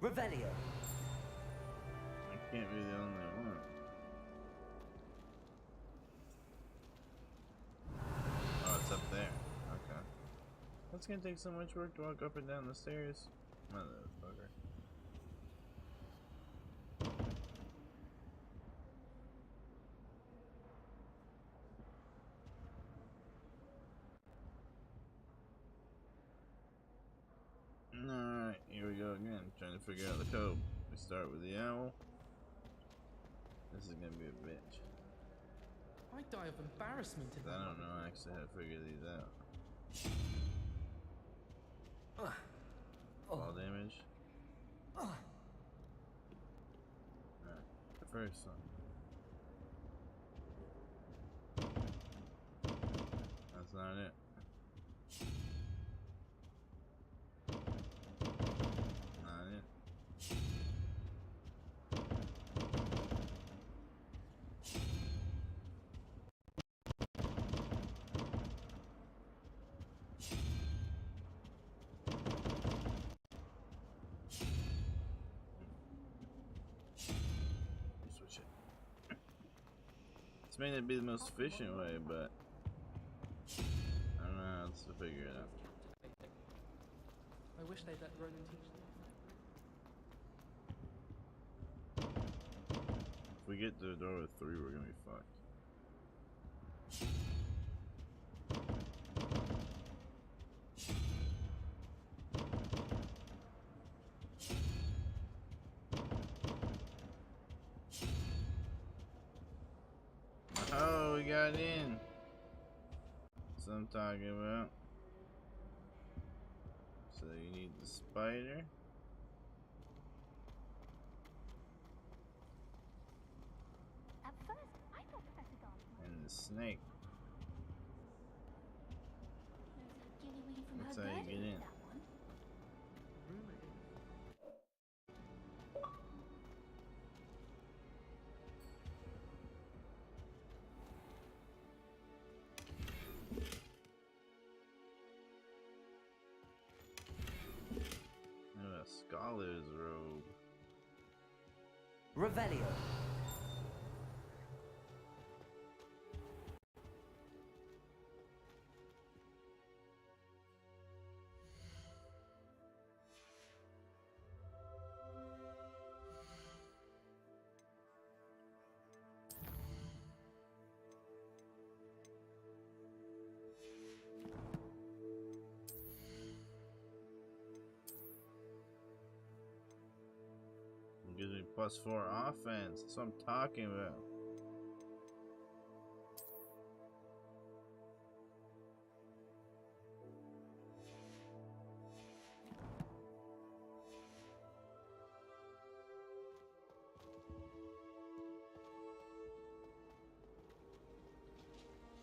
Revelio. I can't be the only one. Oh, it's up there. Okay. That's gonna take so much work to walk up and down the stairs. Motherfucker. Alright, here we go again. Trying to figure out the code. We start with the owl. This is gonna be a bitch. I die of embarrassment if I don't know actually how to figure these out. Fall damage. Alright, the first one. That's not it. Not it. Switch it. This may not be the most efficient way, but I don't know how else to figure it out. I wish they'd let Ronan teach them. If we get to the door with 3, we're gonna be fucked. Oh, we got in. That's what I'm talking about. So you need the spider. At first, I thought Professor Garden And the snake. There's a That's gilly how wee you from get her in. that one. Oh, a scholar's robe. Revelio. gives me +4 offense. That's what I'm talking about.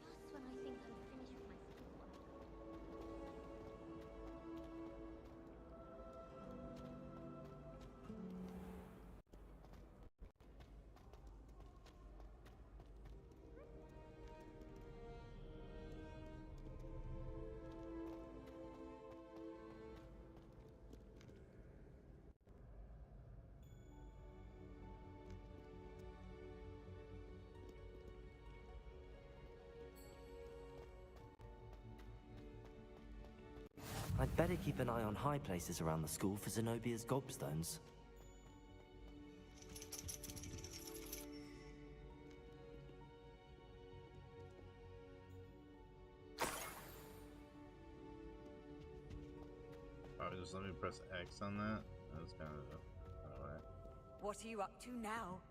Just when I think I'm finished with my schoolwork. I'd better keep an eye on high places around the school for Zenobia's gobstones. Oh, just let me press X on that. That's kind of alright. What are you up to now?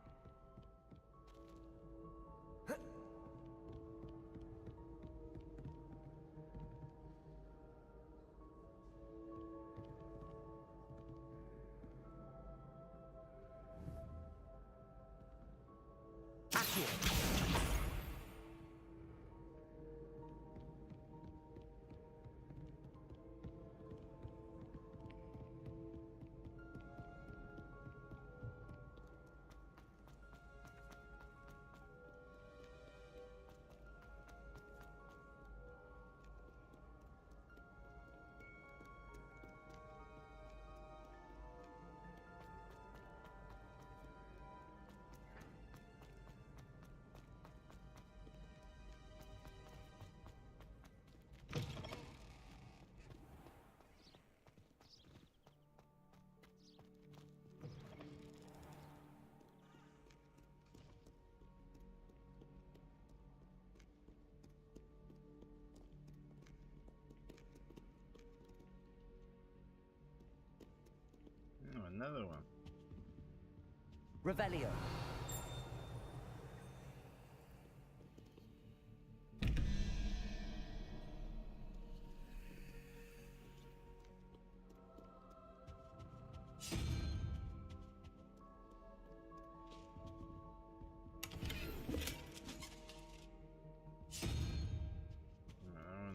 Oh, another one. Revelio.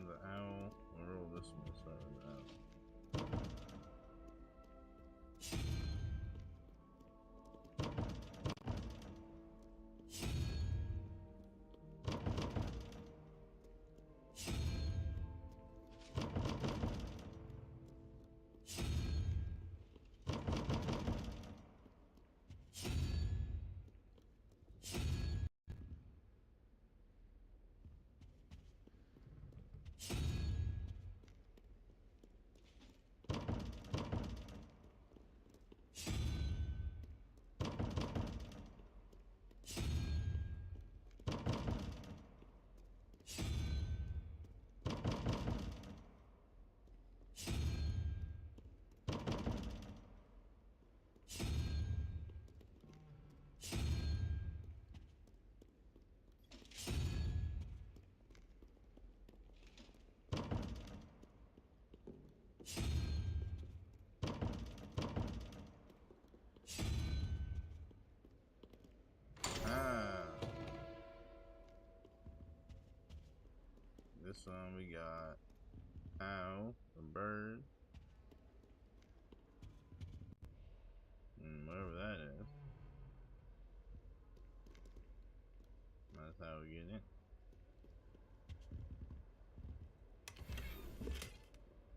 The owl. We'll roll this one. We'll start with the owl. This one we got owl, a bird, and whatever that is. That's how we get it.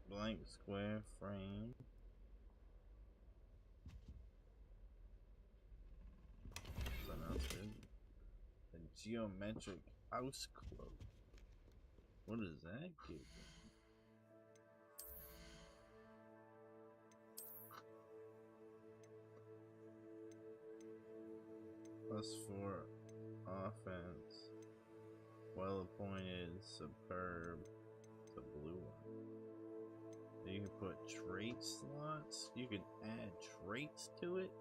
Blank square frame. Something else good. A geometric house quote. What does that give me? +4 offense. Well appointed, superb. It's a blue one. You can put trait slots. You can add traits to it.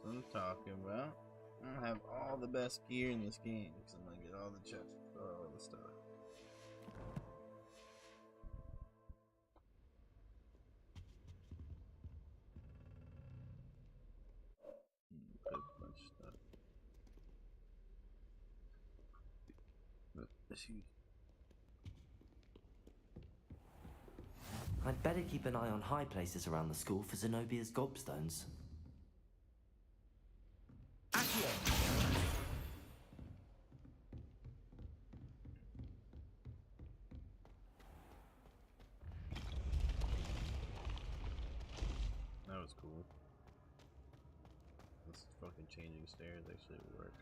I'm talking about. I'm gonna have all the best gear in this game because I'm gonna get all the chests for all the stuff. Put a bunch of stuff. I'd better keep an eye on high places around the school for Zenobia's gobstones. That was cool. This fucking changing stairs actually work.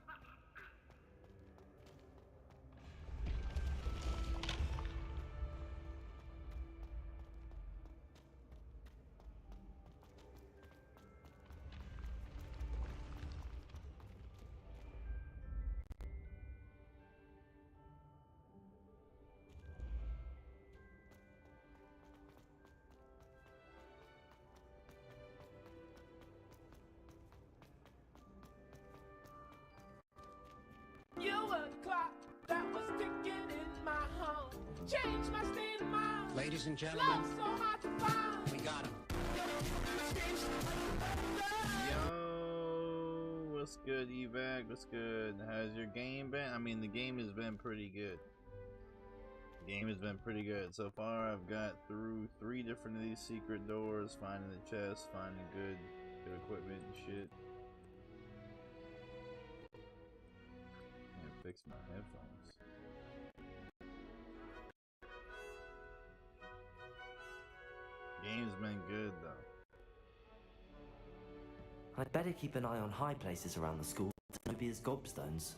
You were the clock that was ticking in my home. Changed my state of mind. Ladies and gentlemen, Love so hard to find. we got him. Yo, what's good, Evac? What's good? How's your game been? I mean, the game has been pretty good. The game has been pretty good. So far, I've got through 3 different of these secret doors, finding the chest, finding good equipment and shit. Fix my headphones. Game's been good though. I'd better keep an eye on high places around the school for Zenobia's gobstones.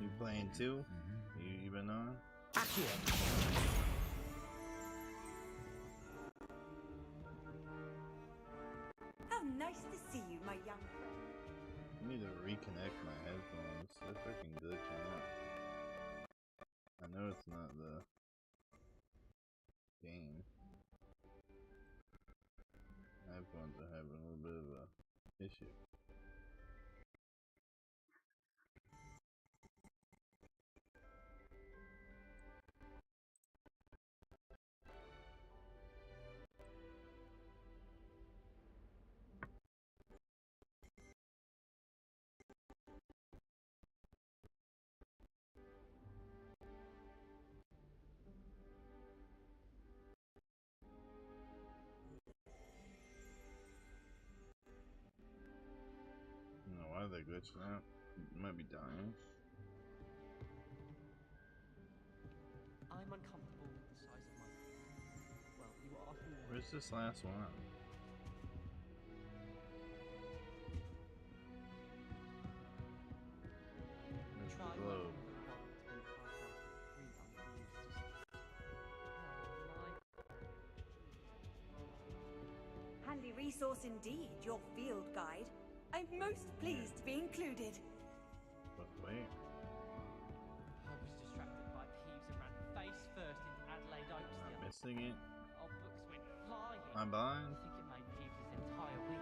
You playing too? You been on? How nice to see you, my young friend. I need to reconnect my headphones. They're freaking glitching out. I know it's not the game. Headphones are having a little bit of a issue. Why are they glitching out? Might be dying. I'm uncomfortable with the size of my... Well, you were often... Where's this last one? There's the globe. Handy resource indeed, your field guide. I'm most pleased to be included. But where? I was distracted by Peeves and ran face first into Adelaide Oaks. I'm missing it. Our books went flying. I'm blind. I think it made Peeves' entire week.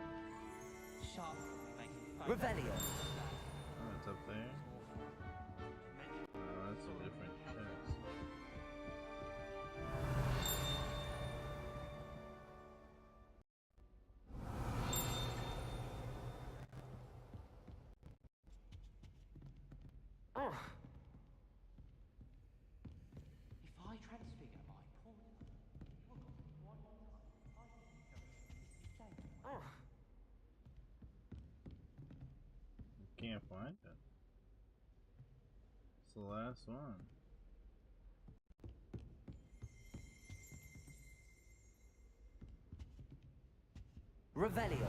Sharp will be making fun. Revelio. Oh, it's up there. Oh, that's a different chest. If I transfigure my poor Can't find it. It's the last one. Revelio.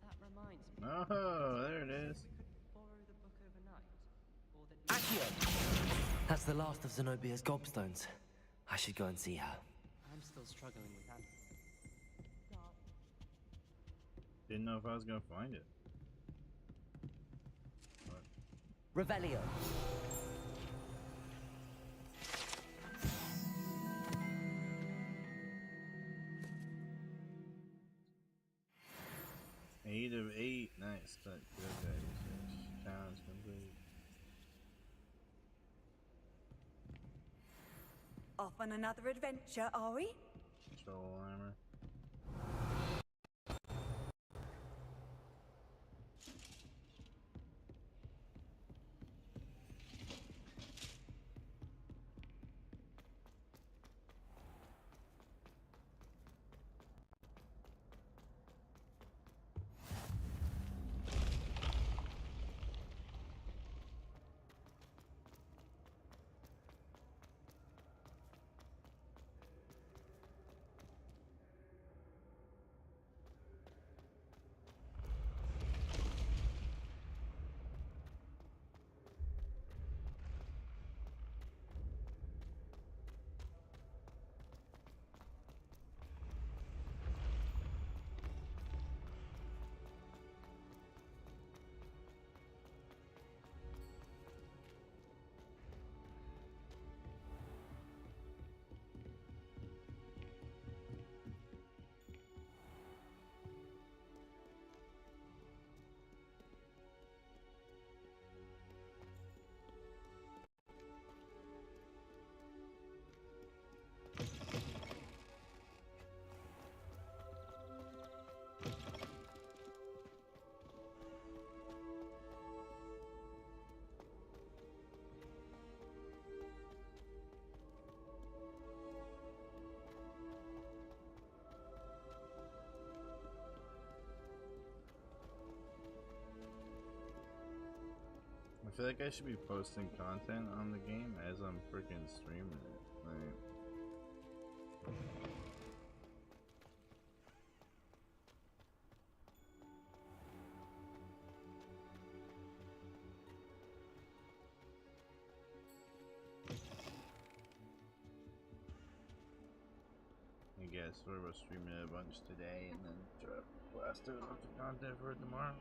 That reminds me. Oh, there it is. We could borrow the book overnight, or that... That's the last of Zenobia's gobstones. I should go and see her. I'm still struggling with that. Didn't know if I was gonna find it. Revelio. Eight of 8. Nice. Good. Challenge complete. Off on another adventure, are we? Control armor. I feel like I should be posting content on the game as I'm freaking streaming it. Like, I guess we're streaming a bunch today and then blast out a bunch of content for it tomorrow.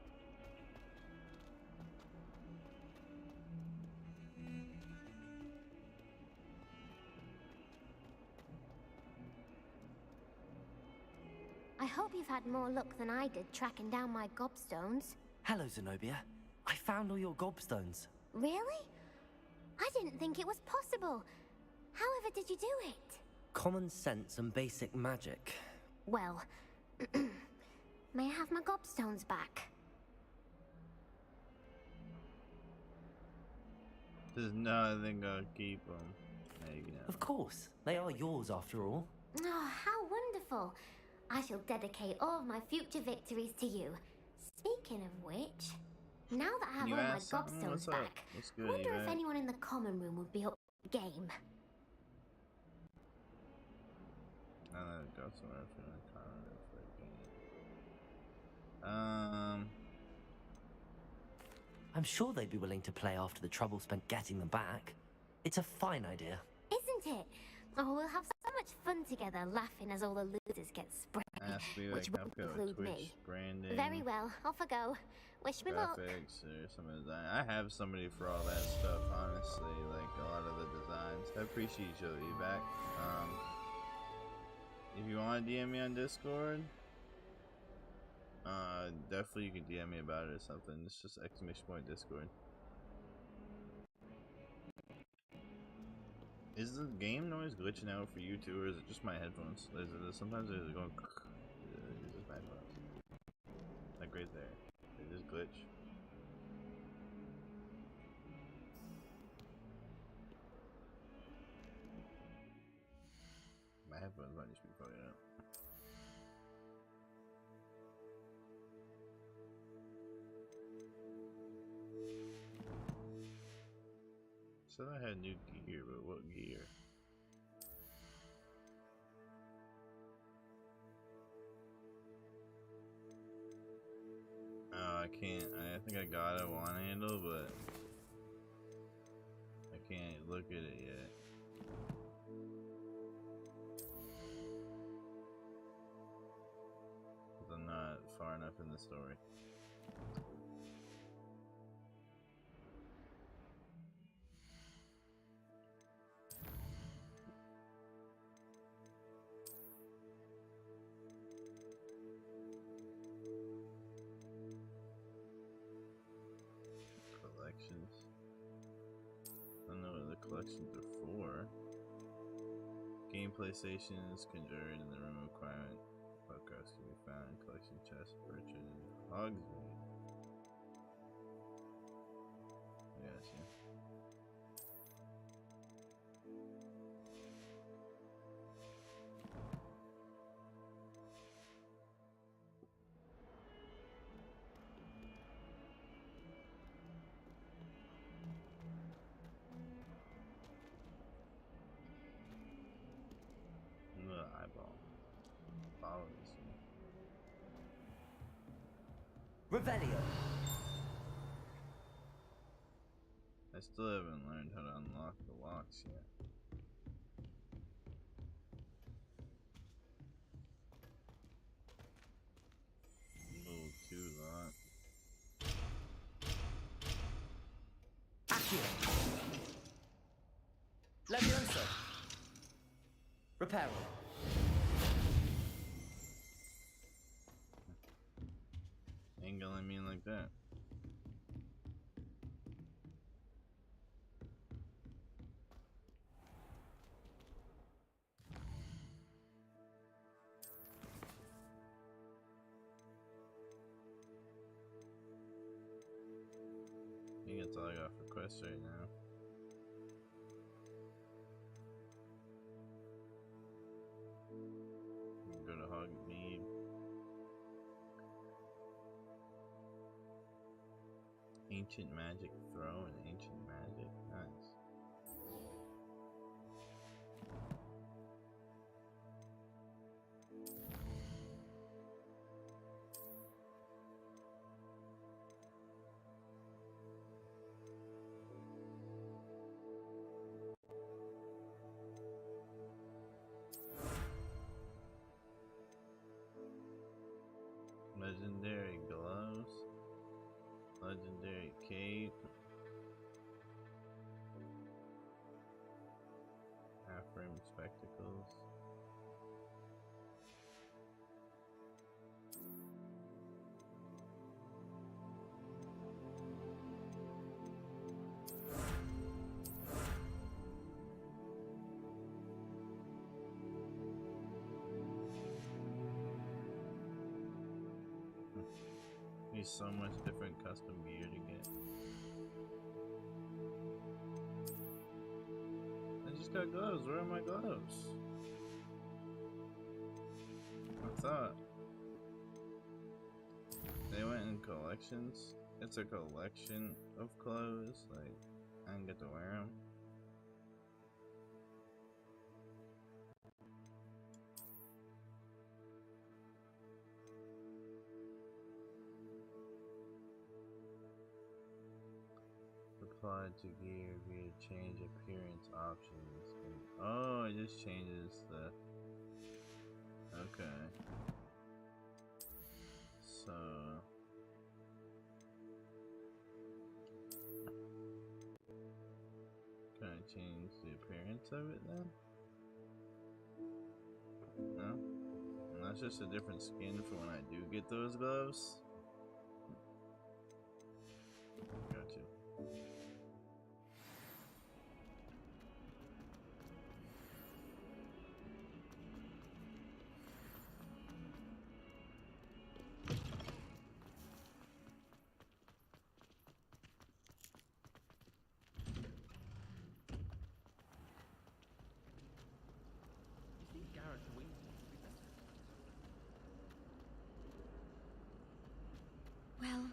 I hope you've had more luck than I did tracking down my gobstones. Hello, Zenobia. I found all your gobstones. Really? I didn't think it was possible. However did you do it? Common sense and basic magic. Well, may I have my gobstones back? There's nothing gonna keep them. Of course. They are yours after all. Oh, how wonderful. I shall dedicate all of my future victories to you. Speaking of which, now that I have all my gobstones back, I wonder if anyone in the common room would be up for the game. I'm sure they'd be willing to play after the trouble spent getting them back. It's a fine idea. Isn't it? Oh, we'll have so much fun together, laughing as all the losers get sprayed, which won't include me. Branding, Very well, off I go. Wish me luck. graphics or some of the design. I have somebody for all that stuff, honestly, like a lot of the designs. I appreciate your feedback. If you want to DM me on Discord, definitely you can DM me about it or something. It's just !Discord. Is the game noise glitching out for you too, or is it just my headphones? Sometimes it's going. It's just my headphones. Like right there. They just glitch. My headphones might just be fucking up. Said I had new gear, but what gear? Oh, I can't. I think I got a one handle, but I can't look at it yet. I'm not far enough in the story. Collections. I don't know what the collections are for. Gameplay stations, conjured in the room requirement. Photographs can be found in collection chest, purchased in Hogsmeade. Yes, yeah. Eyeball. Follows me. Revelio. I still haven't learned how to unlock the locks yet. Level 2 lock. Accio. Leviosa. Reparo. Ain't gonna mean like that. I think that's all I got for quests right now. Go to Hogmeade. Ancient magic throw and ancient magic. Nice. Legendary gloves. Legendary cape. Half-rim spectacles. Need so much different custom gear to get. I just got gloves. Where are my gloves? I thought they went in collections. It's a collection of clothes. Like, I didn't get to wear them. Applied to gear via change appearance options. Oh, it just changes the. Okay. So. Can I change the appearance of it then? No? And that's just a different skin for when I do get those gloves? Gotcha. You think Gareth Weasley would be better? Well,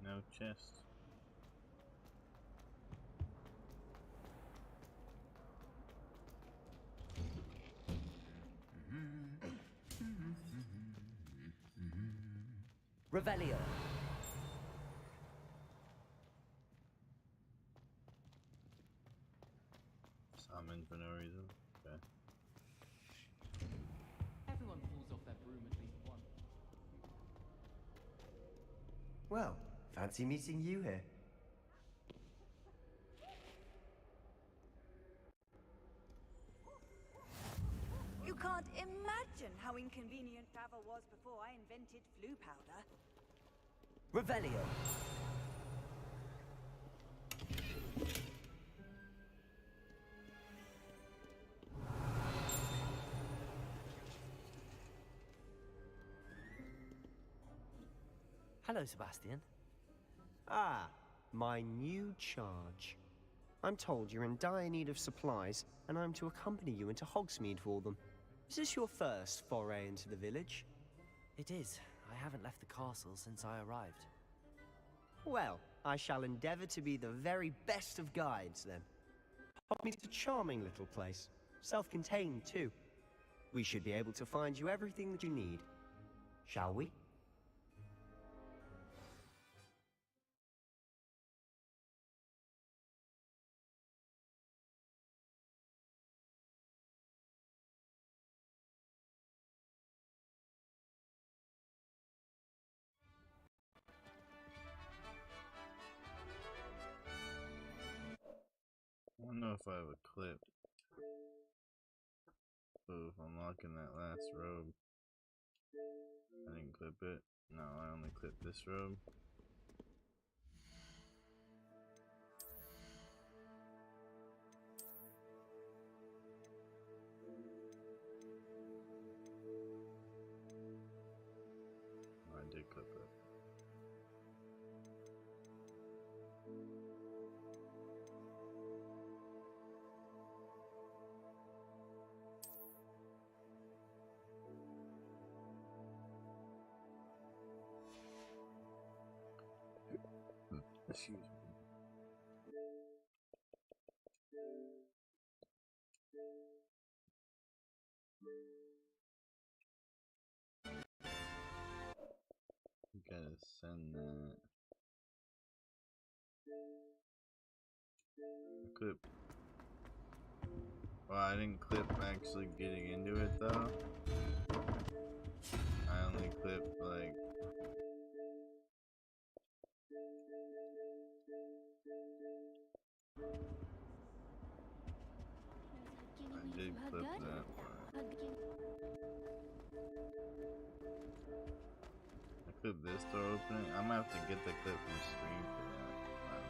No chest. Revelio. Summon for no reason. Okay. Everyone falls off their broom at least once. Well, fancy meeting you here. You can't imagine how inconvenient travel was before I invented flu powder. Revelio. Hello, Sebastian. Ah, my new charge. I'm told you're in dire need of supplies, and I'm to accompany you into Hogsmeade for them. Is this your first foray into the village? It is. I haven't left the castle since I arrived. Well, I shall endeavor to be the very best of guides, then. Hogsmeade's a charming little place. Self-contained, too. We should be able to find you everything that you need. Shall we? I don't know if I have a clip of unlocking that last robe. I didn't clip it. No, I only clipped this robe. Oh, I did clip it. Excuse me. You gotta send that. Clip. Well, I didn't clip actually getting into it though. I only clipped like. I did clip that part. I clipped this door opening. I'm gonna have to get the clip from the screen for that. Wow.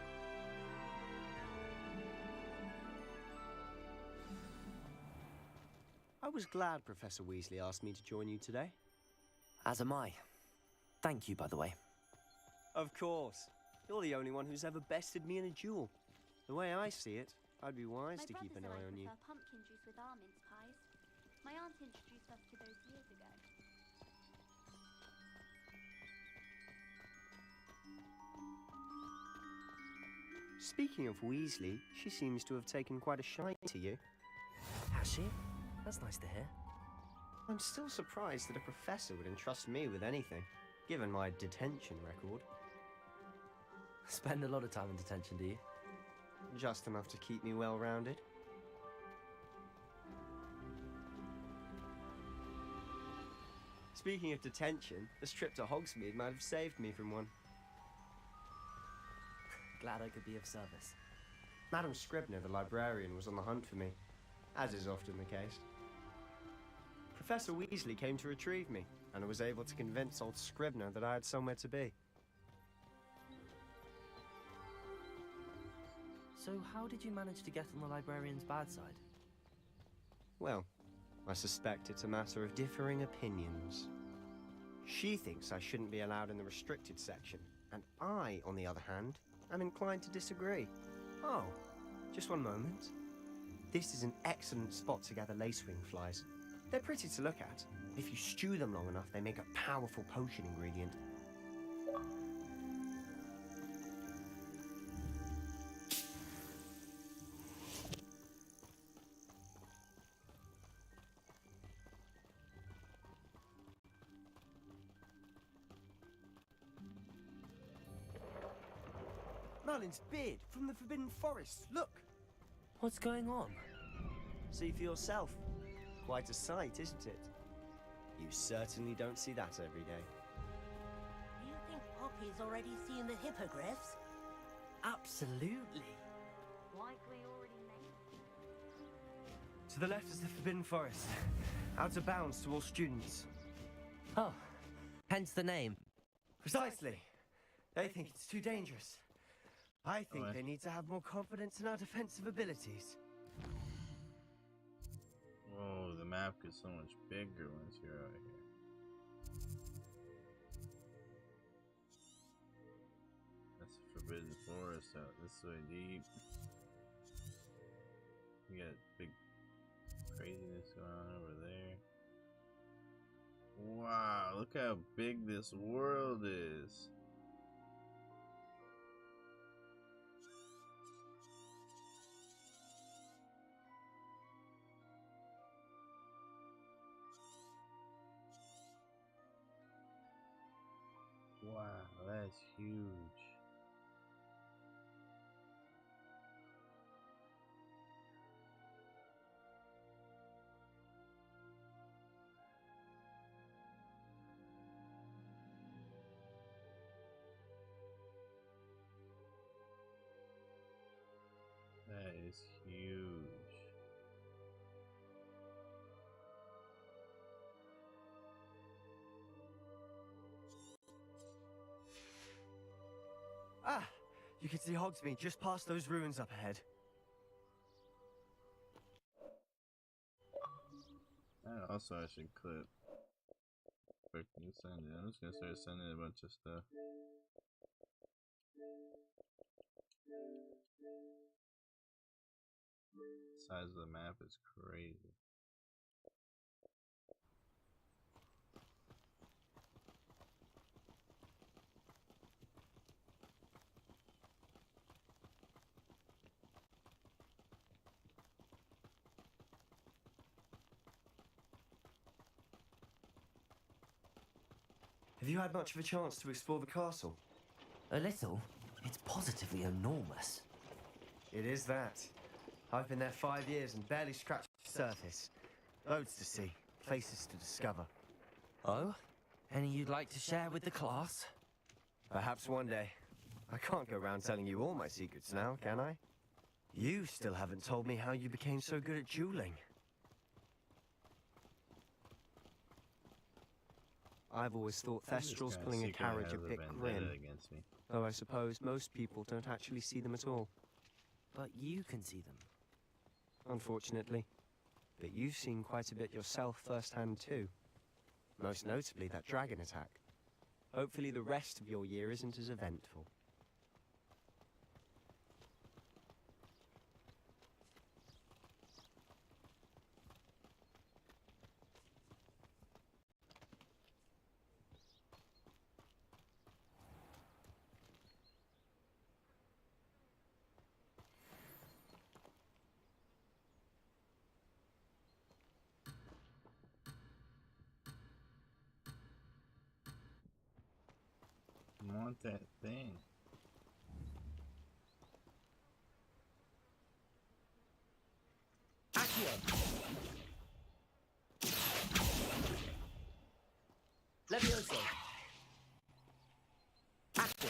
I was glad Professor Weasley asked me to join you today. As am I. Thank you, by the way. Of course. You're the only one who's ever bested me in a duel. The way I see it, I'd be wise to keep an eye on you. My brother said I prefer pumpkin juice with our mince pies. My aunt introduced us to those years ago. Speaking of Weasley, she seems to have taken quite a shine to you. Has she? That's nice to hear. I'm still surprised that a professor would entrust me with anything, given my detention record. Spend a lot of time in detention, do you? Just enough to keep me well-rounded. Speaking of detention, this trip to Hogsmeade might have saved me from one. Glad I could be of service. Madam Scribner, the librarian, was on the hunt for me, as is often the case. Professor Weasley came to retrieve me, and was able to convince old Scribner that I had somewhere to be. So how did you manage to get on the librarian's bad side? Well, I suspect it's a matter of differing opinions. She thinks I shouldn't be allowed in the restricted section, and I, on the other hand, am inclined to disagree. Oh, just one moment. This is an excellent spot to gather lacewing flies. They're pretty to look at. If you stew them long enough, they make a powerful potion ingredient. Merlin's beard from the Forbidden Forest. Look! What's going on? See for yourself. Quite a sight, isn't it? You certainly don't see that every day. Do you think Poppy's already seen the hippogriffs? Absolutely. Likely already made. To the left is the Forbidden Forest. Out of bounds to all students. Oh, hence the name. Precisely. They think it's too dangerous. I think they need to have more confidence in our defensive abilities. Whoa, the map gets so much bigger once you're out here. That's the Forbidden Forest out this way deep. You got big craziness going on over there. Wow, look how big this world is. Wow, that's huge. That is huge. Ah! You can see Hogsmeade just past those ruins up ahead. And also I should clip. Freaking send it. I'm just gonna start sending a bunch of stuff. The size of the map is crazy. Have you had much of a chance to explore the castle? A little. It's positively enormous. It is that. I've been there 5 years and barely scratched the surface. Loads to see, places to discover. Oh? Any you'd like to share with the class? Perhaps one day. I can't go around telling you all my secrets now, can I? You still haven't told me how you became so good at dueling. I've always thought Thestral's pulling a carriage a bit grim. Though I suppose most people don't actually see them at all. But you can see them. Unfortunately. But you've seen quite a bit yourself firsthand too. Most notably that dragon attack. Hopefully the rest of your year isn't as eventful. I want that thing. Accio! Levioso! Accio!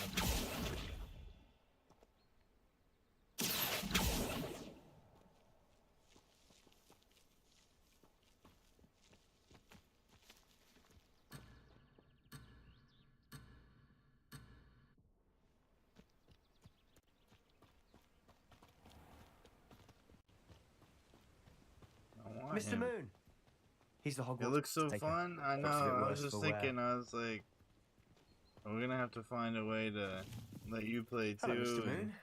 Mr. Moon! He's the Hogwarts. It looks so taker. fun. I know. I was just thinking. I was like, we're gonna have to find a way to let you play too. Hello, Mr. Moon.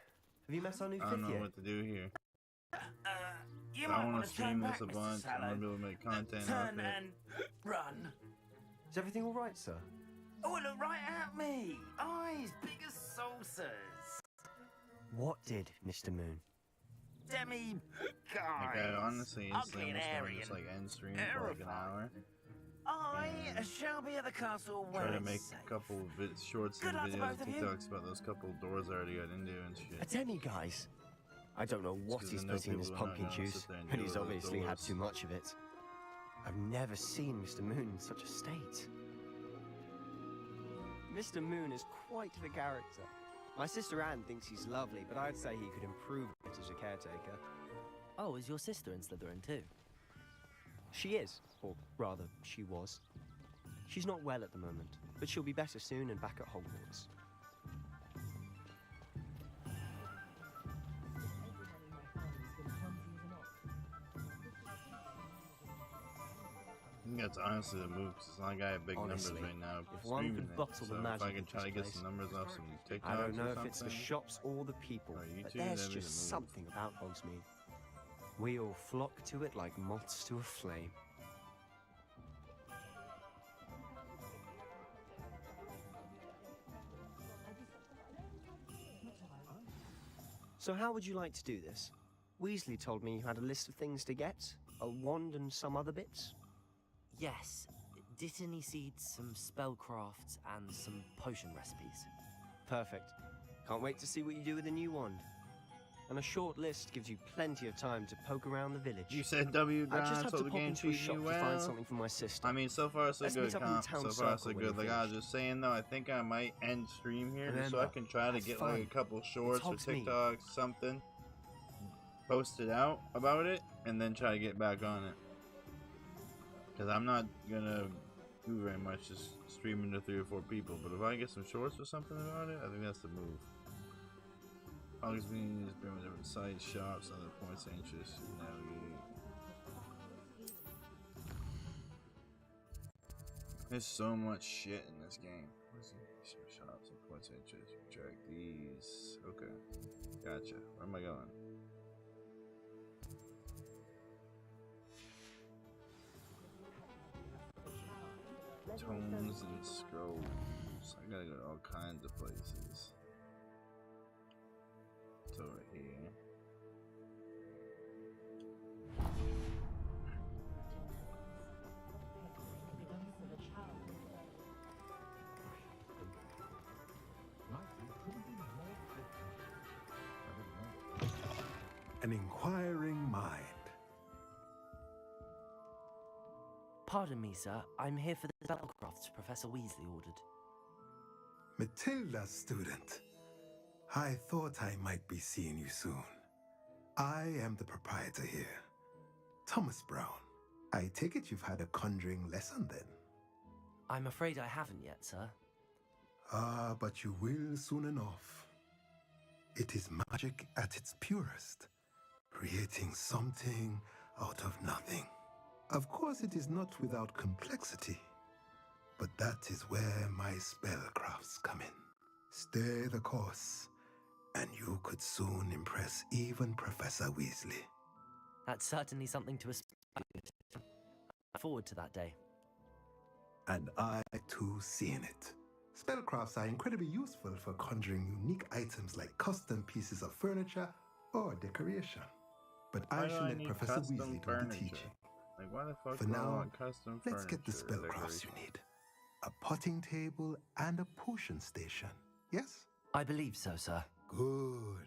Have you met our new I fifth don't know yet? what to do here. You I might want want to to turn stream this back, a Mr. bunch. I want Sallow. to be able to make content off Turn it. and run. Is everything all right, sir? Oh, look right at me. Eyes big as saucers. What did, Mr. Moon? Demi Like I honestly Ugly instantly and was going to Aryan. just like end stream for like an hour. I shall be at the castle Try when to it's make safe. a couple of shorts and Good luck to videos both and of you. TikToks about those couple doors I already got into and shit. Attendy, guys. I don't know what Because he's I know putting in his people are not pumpkin gonna juice, sit there and but deal he's with those obviously had doors. too much of it. I've never seen Mr. Moon in such a state. Mr. Moon is quite the character. My sister Anne thinks he's lovely, but I'd say he could improve it as a caretaker. Oh, is your sister in Slytherin too? She is, or rather, she was. She's not well at the moment, but she'll be better soon and back at Hogwarts. I think that's honestly the move, because it's not like I have big Honestly, numbers right now. if one streaming could it. bottle So the if magic I can of try to this get place, some numbers off some TikToks I don't know or if something. it's the shops or the people, Or but YouTube, there's that'd be just the move. something about Hogsmeade. We all flock to it like moths to a flame. So how would you like to do this? Weasley told me you had a list of things to get, a wand and some other bits. Yes. Dittany seeds, some spellcrafts, and some potion recipes. Perfect. Can't wait to see what you do with the new wand. And a short list gives you plenty of time to poke around the village. You said W. I just have so to the pop game into a treating shop you to find well. something for my sister. I mean, so far so Let's good, meet up in the comp. town So far so circle when good. you're Like I was finished. just saying though, I think I might end stream here just so I Remember, can try to have get fun. like a couple shorts or Hogsmeade. TikToks, something posted out about it, and then try to get back on it. Because I'm not gonna do very much just streaming to 3 or 4 people. But if I get some shorts or something about it, I think that's the move. Hogsmeade is bringing different sites, shops, other points of interest. Navigate. There's so much shit in this game. Where's the shops and points of interest? Track these. Okay. Gotcha. Where am I going? Tomes and scrolls. I gotta go to all kinds of places. It's over here. An inquiring mind. Pardon me, sir. I'm here for the spellcrafts Professor Weasley ordered. Matilda, student. I thought I might be seeing you soon. I am the proprietor here, Thomas Brown. I take it you've had a conjuring lesson then? I'm afraid I haven't yet, sir. Ah, but you will soon enough. It is magic at its purest, creating something out of nothing. Of course, it is not without complexity, but that is where my spellcrafts come in. Stay the course, and you could soon impress even Professor Weasley. That's certainly something to aspire to. I look forward to that day. And I, too, seeing it. Spellcrafts are incredibly useful for conjuring unique items like custom pieces of furniture or decoration. But Why I do shall I let need Professor custom Weasley do the furniture? teaching. Like, why the fuck For do I now, want custom let's get the furniture spellcrafts you decoration? need. A potting table and a potion station, yes? I believe so, sir. Good.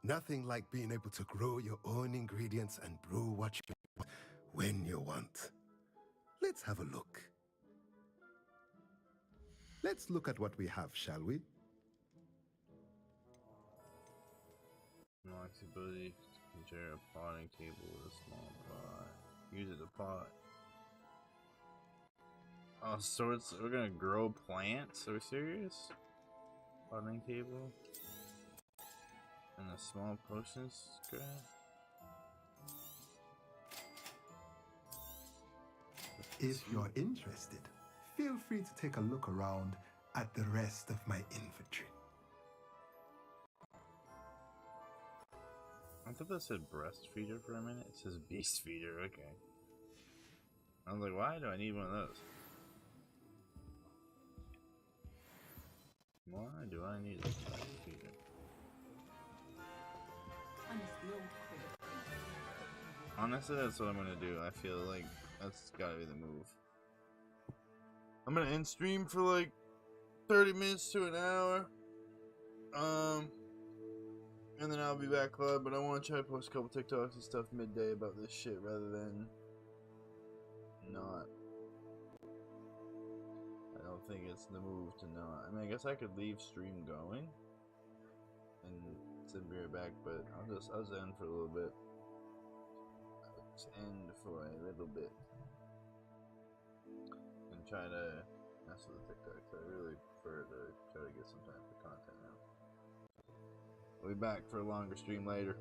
Nothing like being able to grow your own ingredients and brew what you want when you want. Let's have a look. Let's look at what we have, shall we? Unlocks the ability to share a potting table with a small pot. Use it to pot. Oh, so we're gonna grow plants? Are we serious? Potting table? And a small potion scrap? If you're interested, feel free to take a look around at the rest of my inventory. I thought that said breastfeeder for a minute. It says beast feeder, okay. I was like, why do I need one of those? Why do I need a breastfeeder? Honestly, that's what I'm gonna do. I feel like that's gotta be the move. I'm gonna end stream for like 30 minutes to an hour. And then I'll be back live, but I want to try to post a couple TikToks and stuff midday about this shit rather than not. I don't think it's the move to not. I mean, I guess I could leave stream going and then be right back, but I'll just end for a little bit. I'll just end for a little bit and try to mess with the TikToks. I really prefer to try to get some time for content now. We'll be back for a longer stream later.